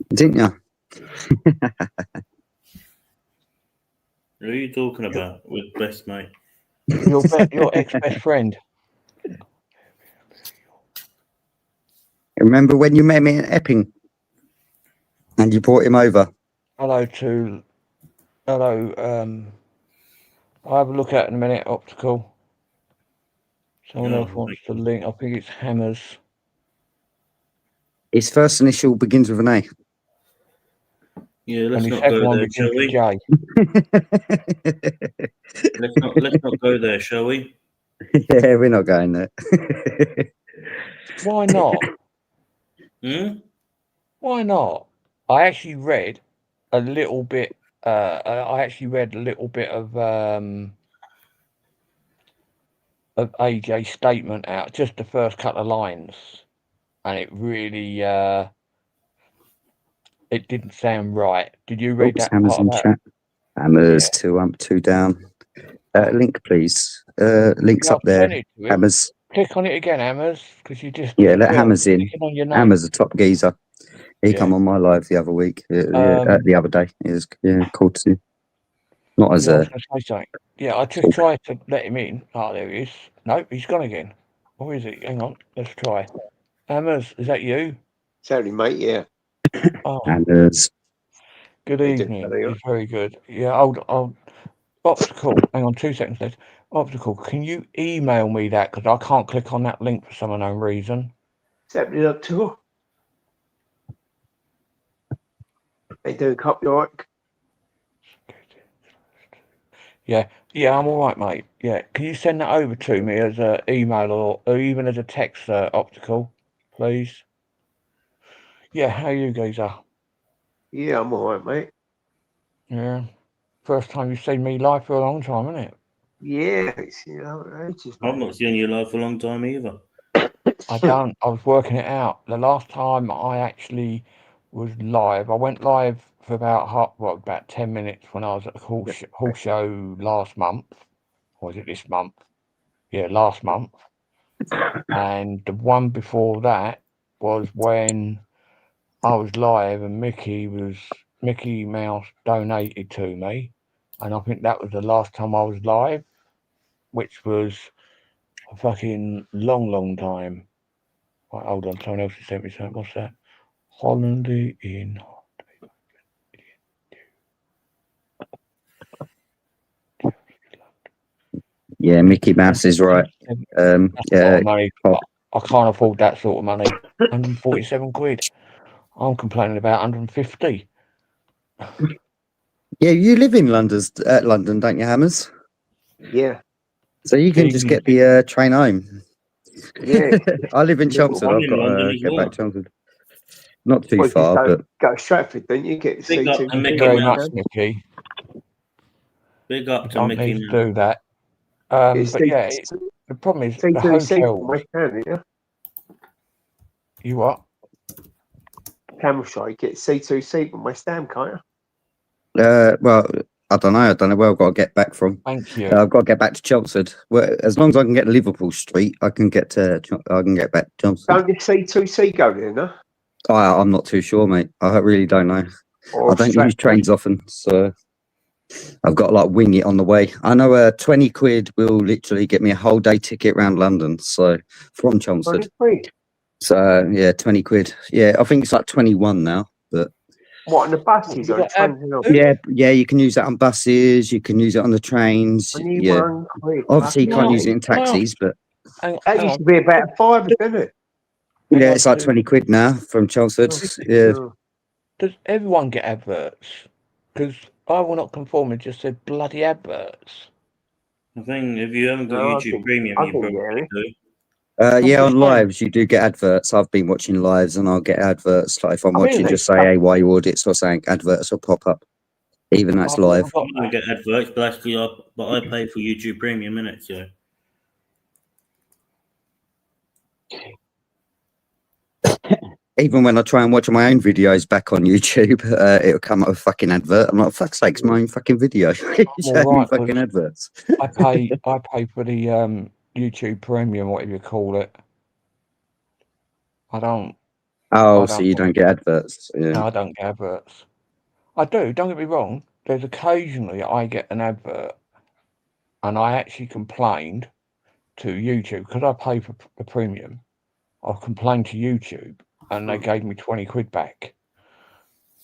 didn't you? Who are you talking about with best mate? Your ex-best friend. Remember when you met me in Epping and you brought him over? Hello. I'll have a look at it in a minute. Optical. Someone else wants to link. I think it's Hammers. His first initial begins with an A. Yeah, let's And his not second go one there, begins shall with we? J. Let's not go there, shall we? Yeah, we're not going there. Why not? Why not? I actually read a little bit. I actually read a little bit of AJ's statement out, just the first couple of lines, and it really it didn't sound right. Did you read that Hammers part in of that? chat. Hammers, Yeah. 2 up, 2 down. Link, please. Links Yeah, up there. send it to him. Hammers. Click on it again, Hammers, because you just Yeah, let Hammers in. on your name. Hammers, a top geezer. He Yeah. come on my live the other week. The other day. It was cool to see. Not as I a. was gonna say something. Yeah, I just tried to let him in. Oh, there he is. No, he's gone again. Where is he? Hang on, let's try. Hammers, is that you? Sorry, mate. Yeah. Oh, Hammers. good How you doing, evening. fella? He's very good. Yeah, I'll Optical. Hang on 2 seconds, Liz. Optical, can you email me that? Because I can't click on that link for some unknown reason. Set me up to. They do copyright. Yeah, I'm all right, mate. Yeah, can you send that over to me as an email or even as a text, Optical, please? Yeah, how you guys are? Yeah, I'm all right, mate. Yeah, first time you've seen me live for a long time, isn't it? Yeah, it's ages, I've mate. not seen you live for a long time either. I don't. I was working it out. The last time I actually was live, I went live for about 10 minutes when I was at the horse show last month. Or was it this month? Yeah, last month. And the one before that was when I was live and Mickey Mouse donated to me. And I think that was the last time I was live, which was a fucking long time. Right, hold on, someone else has sent me something. What's that? Holland in. Yeah, Mickey Mouse is right. Yeah, Money. I can't afford that sort of money. 147 quid. I'm complaining about 150. yeah. You live in London, don't you, Hammers? Yeah, So you can just get the train home. yeah. I live in Chelmsford. I'm I've in got London to as get well. back to Chelmsford. Not too Well, you far, go, but go to Stratford, then you get the Big up C2. to Mickey Very Mouse. much, Mickey. Big up You to don't Mickey need to Mouse. do that. It's But yeah, the problem is the C2C from hotels. West Ham, yeah. You what? Camel Shire, you get C2C from West Ham, can't you? well, I don't know where I've got to get back from. Thank you. I've got to get back to Chelmsford. Well, as long as I can get to Liverpool Street, I can get back to Chelmsford. Don't the C2C go there, no? I'm not too sure, mate. I really don't know. Or I don't use Stratford? trains often, so I've got to like wing it on the way. I know 20 quid will literally get me a whole day ticket around London, so from Chelmsford. So yeah, 20 quid. Yeah, I think it's like 21 now. But what, on the buses or the trains? yeah, you can use that on buses. You can use it on the trains. Yeah, 21 quid. obviously you can't use it Fucking in taxis, but that used to be about £5, didn't it? yeah, it's like 20 quid now from Chelmsford. Yeah. Does everyone get adverts? Because I will not conform. It just said bloody adverts. I think if you haven't got No, I YouTube think- Premium, I you think, probably do. Yeah, on lives you do get adverts. I've been watching lives and I'll get adverts. Like if I'm I watching, really? just say AY audits or something, adverts will pop up. Even though it's live. I don't get adverts, but actually, I pay for YouTube Premium, innit? So Even when I try and watch my own videos back on YouTube, it'll come up with a fucking advert. I'm like, fuck's sake, it's my own fucking video. Show me fucking adverts. I pay for the YouTube Premium, whatever you call it. I don't. Oh, so you don't get adverts? Yeah. No, I don't get adverts. I do. Don't get me wrong. There's occasionally I get an advert, and I actually complained to YouTube because I pay for the premium. I complained to YouTube, and they gave me 20 quid back,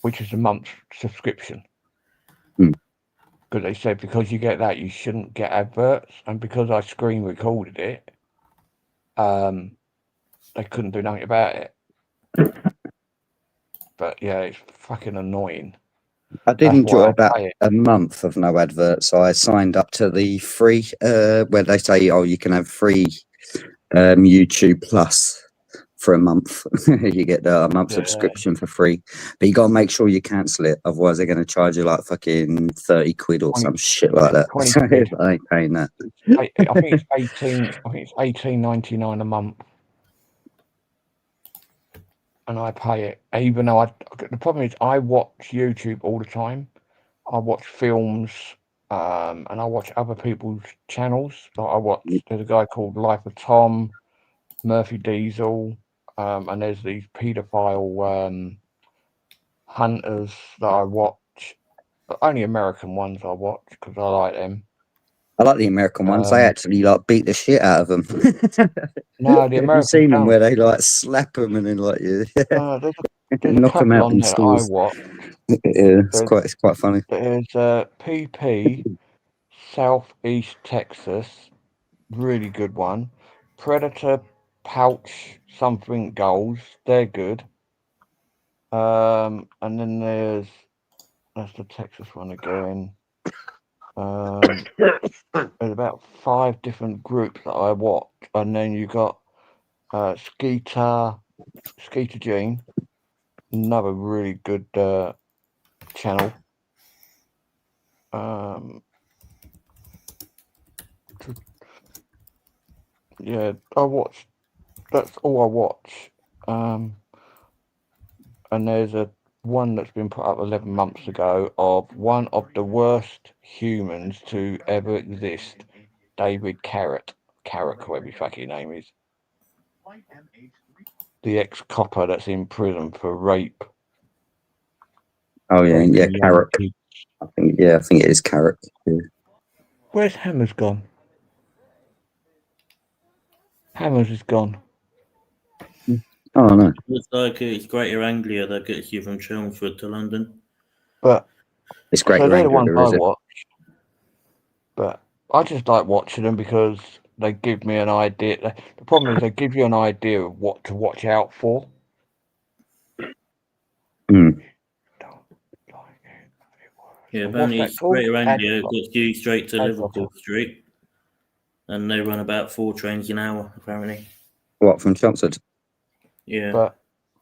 which is a month's subscription. Because they said because you get that, you shouldn't get adverts, and because I screen recorded it, they couldn't do nothing about it. But yeah, it's fucking annoying. I did enjoy about a month of no adverts. So I signed up to the free, where they say, oh, you can have free YouTube Plus for a month. You get a month subscription for free. But you got to make sure you cancel it. Otherwise, they're going to charge you like fucking 30 quid or some shit like that. I ain't paying that. I think it's 18. I think it's 18.99 a month. And I pay it, even though the problem is I watch YouTube all the time. I watch films, and I watch other people's channels. Like there's a guy called Life of Tom, Murphy Diesel, and there's these paedophile hunters that I watch. But only American ones I watch because I like them. I like the American ones. They actually like beat the shit out of them. No, the Have American. you seen them where they like slap them and then like there's knock them out in that stores? I watch. Yeah, it's quite funny. There's PP, Southeast Texas, really good one. Predator Pouch something goals, they're good. And then that's the Texas one again. There's about 5 different groups that I watch, and then you got Skeeter Gene, another really good channel. Yeah, that's all I watch. And there's a one that's been put up 11 months ago of one of the worst humans to ever exist, David Carrick, whatever his fucking name is. The ex-copper that's in prison for rape. Oh yeah, raping yeah, young Carrick. kids. I think it is Carrick. Yeah. Where's Hammers gone? Hammers is gone. Oh no. It's like it's Greater Anglia that gets you from Chelmsford to London. But It's so Greater they're the ones Anglia, I is it? watch. But I just like watching them because they give me an idea. The problem is they give you an idea of what to watch out for. Mm. Yeah, What's apparently that it's called? Greater Anglia Adcock. gets you straight to Adcock. Liverpool Street, and they run about 4 trains an hour, apparently. What, from Chelmsford? Yeah. But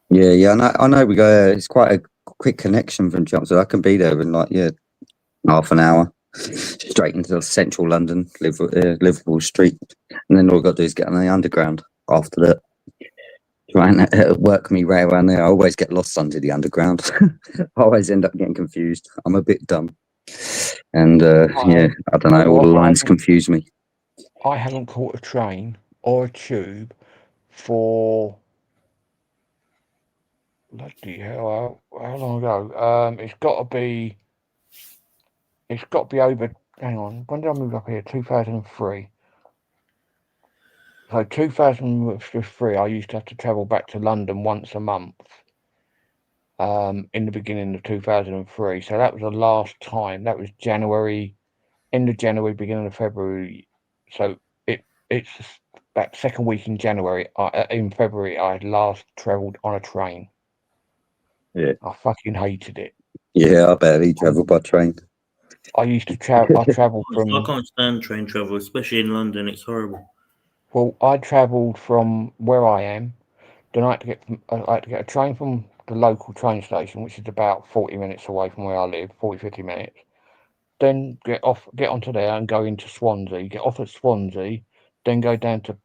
Yeah, I know. We go. It's quite a quick connection from Chelmsford. I can be there in like half an hour, straight into central London, Liverpool Street, and then all I've got to do is get on the underground after that. Try and work me way around there. I always get lost under the underground. I always end up getting confused. I'm a bit dumb, and yeah, I don't know. All the lines confuse me. I haven't caught a train or a tube for bloody hell. How long ago? It's got to be over. Hang on, when did I move up here? 2003. So 2003, I used to have to travel back to London once a month. In the beginning of 2003, so that was the last time. That was January, end of January, beginning of February. So it's that second week in January. In February, I last travelled on a train. Yeah, I fucking hated it. Yeah, I barely travel by train. I used to travel. I travelled from. I can't stand train travel, especially in London. It's horrible. Well, I travelled from where I am. Then I had to get a train from the local train station, which is about 40 minutes away from where I live, 50 minutes. Then get onto there and go into Swansea, get off at Swansea, then go down to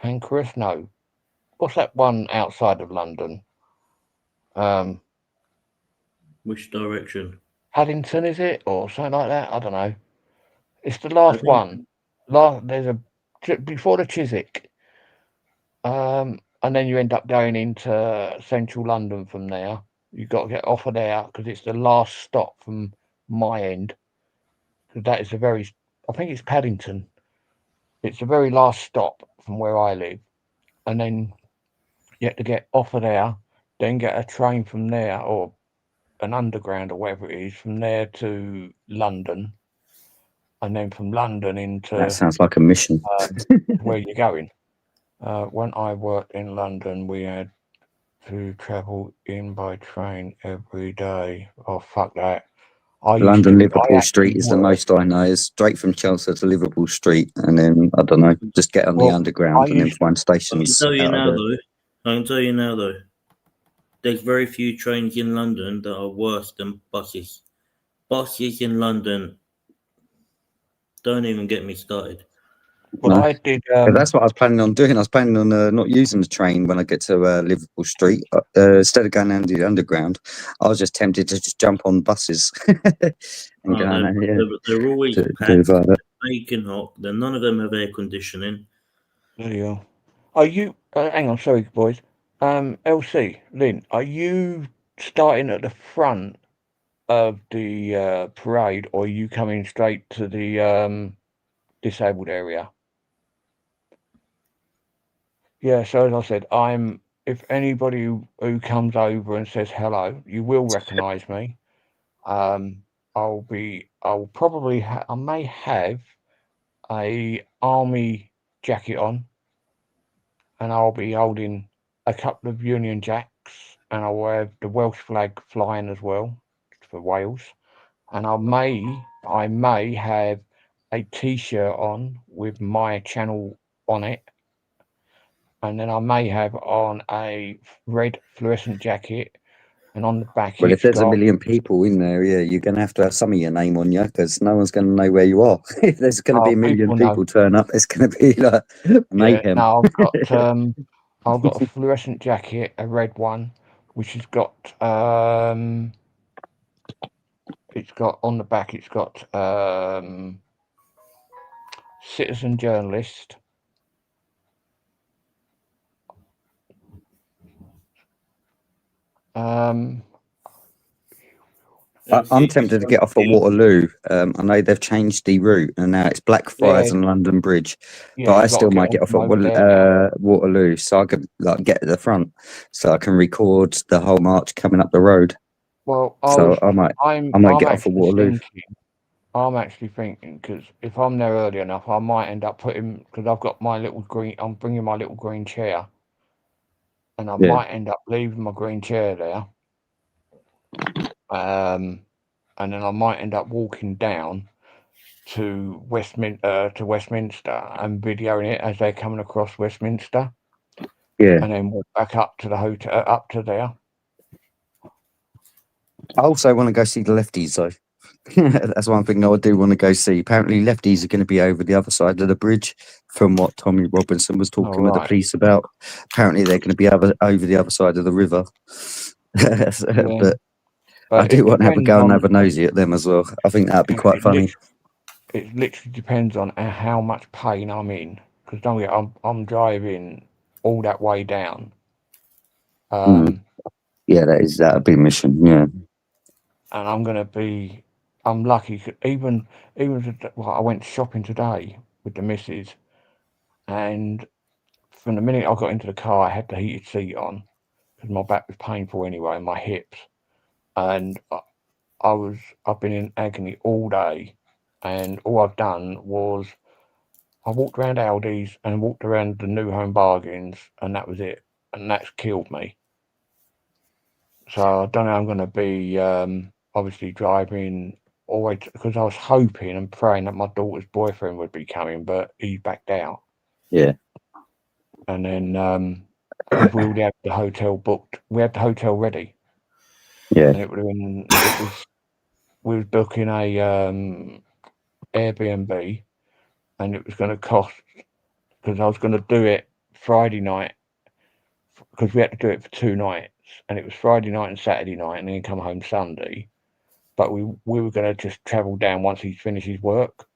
Pancras. No, what's that one outside of London? Which direction? Paddington, is it, or something like that? I don't know. It's the last one. There's before the Chiswick. And then you end up going into central London from there. You've got to get off of there because it's the last stop from my end. Because that is I think it's Paddington. It's the very last stop from where I live. And then you have to get off of there, then get a train from there or an underground or whatever it is from there to London. And then from London into... That sounds like a mission. where you're going. When I worked in London, we had to travel in by train every day. Oh, fuck that. London Liverpool Street is the most I know. Is straight from Chelmsford to Liverpool Street, and then I don't know, just get on the underground and then find stations. I can tell you now though, there's very few trains in London that are worse than buses. Buses in London, don't even get me started. Well, no. I did. That's what I was planning on doing. I was planning on not using the train when I get to Liverpool Street. Instead of going down the underground, I was just tempted to just jump on buses. They're always packed, baking hot. None of them have air conditioning. There you go. Are you? Hang on, sorry, boys. LC, Lynn, are you starting at the front of the parade, or are you coming straight to the disabled area? Yeah, so as I said, if anybody who comes over and says hello, you will recognise me. I may have a army jacket on, and I'll be holding a couple of Union Jacks, and I'll have the Welsh flag flying as well for Wales, and I may have a T-shirt on with my channel on it. And then I may have on a red fluorescent jacket, and on the back. Well, if there's a million people in there, yeah, you're going to have some of your name on you because no one's going to know where you are. If there's going to be a million people turn up, it's going to be like mayhem. Yeah, no, I've got a fluorescent jacket, a red one, which has got it's got on the back. It's got citizen journalist. I'm tempted to get off at Waterloo. I know they've changed the route and now it's Blackfriars and London Bridge. But I still might get off at Waterloo, so I could like get to the front, so I can record the whole march coming up the road. Well, I might get off at Waterloo. I'm actually thinking, because if I'm there early enough, I might end up putting, because I've got my little green, I'm bringing my little green chair, and I might end up leaving my green chair there, and then I might end up walking down to Westminster and videoing it as they're coming across Westminster, and then walk back up to the hotel, up to there. I also want to go see the Lefties though. That's one thing I do want to go see. Apparently, Lefties are going to be over the other side of the bridge, from what Tommy Robinson was talking with the police about. Apparently, they're going to be over the other side of the river. But I do want to have a go and have a nosy at them as well. I think that'd be quite funny. It literally depends on how much pain I'm in, because don't get, I'm driving all that way down. Yeah, that'd be a mission. Yeah, and I'm lucky. Even I went shopping today with the missus, and from the minute I got into the car, I had the heated seat on because my back was painful anyway, and my hips, and I've been in agony all day, and all I've done was I walked around Aldi's and walked around the New Home Bargains, and that was it, and that's killed me. So I don't know. I'm going to be obviously driving always, because I was hoping and praying that my daughter's boyfriend would be coming, but he backed out. Yeah. And then we already had the hotel booked. We had the hotel ready. Yeah. And it would have been. We was booking a Airbnb, and it was going to cost, because I was going to do it Friday night, because we had to do it for 2 nights, and it was Friday night and Saturday night, and then come home Sunday. But we were going to just travel down once he finishes work.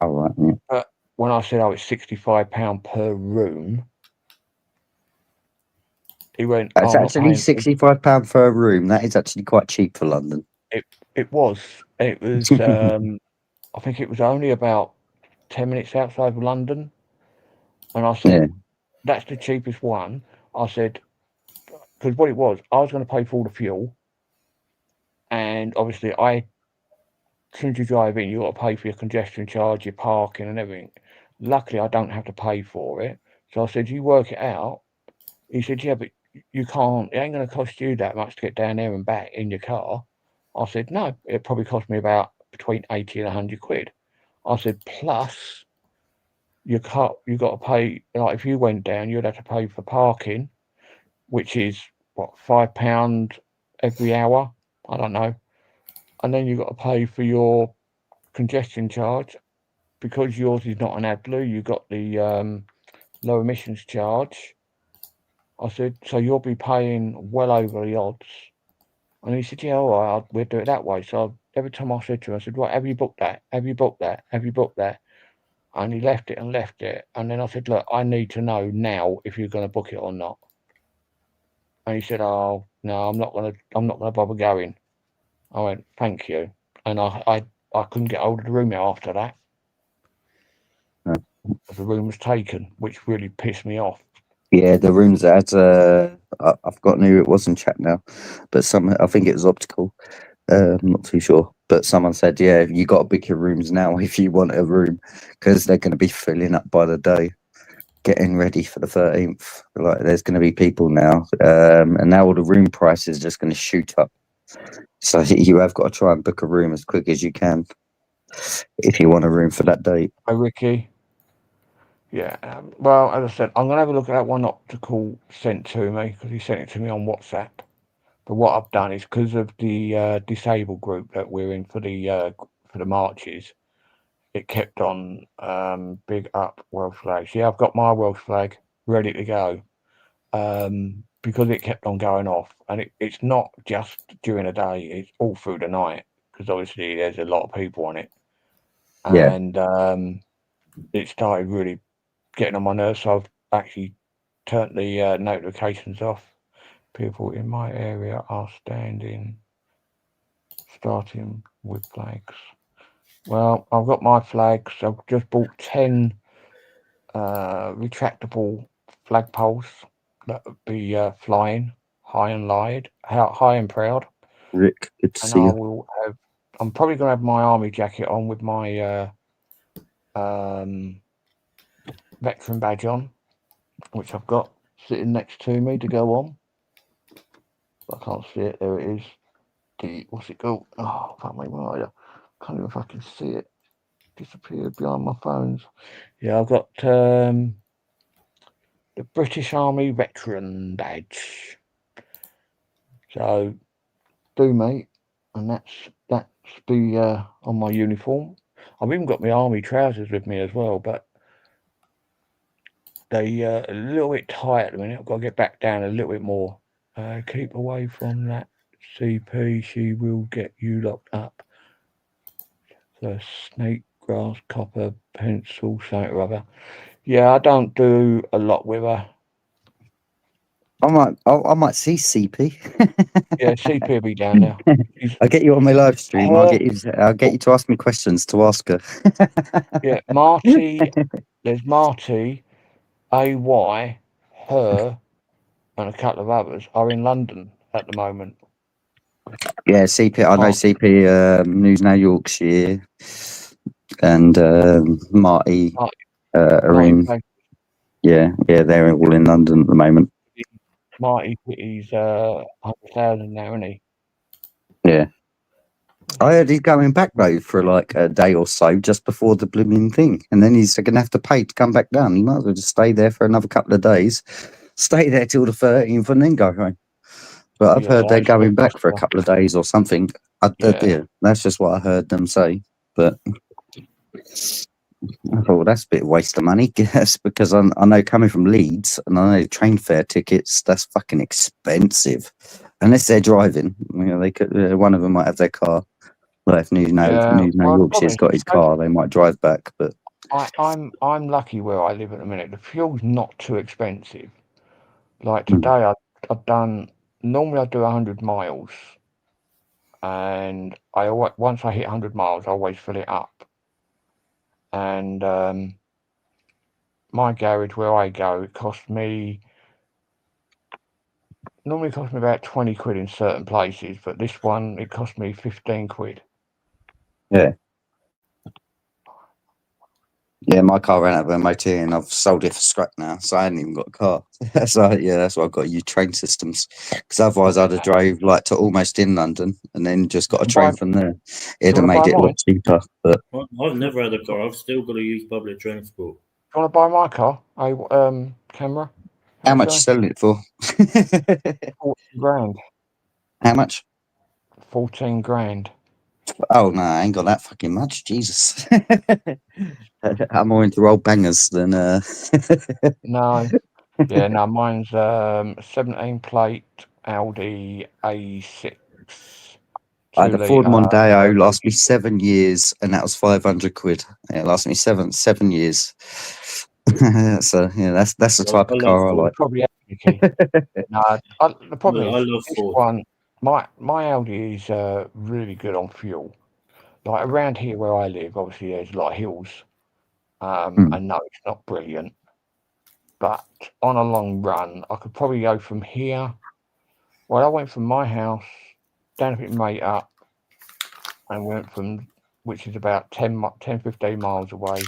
Oh, right. Yeah. But when I said, it's £65 per room, he went, it's actually £65 for a room. That is actually quite cheap for London. It was. I think it was only about 10 minutes outside of London. And I said, that's the cheapest one. I said, because what it was, I was going to pay for all the fuel. And obviously, as soon as you drive in, you've got to pay for your congestion charge, your parking and everything. Luckily, I don't have to pay for it. So I said, you work it out. He said, yeah, but you can't. It ain't going to cost you that much to get down there and back in your car. I said, no, it probably cost me about between 80 and 100 quid. I said, plus your car, you got to pay, like if you went down, you'd have to pay for parking, which is what, £5 every hour? I don't know. And then you've got to pay for your congestion charge, because yours is not an AdBlue. You got the low emissions charge. I said, so you'll be paying well over the odds. And he said, yeah, all right, we'll do it that way. So every time I said to him, I said, right, have you booked that? Have you booked that? Have you booked that? And he left it. And then I said, look, I need to know now if you're going to book it or not. And he said, oh, no, I'm not going to bother going. I went, thank you. And I couldn't get hold of the room after that. The room was taken, which really pissed me off. Yeah, the rooms at I've forgotten who it was in chat now, but I think it was Optical. I'm not too sure, but someone said, yeah, you got to book your rooms now if you want a room, because they're going to be filling up by the day, getting ready for the 13th. Like, there's going to be people now, and now all the room prices are just going to shoot up. So you have got to try and book a room as quick as you can if you want a room for that date. Hi, Ricky. Yeah, well, as I said, I'm going to have a look at that one Optical sent to me, because he sent it to me on WhatsApp. But what I've done is, because of the disabled group that we're in for the marches, it kept on big up Welsh flags. Yeah, I've got my Welsh flag ready to go. because it kept on going off, and it's not just during the day; it's all through the night because obviously there's a lot of people on it, Yeah. and it started really getting on my nerves. So I've actually turned the notifications off. People in my area are starting with flags. Well, I've got my flags. I've just bought 10 retractable flagpoles that would be flying high and proud. Rick, good to And see I you. will have. I'm probably going to have my army jacket on with my veteran badge on, which I've got sitting next to me to go on. I can't see it. There it is. What's it called? Oh, fuck me, where I can't even fucking see it. Disappeared behind my phones. Yeah, I've got the British Army veteran badge. So do mate, and that's the on my uniform. I've even got my army trousers with me as well, but they a little bit tight at the minute. I've got to get back down a little bit more. Keep away from that CP. She will get you locked up. The snake, grass, copper, pencil, something or other. Yeah, I don't do a lot with her. I might see CP. Yeah, CP will be down there. I'll get you on my live stream. I'll get you to ask me questions to ask her. Yeah, Marty. There's Marty, AY, her, and a couple of others are in London at the moment. Yeah, CP. I know Oh. CP. News Now Yorkshire, and Marty are in. Yeah, they're all in London at the moment. Marty, he's 100,000 now, isn't he? Yeah. I heard he's going back though for like a day or so just before the blooming thing, and then he's going to have to pay to come back down. He might as well just stay there for another couple of days, stay there till the 13th, and then go home. But I've heard they're going back for a couple of days or something. Yeah, that's just what I heard them say. But I thought, well, that's a bit of waste of money, yes, because I know coming from Leeds and I know train fare tickets, that's fucking expensive. Unless they're driving, you know, they could. One of them might have their car. Well, if News Now Yorkshire's got his car, they might drive back. But I'm lucky where I live at the minute. The fuel's not too expensive. Like today, I've done. Normally, I do 100 miles, and once I hit 100 miles, I always fill it up. And my garage where I go, it normally costs me about 20 quid in certain places, but this one it cost me 15 quid. Yeah. Yeah, my car ran out of MOT and I've sold it for scrap now, so I hadn't even got a car. So yeah, that's why I've got to use train systems, because otherwise I'd have drove like to almost in London and then just got a train from there. It'd have made it a lot cheaper. But I've never had a car. I've still got to use public transport. Do you want to buy my car? Camera? How much are you selling it for? 14 grand. How much? 14 grand. Oh no, I ain't got that fucking much. Jesus. I'm more into old bangers than No. Yeah, no, mine's 17 plate Audi A6. I had a Ford Mondeo, last me 7 years, and that was 500 quid. Yeah, it lasted me seven years. So yeah, that's the type of car I like. Probably no, the problem is this one. My Audi is really good on fuel. Like around here where I live, obviously there's a lot of hills, and no, it's not brilliant. But on a long run, I could probably go from here. Well, I went from my house down to pick my mate up, and went from, which is about 10, 15 miles away.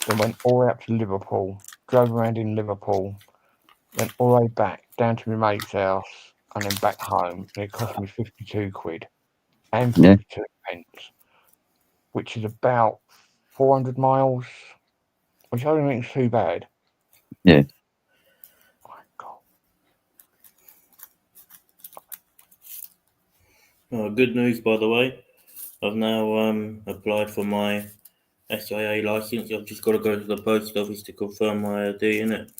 Then went all the way up to Liverpool, drove around in Liverpool, went all the way back down to my mate's house, and then back home. And it cost me 52 quid and 52 pence, which is about 400 miles, which I don't think is too bad. Yeah. Good news, by the way. I've now applied for my SIA license. I've just got to go to the post office to confirm my ID, innit?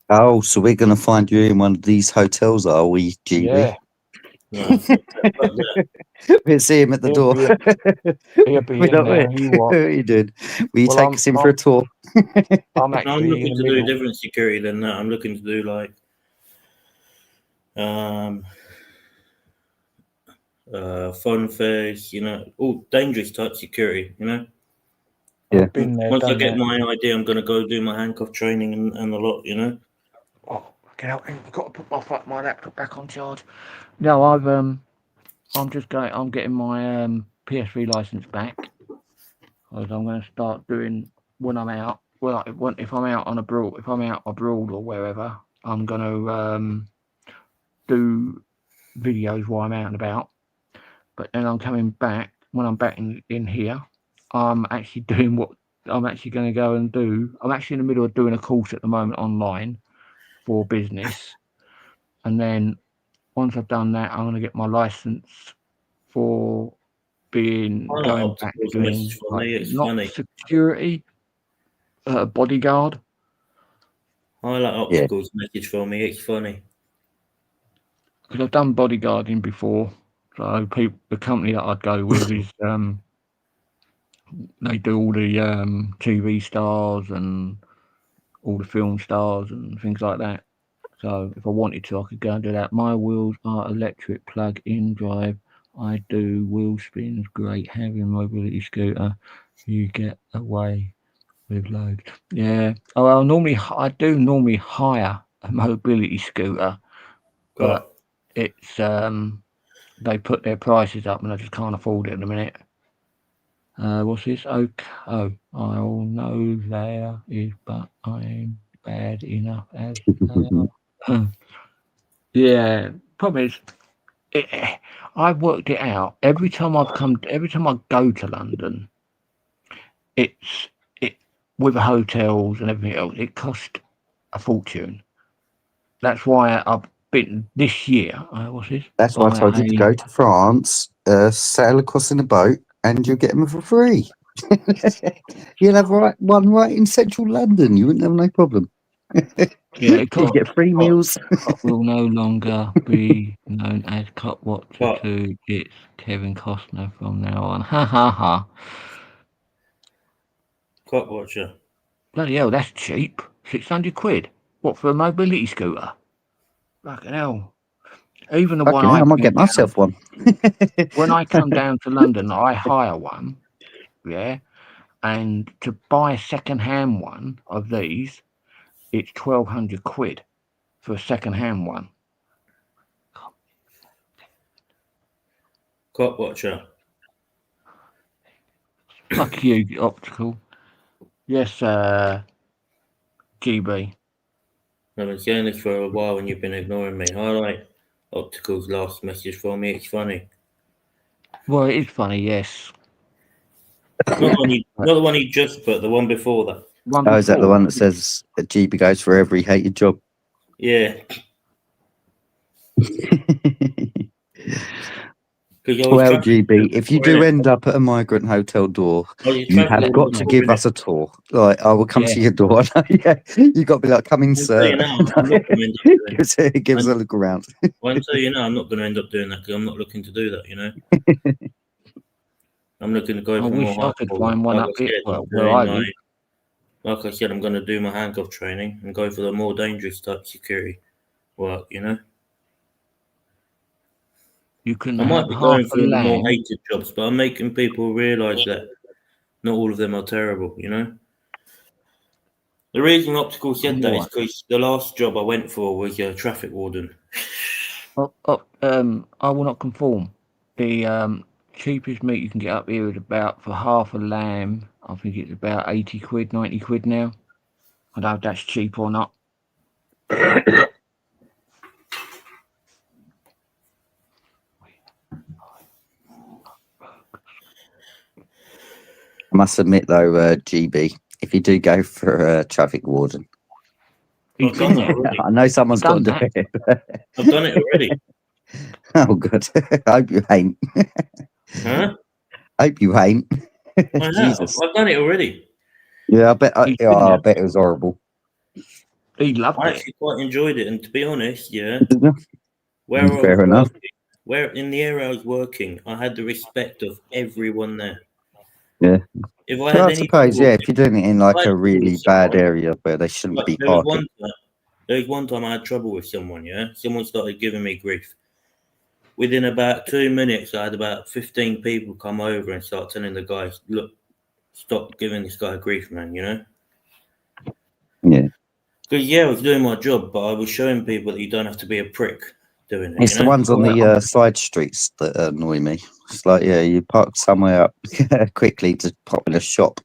Oh, so we're gonna find you in one of these hotels, are we, GB? Yeah, No, fuck that. We'll see him at the He'll door. he'll be We in don't there. we? He what? What are you doing? Will you Well, take us in for a tour? I'm No, I'm actually in looking the to do middle. different security than that. I'm looking to do like fun fairs, all dangerous type security, Yeah. I've been there, Once I done get that. my idea, I'm gonna go do my handcuff training and a lot, Oh, get out! I've got to put my laptop back on charge. No, I'm just going. I'm getting my PS3 license back. Because I'm going to start doing when I'm out. Well, if I'm out on abroad, if I'm out abroad or wherever, I'm going to do videos while I'm out and about. But then I'm coming back. When I'm back in here, I'm actually doing what I'm actually going to go and do. I'm actually in the middle of doing a course at the moment online for business. And then once I've done that, I'm going to get my license for going back doing It's not funny. security, bodyguard. I like Optical's message for me. It's funny. Because I've done bodyguarding before. So the company that I'd go with is they do all the TV stars and all the film stars and things like that. So if I wanted to, I could go and do that. My wheels are electric plug-in drive. I do wheel spins. Great having mobility scooter. You get away with loads. Yeah. Oh, well, I do normally hire a mobility scooter, but it's they put their prices up and I just can't afford it at the minute. What's this? Okay. Oh, I all know there is, but I'm bad enough as they are. Yeah. Problem is, I've worked it out. Every time I go to London, it's with the hotels and everything else, it costs a fortune. That's why I've been this year. What's this? That's why I told you to go to France, sail across in a boat, and you'll get them for free. You'll have one right in central London. You wouldn't have no problem. Yeah, you get free meals. Cop will no longer be known as Cop Watcher 2. It's Kevin Costner from now on. Ha ha ha. Cop Watcher. Bloody hell, that's cheap. 600 quid. What, for a mobility scooter? Fucking hell. Even the one I might get myself one. When I come down to London, I hire one. Yeah. And to buy a second-hand one of these, it's 1,200 quid for a second-hand one. Cop Watcher. Fuck you, Optical. Yes, GB. I've been saying this for a while and you've been ignoring me. Highlight Optical's last message for me. It's funny. Well, it is funny, yes. Not the one he just put, the one before that. Is that the one that says that GB goes for every hated job? Yeah. Well, GB, if you do end up at a migrant hotel door, you have got to give us a tour. Like, I will come to your door. Yeah, you got to be like, come in, sir. Give us a look around. Well, so I'm not going to end up doing that because I'm not looking to do that. I'm looking to go for more hardcore. I could find one up here. Like I said, I'm going to do my handcuff training and go for the more dangerous type security work. You can. I might be going for the more hated jobs, but I'm making people realise that not all of them are terrible. The reason Optical said that is because the last job I went for was a traffic warden. I will not conform. The cheapest meat you can get up here is about, for half a lamb, I think it's about 80 quid, 90 quid now. I don't know if that's cheap or not. I must admit, though, GB, if you do go for a traffic warden, I know someone's got to do it. I've done it already. Oh, good. I hope you ain't. Huh? I hope you ain't. Jesus. I've done it already. Yeah, I bet it was horrible. He loved I it. actually quite enjoyed it, and to be honest, yeah, Fair where I was enough. working, where in the area I was working, I had the respect of everyone there. Yeah. If I Well, had I any suppose, trouble, yeah, if you're doing it in if I like had a trouble really with bad someone, area where they shouldn't like be there was parking. one time I had trouble with someone. Yeah, someone started giving me grief. Within about 2 minutes, I had about 15 people come over and start telling the guy, "Look, stop giving this guy grief, man." You know. Yeah. Because yeah, I was doing my job, but I was showing people that you don't have to be a prick doing it. It's You the know. ones on the side streets that annoy me. It's like, yeah, you park somewhere up quickly to pop in a shop,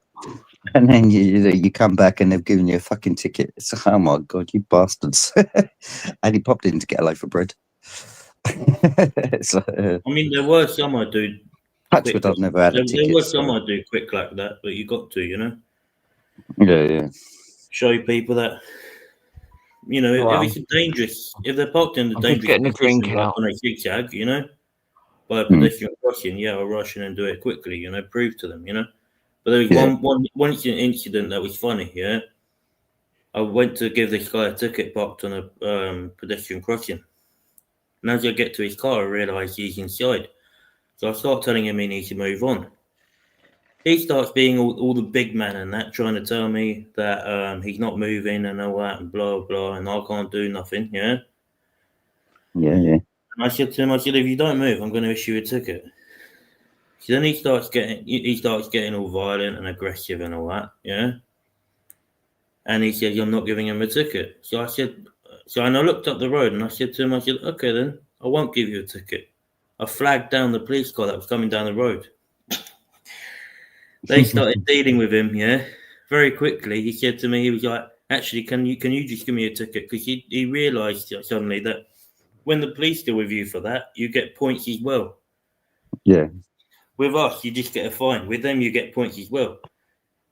and then you come back and they've given you a fucking ticket. It's oh my god, you bastards! And he popped in to get a loaf of bread. It's like, I mean, there were some I do quick. Touchwood, I've never had a There ticket. were some So. I do quick like that, but you got to, you know, Yeah. show people that, you know, Well, if it's dangerous, if they're parked in the I'm just dangerous getting a drink position, like out. on a zigzag, you know, by a Hmm. pedestrian crossing, yeah, I'll rush in and do it quickly, you know, prove to them, you know. But there was Yeah. one incident that was funny, yeah. I went to give this guy a ticket parked on a pedestrian crossing. And as I get to his car, I realise he's inside. So I start telling him he needs to move on. He starts being all the big man and that, trying to tell me that he's not moving and all that and blah blah, and I can't do nothing. Yeah. Yeah. And I said to him, I said, if you don't move, I'm going to issue you a ticket. So then he starts getting all violent and aggressive and all that. Yeah. And he said, I'm not giving him a ticket. So I said, and I looked up the road and I said to him, I said, okay then, I won't give you a ticket. I flagged down the police car that was coming down the road. They started dealing with him, yeah. Very quickly, he said to me, he was like, actually, can you just give me a ticket? Because he realised suddenly that when the police deal with you for that, you get points as well. Yeah. With us, you just get a fine. With them, you get points as well.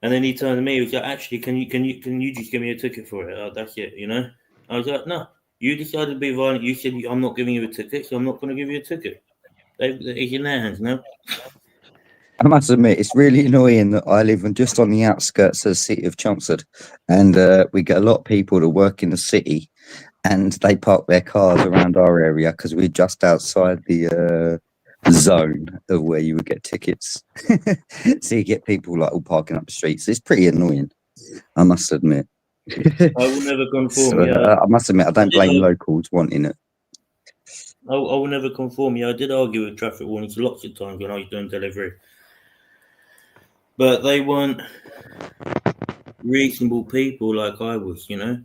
And then he turned to me, he was like, actually, can you just give me a ticket for it? Oh, that's it, you know. I was like, no, you decided to be violent. You said I'm not giving you a ticket, so I'm not going to give you a ticket. It's in their hands now. I must admit, it's really annoying that I live just on the outskirts of the city of Chelmsford, and we get a lot of people that work in the city, and they park their cars around our area because we're just outside the zone of where you would get tickets. So you get people like all parking up the streets. It's pretty annoying, I must admit. I will never conform. So, Yeah, I must admit, I don't blame locals wanting it. I will never conform. Yeah, I did argue with traffic warnings lots of times when I was doing delivery, but they weren't reasonable people like I was. You know,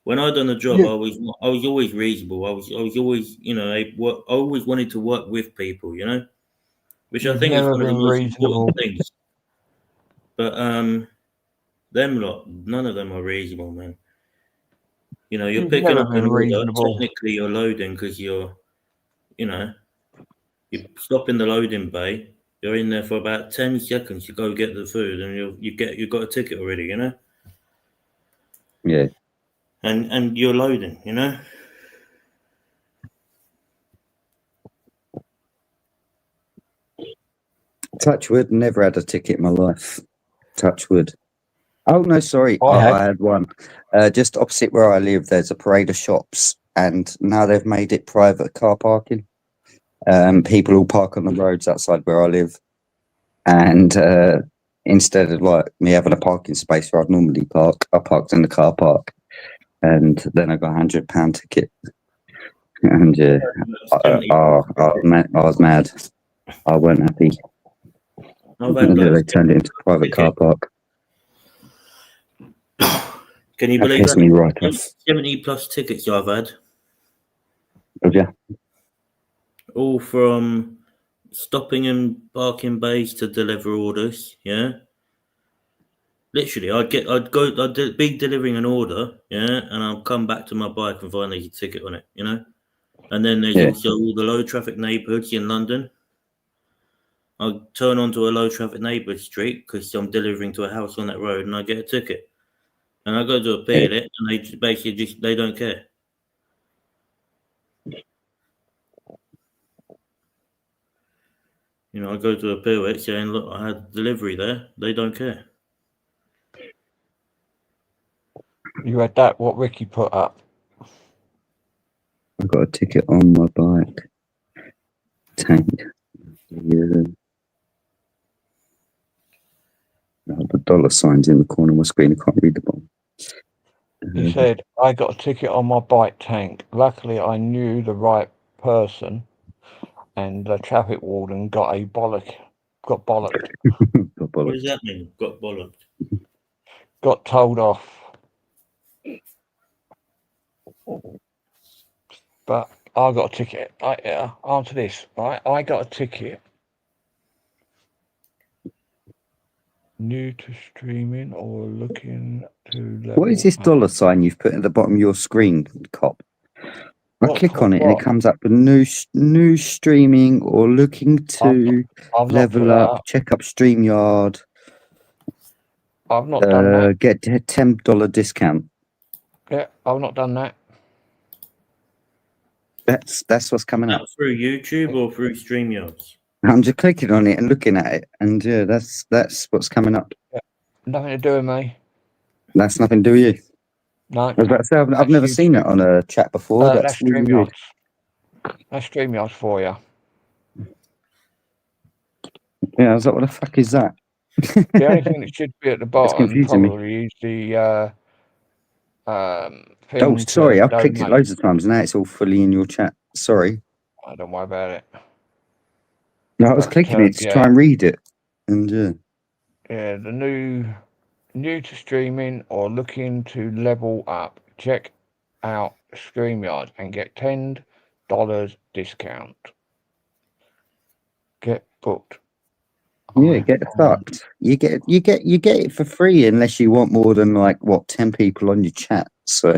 when I done the job, Yeah. I was always reasonable. I was always, you know, I always wanted to work with people. You know, which I You've think is never one of the been most reasonable. important things. But them lot, none of them are reasonable, man. You know, you're You've picking never up an been order. reasonable. Technically, you're loading because you're, you know, you stop in the loading bay. You're in there for about 10 seconds to go get the food, and you've got a ticket already, you know. Yeah. And you're loading, you know. Touchwood, never had a ticket in my life. Touchwood. Oh no, sorry, I have. I had one. Just opposite where I live, there's a parade of shops, and now they've made it private car parking. People all park on the roads outside where I live, and instead of like me having a parking space where I'd normally park, I parked in the car park, and then I got £100 ticket. And yeah, I was mad. I weren't happy. I've had They like turned it into a private car park. Can you That believe pissed that? me right off. 70 plus tickets I've had, Have you? all from stopping in parking bays to deliver orders. Yeah, literally, I'd be delivering an order, yeah, and I'll come back to my bike and find there's a ticket on it, you know. And then there's Yeah. also all the low traffic neighbourhoods in London. I'll turn onto a low traffic neighbourhood street because I'm delivering to a house on that road, and I get a ticket. And I go to appeal it, and they basically they don't care. You know, I go to appeal it saying, look, I had delivery there. They don't care. You had that, what Ricky put up. I've got a ticket on my bike. Tank. Yeah. Oh, the dollar sign's in the corner of my screen. I can't read the bottom. He said, I got a ticket on my bike, Tank. Luckily, I knew the right person, and the traffic warden got bollocked. Got What bollocks. does that mean? Got bollocked. Got told off. But I got a ticket. Answer this, right? I got a ticket. New to streaming or looking to What is this level up. dollar sign you've put at the bottom of your screen, Cop? I What, click Cop, on it and it what? comes up with new streaming or looking to I've not level put up, that. check up StreamYard, I've not done that. get a $10 discount. Yeah, I've not done that. That's what's coming up. That through YouTube or through StreamYards? I'm just clicking on it and looking at it, and yeah, that's what's coming up. Nothing to do with me. That's nothing to do with you. No. I was about to say, I've That's never YouTube. seen that on a chat before. That's That's really weird. StreamYards. That's StreamYards for you. Yeah, I was like, what the fuck is that? The only thing that should be at the bottom confusing me. probably is the thing. Oh, sorry, to I've clicked it donate. loads of times. Now it's all fully in your chat. Sorry. Oh, don't worry about it. No, I was But, clicking it to yeah. try and read it. And Yeah, the new to streaming or looking to level up. Check out StreamYard and get $10 discount. Get booked. yeah, get fucked. You get it for free unless you want more than like what 10 people on your chat. So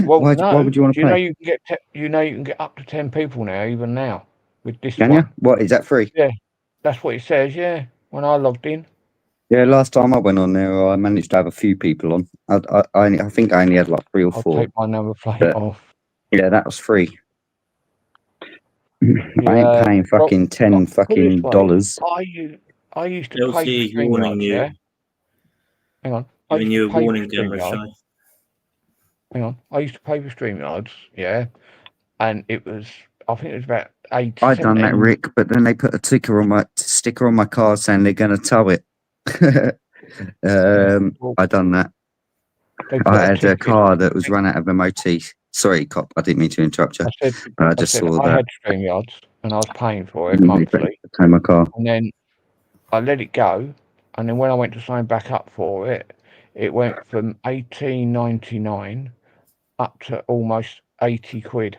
Well, why no, would you want to know pay? you can get you can get up to 10 people now, even now, with this Can one. you? What is that free? That's what it says. Yeah, when I logged in. Yeah, last time I went on there, I managed to have a few people on. I think I only had like 3 or I'll 4. take my number plate But- off. Yeah, that was free. I Yeah, ain't paying fucking $10 fucking way, dollars. I used to pay LC is for warning StreamYards, you. yeah? Hang on. I Giving used you to a pay for warning, camera StreamYards. shy. Hang on. I used to pay for StreamYards, yeah? And it was, I think it was about 8 I done that, 17 Rick, but then they put a sticker on my car saying they're gonna tow it. I done that. They put I had a ticket- car that was run out of MOT. Sorry, Cop, I didn't mean to interrupt you. I just saw I that. had StreamYards and I was paying for it They monthly. tow my car. And then I let it go. And then when I went to sign back up for it, it went from $18.99 up to almost 80 quid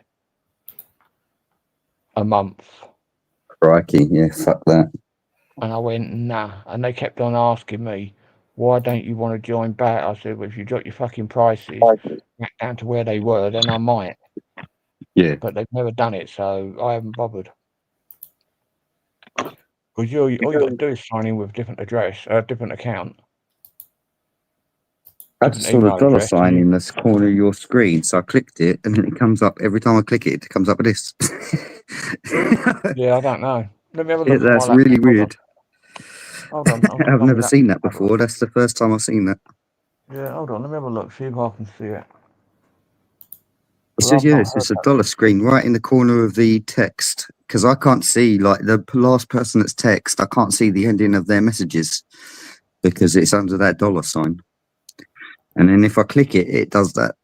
a month. Crikey, yeah, fuck that. And I went, nah. And they kept on asking me, why don't you want to join back? I said, well, if you drop your fucking prices back down to where they were, then I might. Yeah. But they've never done it, so I haven't bothered. Because all you got to do is sign in with a different address, a different account. I just saw the dollar sign in this corner of your screen, so I clicked it, and then it comes up every time I click it. It comes up with this. Yeah, I don't know. Let me have a Yeah, look. that's really weird. Hold on. I've never seen that before. That's the first time I've seen that. Yeah, hold on. Let me have a look. See if I can see it. It says, yeah, it's just a dollar screen right in the corner of the text, because I can't see, like, the last person that's text, I can't see the ending of their messages because it's under that dollar sign. And then if I click it, it does that.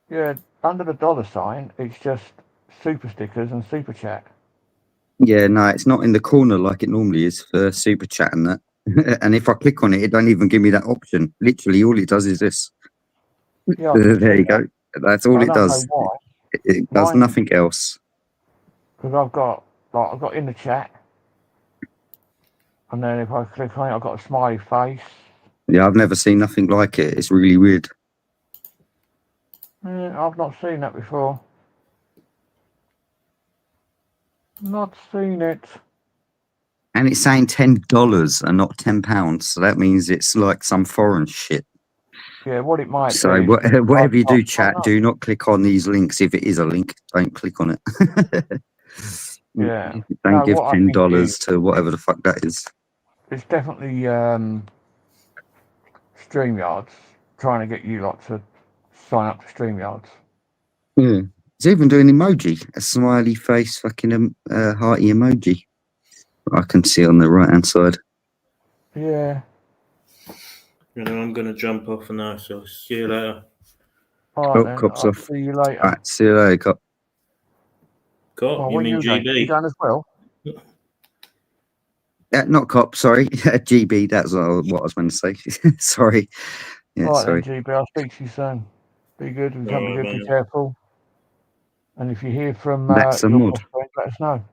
Yeah, under the dollar sign, it's just super stickers and super chat. Yeah, no, it's not in the corner like it normally is for super chat and that. And if I click on it, it don't even give me that option. Literally, all it does is this. Yeah, There you go. That's all it does. Why? It does Mine- nothing else. Because I've got in the chat, and then if I click on it, I've got a smiley face. Yeah, I've never seen nothing like it. It's really weird. Yeah, I've not seen that before. Not seen it. And it's saying $10 and not £10. So that means it's like some foreign shit. Yeah, what it might So do. whatever you do, chat, not. do not click on these links. If it is a link, don't click on it. Yeah. Don't No, give what I think $10 is- to whatever the fuck that is. It's definitely StreamYards trying to get you lot to sign up to StreamYards. Yeah. He's even doing emoji, a smiley face, fucking hearty emoji. I can see on the right hand side. Yeah. You know, I'm gonna jump off now, so see you later. All right, then. Cops I'll off. see you later. All right, see you later, cop. Cop, Oh, you what are mean you doing? GB? You done as well? Not cop, sorry. GB, that's what I was meant to say. Sorry. Yeah, All right, sorry. then, GB. I'll speak to you soon. Be good. If you can't be Alright, good, be man. careful. And if you hear from That's a your mod. boss friend, let us know.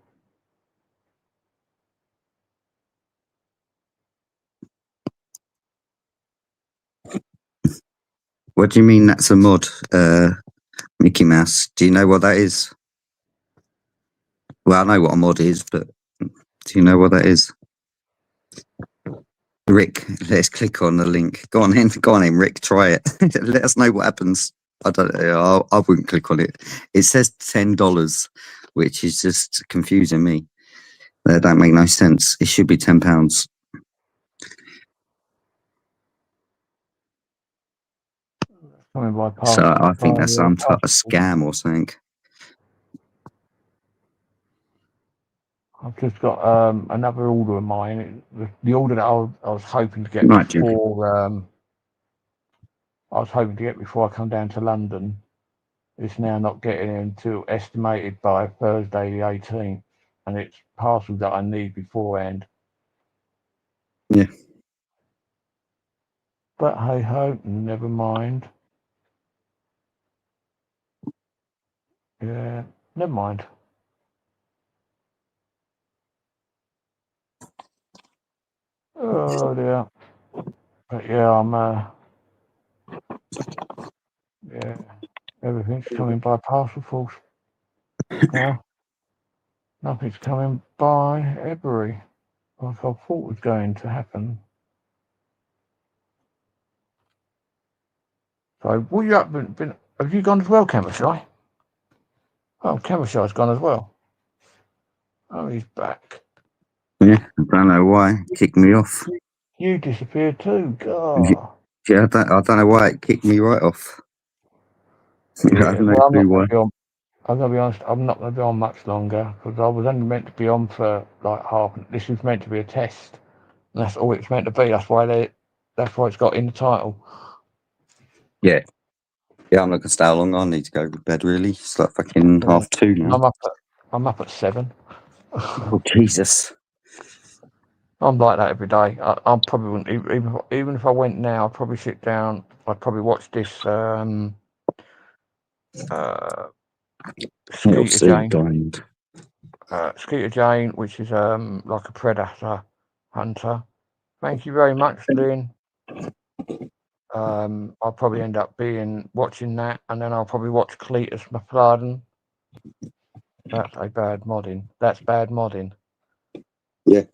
What do you mean that's a mod, Mickey Mouse? Do you know what that is? Well, I know what a mod is, but do you know what that is? Rick, let's click on the link. Go on in, Rick, try it. Let us know what happens. I wouldn't click on it. It says $10, which is just confusing me. That don't make no sense. It should be £10. Coming by So parcel. I think that's some type of parcel. scam or something. I've just got another order of mine. The order that I was hoping to get Right, Jim. before I come down to London. It's now not getting until estimated by Thursday the 18th, and it's parcels that I need beforehand. Yeah. But hey ho, never mind. Yeah, never mind. Oh dear. But yeah, yeah, everything's coming by parcel force now. Nothing's coming by Ebury, like I thought was going to happen. So, what you up been? Have you gone as well, Camershy? Oh, Camershy's gone as well. Oh, he's back. Yeah, I don't know why. It kicked me off. You disappeared too, God. Yeah, I don't know why it kicked me right off. I Yeah, have no well, clue why. I'm gonna be honest. I'm not gonna be on much longer because I was only meant to be on for like half. This was meant to be a test, and that's all it's meant to be. That's why it's got in the title. Yeah, I'm not gonna stay long. I need to go to bed. Really, it's like fucking 2:30 now. I'm up at 7. Oh Jesus! I'm like that every day. I probably wouldn't even if I went now. I'd probably sit down. I'd probably watch this You'll Skeeter see, Jane. Diamond. Skeeter Jane, which is like a predator hunter. Thank you very much, Lynn. I'll probably end up watching that, and then I'll probably watch Cletus McFarlane. That's bad modding. That's bad modding. Yeah.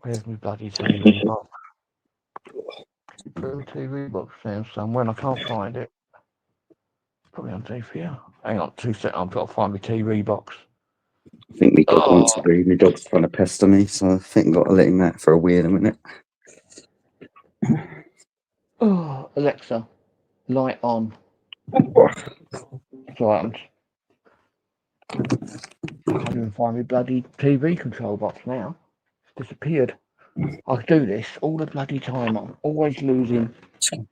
Where's my bloody TV box? Blue TV box down somewhere, and I can't find it. Probably underneath here. Hang on 2 seconds. I've got to find my TV box. I think my dog wants to be. My dog's trying to pester me, so I think I've got to let him out for a weird minute. Oh, Alexa, light on. So I can't even find my bloody TV control box now. It's disappeared. I do this all the bloody time. I'm always losing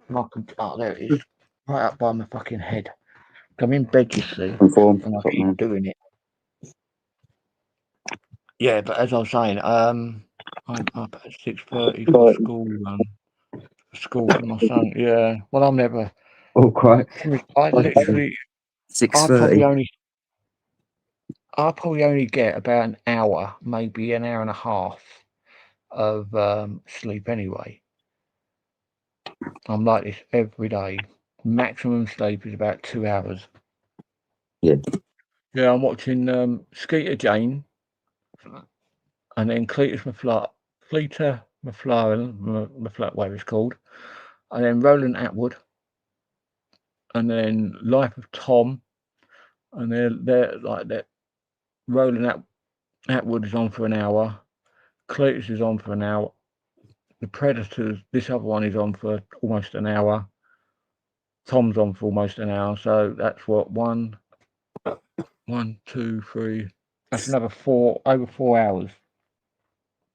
my oh, there it is. Right up by my fucking head. I'm in bed, you see, and I keep doing it. Yeah, but as I was saying, I'm up at 6:30 for school run. School for my son. Yeah. Well, I'm never. Oh, quite. I literally. 6:30. I probably only get about an hour, maybe an hour and a half of sleep anyway. I'm like this every day. Maximum sleep is about 2 hours. Yeah. Yeah, I'm watching Skeeter Jane and then Cletus McFarlane, whatever it's called, and then Roland Atwood, and then Life of Tom, and they're like that. Roland Atwood is on for an hour, Cletus is on for an hour, The Predators, this other one is on for almost an hour. Tom's on for almost an hour, so that's what, 1, 2, 3. That's another over 4 hours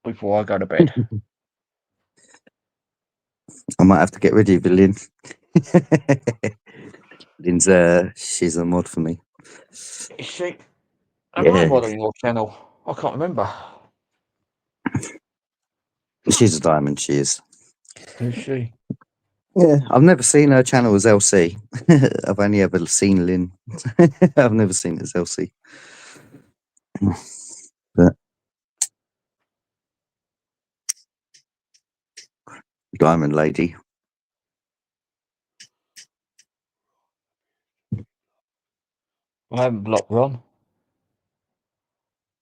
before I go to bed. I might have to get rid of you, Lynn. Lynn's she's a mod for me. Is she? Am I Yeah, modding your channel? I can't remember. she's a diamond. She is. Is she? Yeah, I've never seen her channel as LC. I've only ever seen Lynn. I've never seen it as LC. But Diamond Lady. I haven't blocked Ron.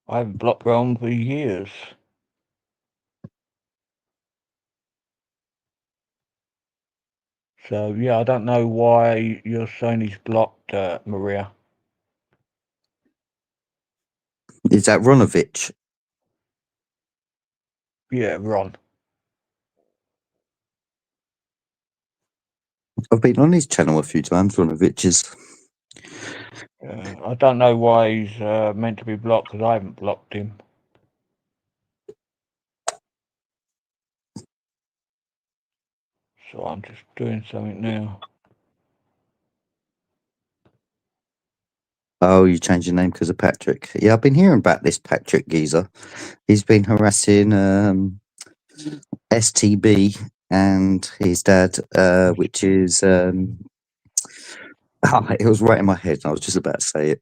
I haven't blocked Ron for years. So, yeah, I don't know why you're saying he's blocked, Maria. Is that Ronovich? Yeah, Ron. I've been on his channel a few times, Ronovich's. I don't know why he's meant to be blocked, because I haven't blocked him. So I'm just doing something now. Oh, you changed your name because of Patrick. Yeah, I've been hearing about this Patrick geezer. He's been harassing STB and his dad, which is it was right in my head. I was just about to say it.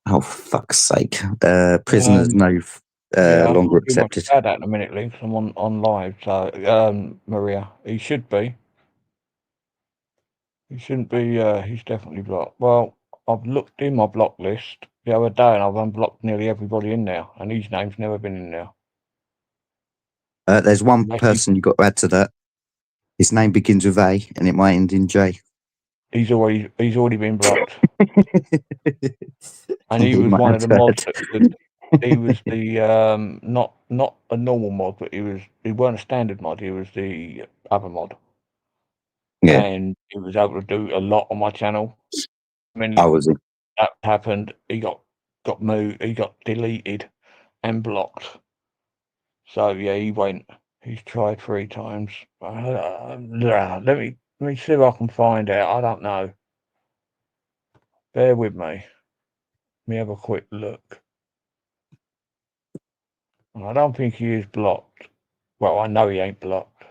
Oh, fuck's sake! Prisoners no longer I'll do my accepted. dad out in a minute, Link. I'm on live. So, Maria, he should be. He shouldn't be. He's definitely blocked. Well, I've looked in my block list the other day, and I've unblocked nearly everybody in there, and his name's never been in there. There's one Unless person you got to add to that. His name begins with A, and it might end in J. He's already been blocked, and he You was might one have of the to mods add. that he was the not a normal mod, but he weren't a standard mod. He was the other mod. Yeah, And he was able to do a lot on my channel. When I was. that happened, he got moved, he got deleted and blocked. So yeah, he went. He's tried 3 times. Let me see if I can find out. I don't know. Bear with me. Let me have a quick look. I don't think he is blocked. Well, I know he ain't blocked.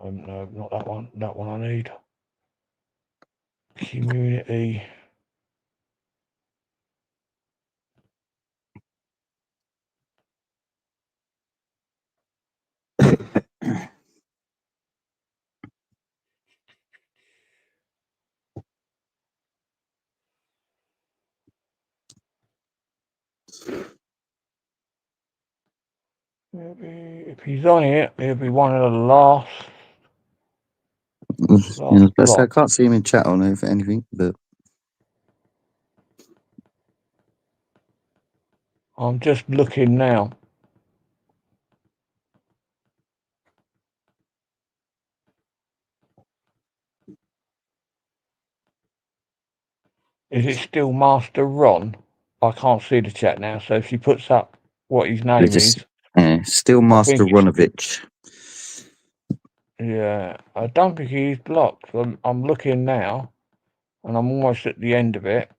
No, not that one. That one I need. Community. If he's on here, he'll be one of the last. I can't see him in chat or anything, but I'm just looking now. Is it still Master Ron? I can't see the chat now, so if she puts up what his name is. Still Master Ronovich. Yeah, I don't think he's blocked. I'm looking now, and I'm almost at the end of it.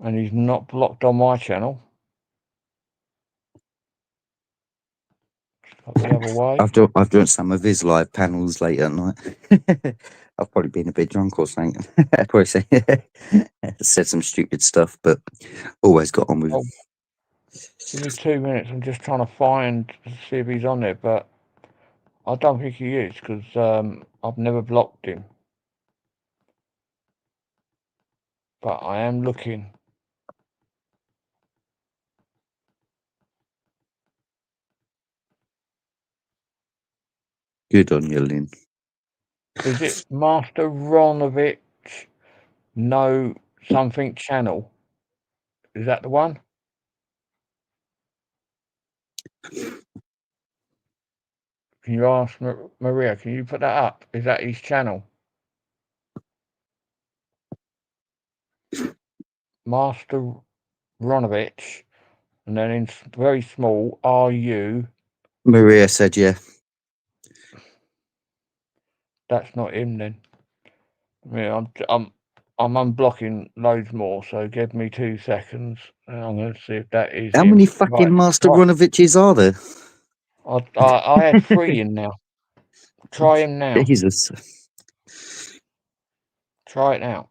And he's not blocked on my channel. The other way. I've done some of his live panels late at night. I've probably been a bit drunk or something. I'd probably say said some stupid stuff, but always got on with it. Give me 2 minutes. I'm just trying to see if he's on there, but I don't think he is because I've never blocked him. But I am looking. Good on you, Lynn. Is it Master Ronovich? No something channel. Is that the one? Can you ask Maria? Can you put that up? Is that his channel? Master Ronovich, and then in very small, RU. Maria said, yeah. That's not him then. Yeah, I'm unblocking loads more, so give me 2 seconds, and I'm going to see if that is How him. many fucking Master Ronoviches are there? I had 3 in now. Try him now. Jesus. Try it now.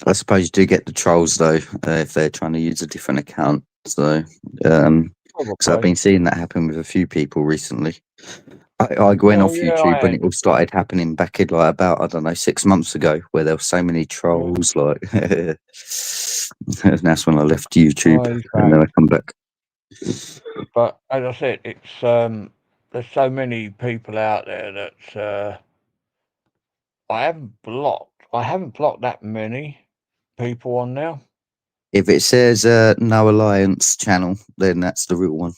I suppose you do get the trolls though, if they're trying to use a different account. So, because I've been seeing that happen with a few people recently. I went off YouTube when it all started happening back in like about, I don't know, 6 months ago, where there were so many trolls. Like, and that's when I left YouTube, and then I come back. But as I said, it's there's so many people out there that I haven't blocked that many people on now. If it says No Alliance channel, then that's the real one.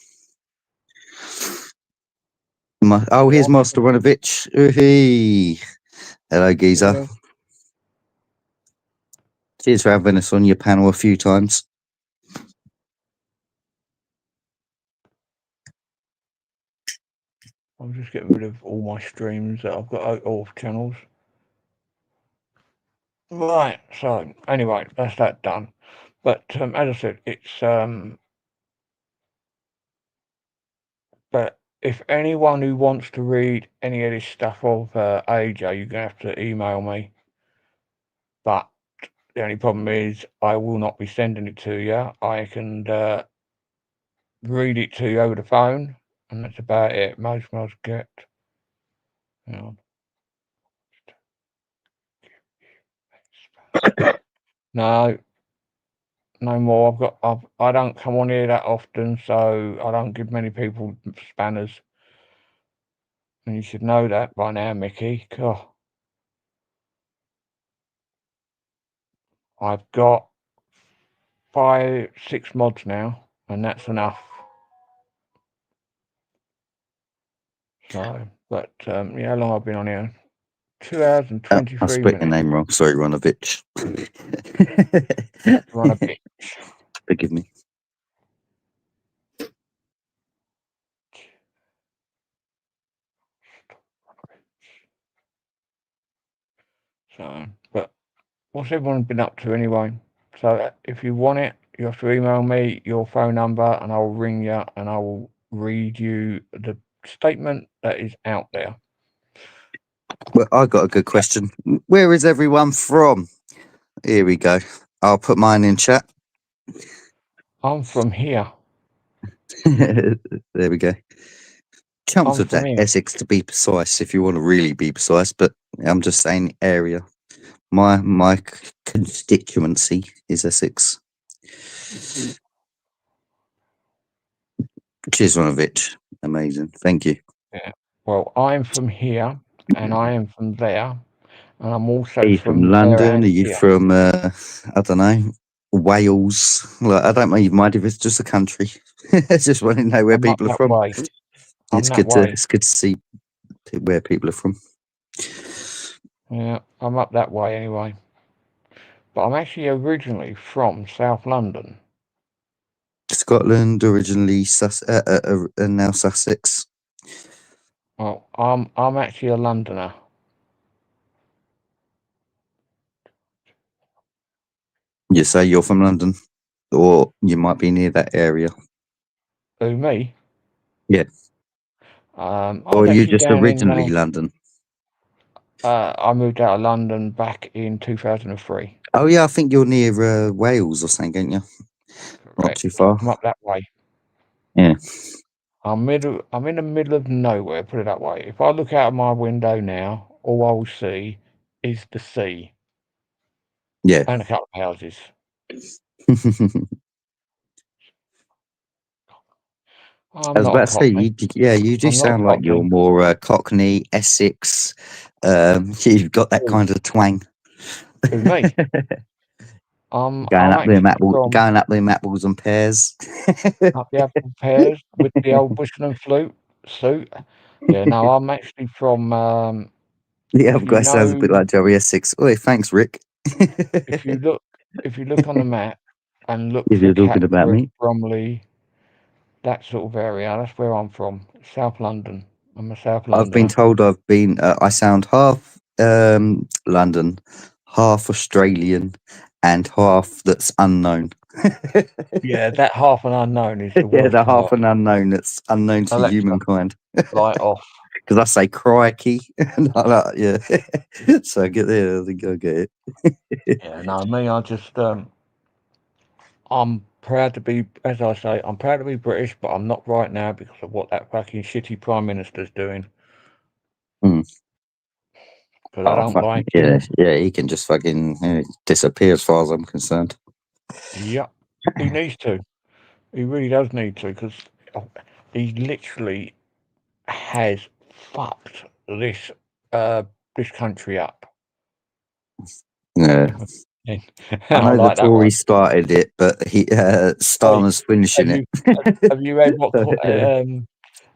Here's Master Ronovich. Ooh-hee. Hello, geezer. Yeah. Cheers for having us on your panel a few times. I'm just getting rid of all my streams that I've got out of channels. Right, so anyway, that's that done. But as I said, it's but if anyone who wants to read any of this stuff of AJ, you're gonna have to email me. But the only problem is I will not be sending it to you. I can read it to you over the phone, and that's about it. Most get. Hang on. No more. I don't come on here that often, so I don't give many people spanners. And you should know that by now, Mickey. God. I've got 5, 6 mods now, and that's enough. So, but yeah, how long I've been on here? 2 hours and 23 minutes. I spelled your name wrong. Sorry, Ronovich. Ronovich. Forgive me. So, but what's everyone been up to anyway? So if you want it, you have to email me your phone number, and I'll ring you, and I will read you the statement that is out there. Well, I got a good question. Where is everyone from? Here we go. I'll put mine in chat. I'm from here. There we go. Chunks of that here. Essex, to be precise, if you want to really be precise, but I'm just saying area. My constituency is Essex. Cheers, Ronovich. Amazing. Thank you. Yeah. Well, I'm from here, and I am from there, and I'm also from London. Are you from I don't know, Wales? Like, I don't mind if it's just a country. I just want to know where people are from. It's good to see where people are from. Yeah, I'm up that way anyway. But I'm actually originally from South London. Scotland, originally and now Sussex. Well, I'm actually a Londoner. You say you're from London, or you might be near that area. Who, me? Yeah. Or are you just originally London? I moved out of London back in 2003. Oh yeah, I think you're near Wales or something, aren't you? Correct. Not too far. I'm up that way. Yeah. I'm in the middle of nowhere, put it that way. If I look out of my window now, all I will see is the sea. Yeah. And a couple of houses. I was about to say, you do sound like you're more Cockney, Essex. You've got that kind of twang. Who, me? I'm Going up them actually apple, from going up them apples and pears. up the apple pears with the old Bushel and flute suit. Yeah, no, I'm actually from. Yeah, If I've you got sounds a know, bit like Joey Essex. Oh, thanks, Rick. if you look, if you look on the map and look If for you're talking about Catford, me, Bromley, that sort of area, that's where I'm from. South London. I'm a South I've been Londoner. told I've been. I sound half London, half Australian, and half that's unknown. Yeah, that half an unknown is the Yeah, worst the half part. an unknown that's unknown to Alexa, humankind. light off. Because I say crikey, and I like, yeah. So get there, I think I'll get it. Yeah, no, me, I'm proud to be, as I say, I'm proud to be British, but I'm not right now because of what that fucking shitty Prime Minister's doing. Hmm. Because I Oh, don't fuck like yeah, him. yeah. He can just fucking disappear, as far as I'm concerned. Yep, he needs to. He really does need to, because he literally has fucked this country up. Yeah, And I I know the like that one. Tories started it, but he Hey, Starmer's finishing have it. you have you read what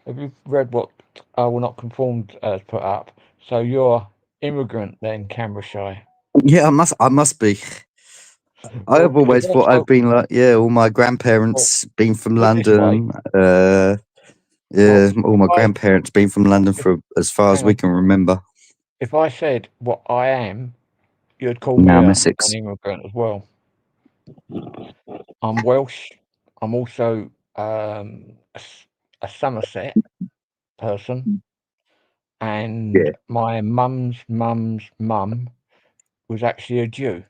have you read what I Will Not Conform has put up? So you're immigrant then, Canberra Shy. Yeah, I must be. I Well, have always because I thought I've spoke, been like, yeah, all my well, grandparents been from put it this way. London. Yeah, Well, all my grandparents been from London if for as far as hang we on, can remember. if I said what I am, you'd call Now me I'm an Essex. immigrant as well. I'm Welsh. I'm also a Somerset person, and Yeah. my mum's mum was actually a Jew.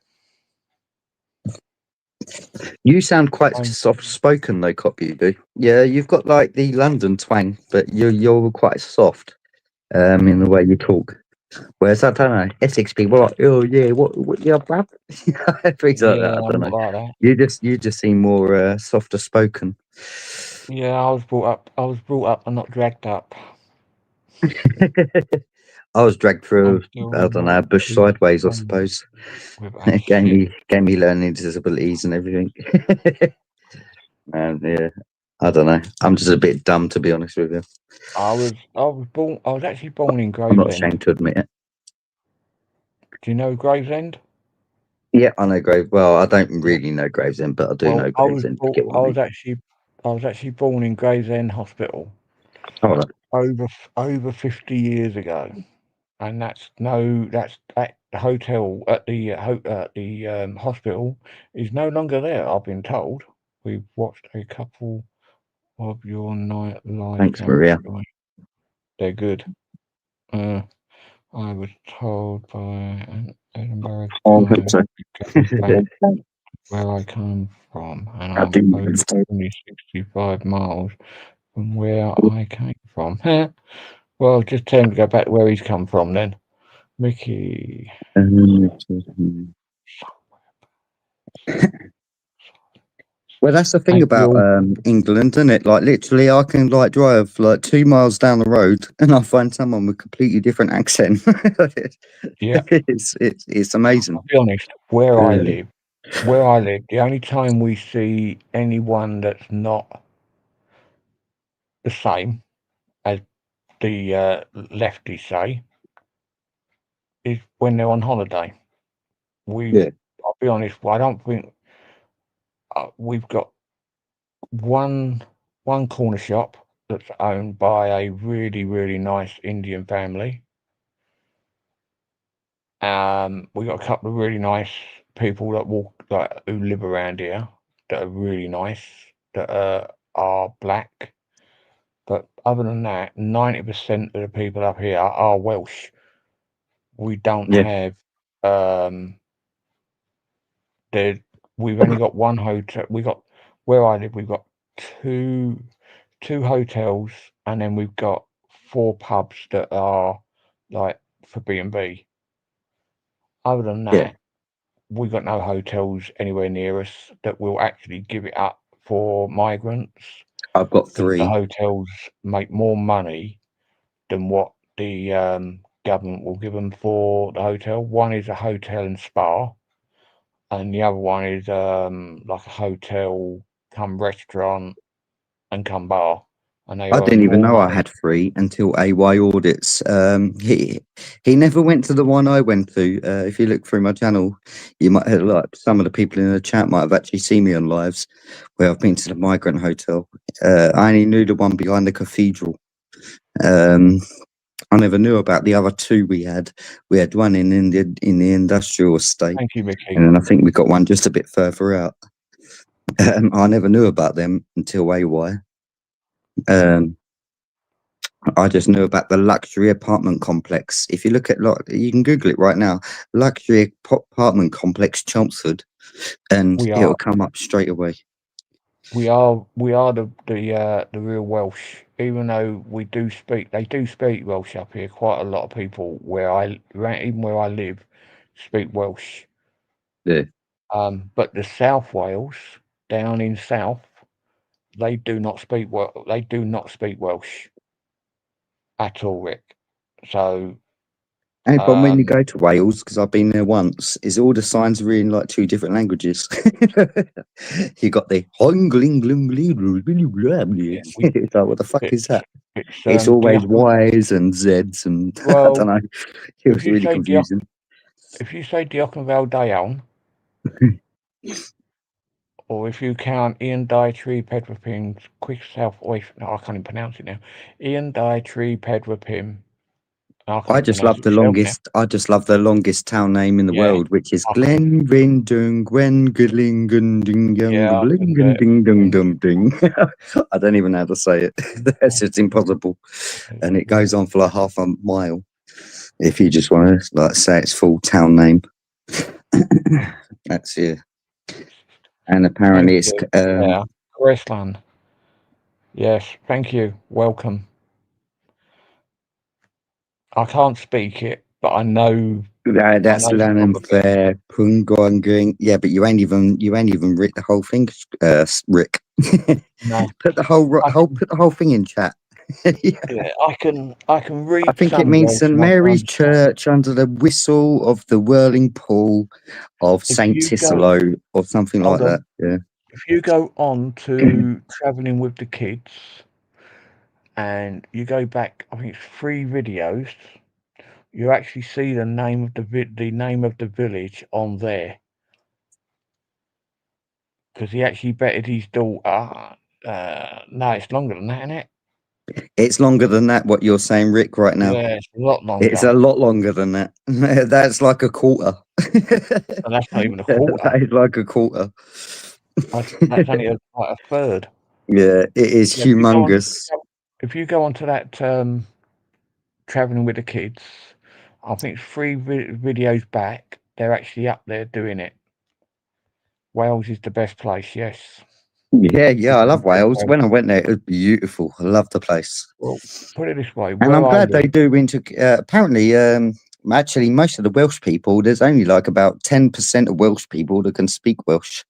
You sound quite Um, soft spoken though, Cop, you do. Yeah, you've got like the London twang, but you're quite soft in the way you talk. Whereas I don't know, Essex people are like, oh yeah, what yeah, bruv? Things like yeah, that. I I'm don't know. not like that. You just seem more softer spoken. Yeah, I was brought up and not dragged up. I was dragged I'm through, still I don't know, not bush too sideways, I friendly suppose. with a It gave shit. me learning disabilities and everything. And yeah, I don't know. I'm just a bit dumb, to be honest with you. I was actually born in I'm not Gravesend. ashamed to admit it. Do you know Gravesend? Yeah, I know Grave. Well, I don't Yeah. really know Gravesend, but I do Well, know Gravesend. If you get what I mean. I was actually born in Gravesend Hospital Oh, no. over 50 years ago, and that's at the hotel at the hospital is no longer there. I've been told. We've watched a couple of your night live Thanks, cameras. Maria. They're good. I was told by an Edinburgh Oh, guy so. to go back where I come from, and I I'm do. only 65 miles from where I came from. Well, just tell him to go back where he's come from then. Mickey. Well, that's the thing Thank about you. England, isn't it? Like literally, I can like drive like 2 miles down the road, and I find someone with completely different accent. Yeah, It's amazing. I'll be honest, where I Really. live, the only time we see anyone that's not the same as the lefties say is when they're on holiday. Yeah. I'll be honest, I don't think we've got one corner shop that's owned by a really nice Indian family. We got a couple of really nice people that who live around here that are really nice that are black. But other than that, 90% of the people up here are Welsh. We don't Yeah. have we've only got one hotel. Where I live, we've got two hotels, and then we've got 4 pubs that are like for B&B. Other than Yeah. that, we've got no hotels anywhere near us that will actually give it up for migrants, I've got because the 3. hotels make more money than what the government will give them for the hotel. One is a hotel and spa, and the other one is like a hotel, come restaurant, and come bar. And they I earn didn't even more know I money. had 3 until AY Audits. He never went to the one I went to. If you look through my channel, you might have, like, some of the people in the chat might have actually seen me on lives where I've been to the Migrant Hotel. I only knew the one behind the cathedral. I never knew about the other 2 we had. We had one in the industrial estate, Thank you, Mickey. and then I think we got one just a bit further out. I never knew about them until AY. I just knew about the luxury apartment complex. If you look at, you can Google it right now, luxury apartment complex Chelmsford, and it'll come up straight away. We are the real Welsh, even though they do speak Welsh up here. Quite a lot of people even where I live, speak Welsh. Yeah. But the South Wales, down in South, they do not speak Welsh at all, Rick. So. But when you go to Wales, because I've been there once, is all the signs are in like 2 different languages. You got the it's like, what the fuck is that? It's always Y's and Z's, and I don't know. It was really confusing. If you say Diolch Fel Dayawn, or if you count Ian Tree Pedropim, quick south west, no, I can't even pronounce it now. Ian Tree Pedropim. I just love the longest town name in the world, which is Glenrindung Gwen I don't even know how to say it. It's impossible, and it goes on for like half a mile. If you just want to like say its full town name, that's it. And apparently it's Graceland. Yes, thank you. Welcome. I can't speak it, but I know. That's Lanham Fair, Pungongang. Yeah, but you ain't even read the whole thing, Rick. No. Put the whole thing in chat. Yeah, I can read. I think it means St Mary's Church under the whistle of the whirling pool of Saint Tisolo or something like that. Yeah. If you go on to Traveling with the Kids, and you go back, I think it's 3 videos, you actually see the name of the village on there, because he actually betted his daughter. No, it's longer than that, isn't it? It's longer than that. What you're saying, Rick, right now? Yeah, it's a lot longer. It's a lot longer than that. That's like a quarter. And that's not even a quarter. That is like a quarter. That's only like a third. Yeah, it is humongous. If you go onto that Traveling with the Kids, I think it's 3 videos back, they're actually up there doing it. Wales is the best place, yes. Yeah, I love Wales. When I went there, it was beautiful. I love the place. Well, put it this way, and I'm glad they do apparently, actually, most of the Welsh people, there's only like about 10% of Welsh people that can speak Welsh.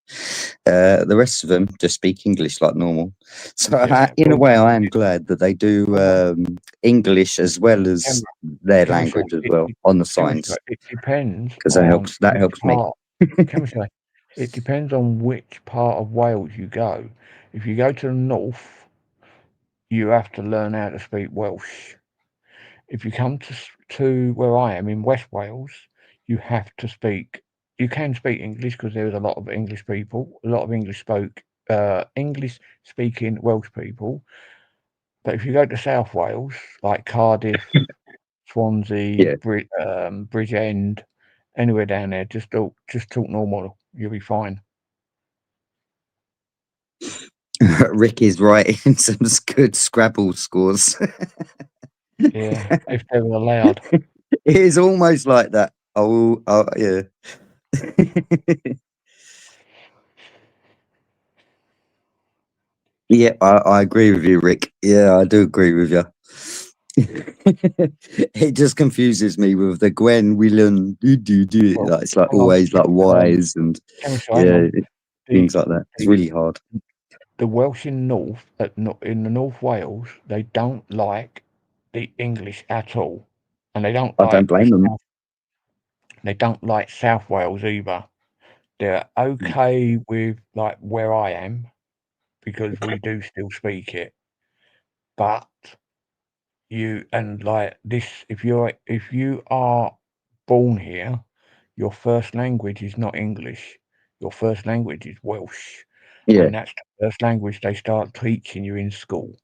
The rest of them just speak English like normal. So in a way, I am glad that they do English as well as their language as well on the signs. It depends. Because that helps me. It depends on which part of Wales you go. If you go to the north, you have to learn how to speak Welsh. If you come to where I am in West Wales, you can speak English because there's a lot of English people, a lot of English speaking Welsh people. But if you go to South Wales, like Cardiff, Swansea, Bridgend, anywhere down there, just talk normal. You'll be fine. Rick is writing some good Scrabble scores. Yeah, if they were allowed. It is almost like that. Oh yeah. Yeah, I agree with you, Rick. Yeah, I do agree with you. It just confuses me with the Gwen Willen it's like always like Y's and things like that. It's really hard. The Welsh in the North Wales, they don't like the English at all, and they don't. I don't blame them. They don't like South Wales either. They're okay with like where I am because we do still speak it, but you and like this, if you are born here, your first language is not English. Your first language is Welsh, Yeah. and that's the first language they start teaching you in school.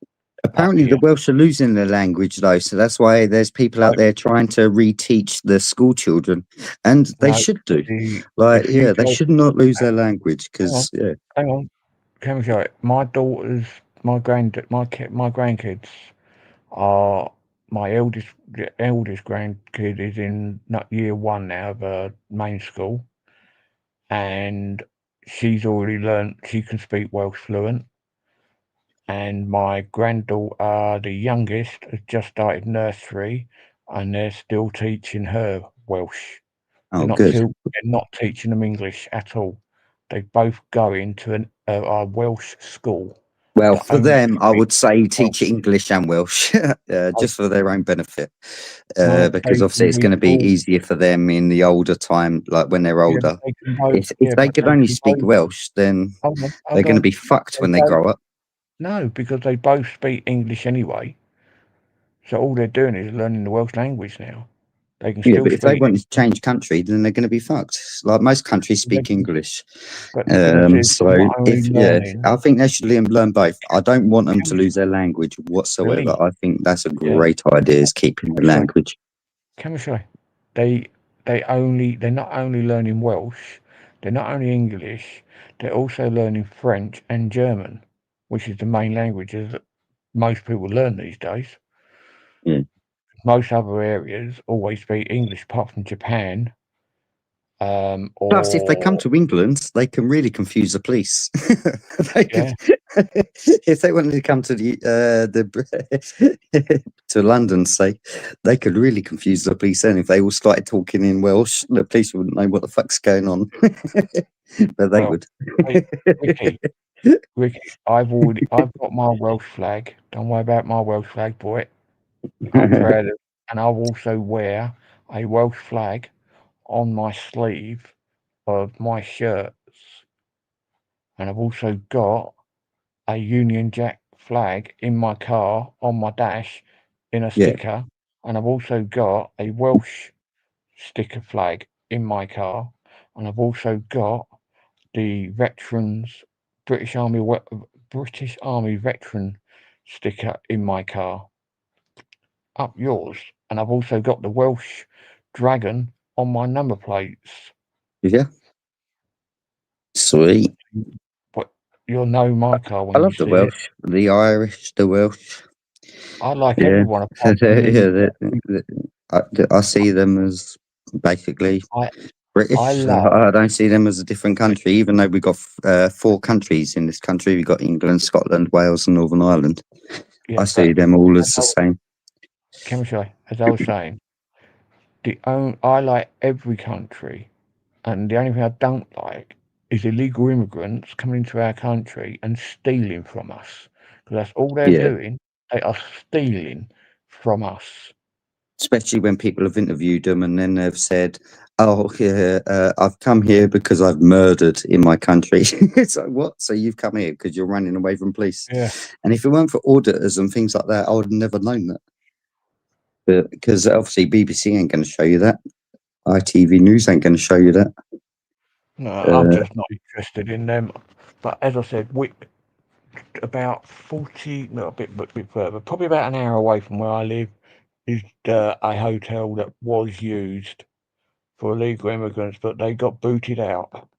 Apparently, the Welsh are losing their language, though, so that's why there's people out there trying to reteach the school children, and they should do. Like, yeah, they should not lose their language because, yeah. Hang on, can we show it? My daughters, my grandkids are my eldest grandkid is in year 1 now of main school, and she's already learned. She can speak Welsh fluent. And my granddaughter, the youngest, has just started nursery, and they're still teaching her Welsh. Oh, good. They're not teaching them English at all. They both go into a Welsh school. Well, for them, I would say teach English and Welsh, just for their own benefit, because obviously it's going to be easier for them in the older time, like when they're older. If they could only speak Welsh, then they're going to be fucked when they grow up. No, because they both speak English anyway. So all they're doing is learning the Welsh language now. They can still but if they want to change country, then they're going to be fucked. Like most countries speak English. So I think they should learn both. I don't want them to lose their language whatsoever. I think that's a great idea, is keeping the language. Can we show? They're not only learning Welsh, they're not only English, they're also learning French and German, which is the main languages that most people learn these days. Yeah. Most other areas always speak English, apart from Japan. Plus, if they come to England, they can really confuse the police. If they wanted to come to to London, say, they could really confuse the police. And if they all started talking in Welsh, the police wouldn't know what the fuck's going on. But they would. Ricky, I've got my Welsh flag. Don't worry about my Welsh flag, boy. I'm proud of it. And I'll also wear a Welsh flag on my sleeve of my shirts. And I've also got a Union Jack flag in my car on my dash in a sticker. And I've also got a Welsh sticker flag in my car. And I've also got the British Army veteran sticker in my car. Up yours. And I've also got the Welsh dragon on my number plates. Yeah. Sweet. But you'll know my car when I love the Welsh, the Irish, the Welsh. I like everyone. I see them as basically British. I don't see them as a different country, even though we've got 4 countries in this country. We've got England, Scotland, Wales, and Northern Ireland. I see them all as the same. As I was saying, I like every country, and the only thing I don't like is illegal immigrants coming into our country and stealing from us, because that's all they're doing. They are stealing from us. Especially when people have interviewed them and then they've said, "Oh, yeah, I've come here because I've murdered in my country." It's like, what? So you've come here because you're running away from police? Yeah. And if it weren't for auditors and things like that, I would have never known that. But because obviously BBC ain't going to show you that. ITV News ain't going to show you that. No, I'm just not interested in them. But as I said, about 40, no, a bit further, probably about an hour away from where I live, is a hotel that was used for illegal immigrants, but they got booted out.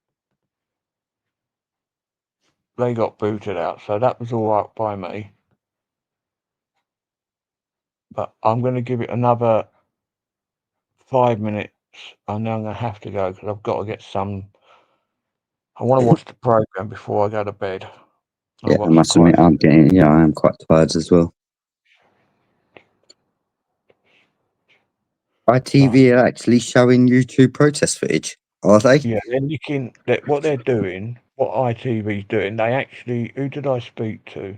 So that was all right by me. But I'm going to give it another 5 minutes, and then I'm going to have to go because I've got to get some. I want to watch the program before I go to bed. Yeah, I must admit, I am quite tired as well. ITV are actually showing YouTube protest footage, are they? Yeah, they're looking at what they're doing, what ITV's doing. They actually, who did I speak to?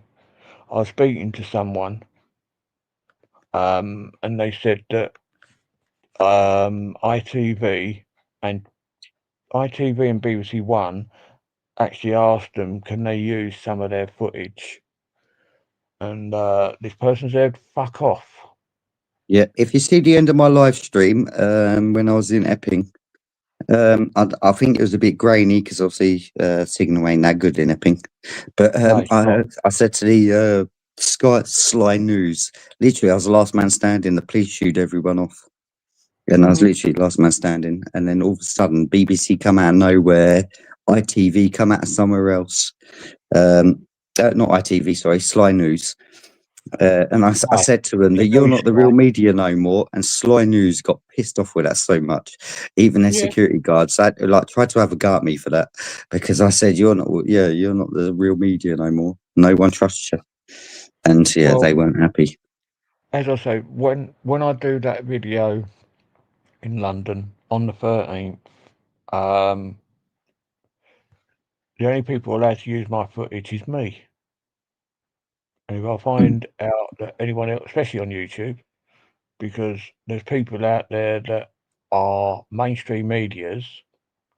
I was speaking to someone, and they said that ITV and ITV and BBC One actually asked them, can they use some of their footage? And this person said, fuck off. Yeah, if you see the end of my live stream, when I was in Epping, I think it was a bit grainy because obviously signal ain't that good in Epping. But No, it's not. I said to the Sly News, literally, I was the last man standing. The police shoot everyone off, and I was literally last man standing. And then all of a sudden, BBC come out of nowhere, ITV come out of somewhere else. Not ITV, sorry, Sly News. And I said to them that you're not the real media no more. And Sly News got pissed off with that so much. Even their security guards tried to have a go at me for that, because I said you're not the real media no more. No one trusts you. And they weren't happy. As I say, when I do that video in London on the 13th, the only people allowed to use my footage is me. And if I find out that anyone else, especially on YouTube, because there's people out there that are mainstream medias,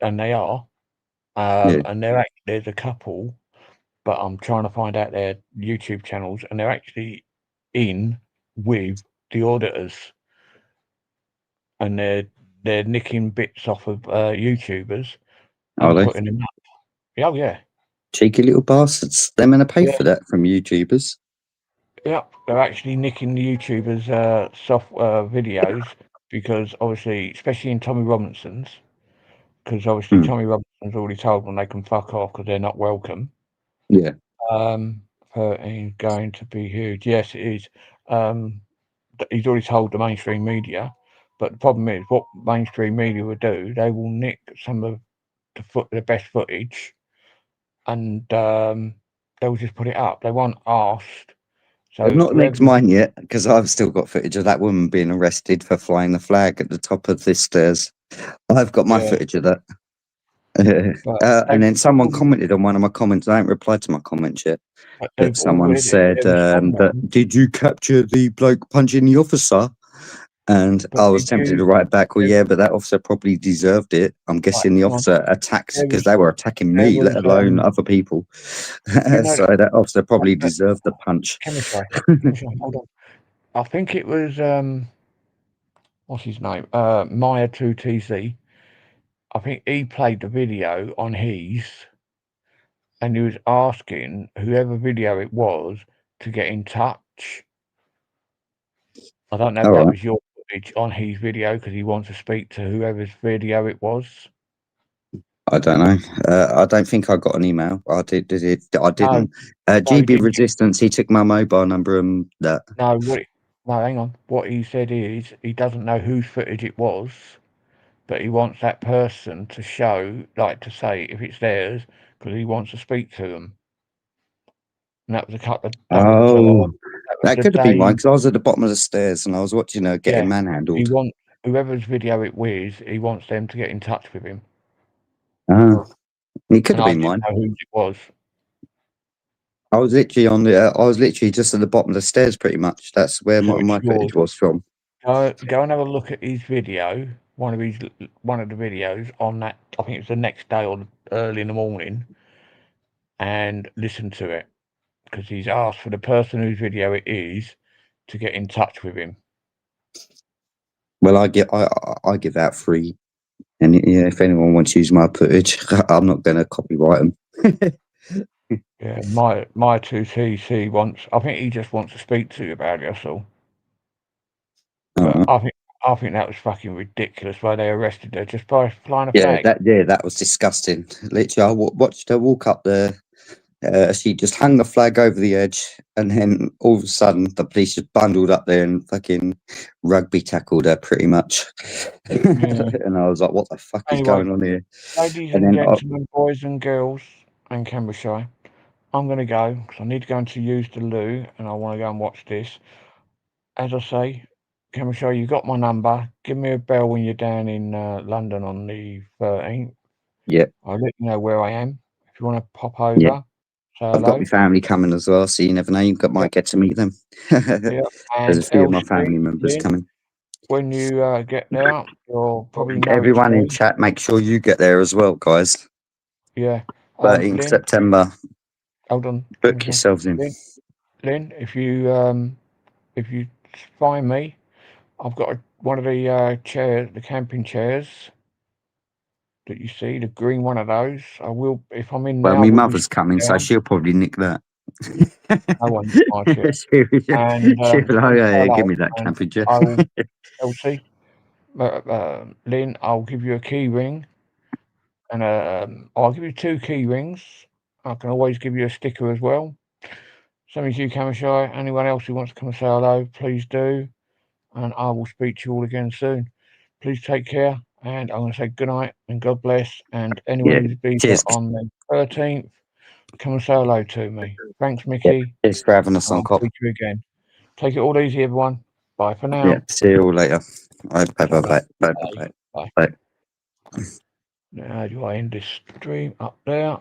and they are, and there's a couple, but I'm trying to find out their YouTube channels, and they're actually in with the auditors, and they're nicking bits off of YouTubers and putting them up. Oh yeah, cheeky little bastards. They're going to pay for that from YouTubers. Yeah, they're actually nicking the YouTubers' videos, because obviously, especially in Tommy Robinson's, because obviously Tommy Robinson's already told them they can fuck off because they're not welcome. Yeah. 13 going to be huge. Yes, it is. He's already told the mainstream media, but the problem is, what mainstream media will do, they will nick some of the best footage, and they'll just put it up. They won't ask. So I've not nicked mine yet, because I've still got footage of that woman being arrested for flying the flag at the top of the stairs. I've got my footage of that. And then someone commented on one of my comments. I haven't replied to my comments yet. But someone said, did you capture the bloke punching the officer? And I was tempted to write back, well, yeah, but that officer probably deserved it. I'm guessing the officer attacked, because they were attacking me, let alone other people. So that officer probably deserved the punch. Hold on. I think it was, what's his name? Maya2TC. I think he played the video on his, and he was asking whoever video it was to get in touch. I don't know if that was your footage on his video, because he wants to speak to whoever's video it was. I don't know. I don't think I got an email. I didn't. GB Resistance, he took my mobile number and that. No, hang on. What he said is he doesn't know whose footage it was, but he wants that person to show, like, to say if it's theirs, because he wants to speak to them. And that was a couple of... that could have been mine, because I was at the bottom of the stairs and I was watching her getting manhandled. He wants whoever's video it was, he wants them to get in touch with him. It could have been mine. I didn't know who it was. I was literally just at the bottom of the stairs, pretty much. That's where my footage was from. Go and have a look at his video. One of the videos on that. I think it's the next day or early in the morning, and listen to it, because he's asked for the person whose video it is to get in touch with him. Well, I give out free, and if anyone wants to use my footage, I'm not going to copyright them. Yeah, my 2TC wants. I think he just wants to speak to you about it. That's all. But I think that was fucking ridiculous. Why they arrested her just by flying a flag. That was disgusting. Literally, I watched her walk up there. She just hung the flag over the edge, and then all of a sudden, the police just bundled up there and fucking rugby tackled her, pretty much. And I was like, "What the fuck is going on here?" Ladies and gentlemen, boys and girls, and Cambridgeshire, I'm going to go because I need to go into use the loo, and I want to go and watch this. As I say, Cambridgeshire, you got my number. Give me a bell when you're down in London on the 13th. Yeah, I'll let you know where I am. If you want to pop over. Yeah. I've got my family coming as well, so you never know. You might get to meet them. There's a few of my family members coming. when you get there, you'll probably know. Everyone in it's chat, make sure you get there as well, guys. Yeah. 13th Lynn, September. hold on. Book yourselves in. Lynn, if you find me, I've got one of the chairs, the camping chairs that you see, the green one of those. I will, if I'm in Well, now. my with mother's coming, so down, she'll probably nick that. I won't nick my chair. And she'll be like, oh, yeah, give hello, me that and camping chair. I will, Elsie, Lynn, I'll give you a key ring, and I'll give you 2 key rings. I can always give you a sticker as well. Same as you, Camashy. Anyone else who wants to come and say hello, please do. And I will speak to you all again soon. Please take care. And I'm going to say good night and God bless. And anyone Yeah, who's been cheers. on the 13th, come and say hello to me. Thanks, Mickey. Cheers for having us on, I'll Cop. speak to you again. Take it all easy, everyone. Bye for now. Yeah, see you all later. Bye, bye, bye, bye, bye, bye. Bye. Bye. Now do I end this stream up there?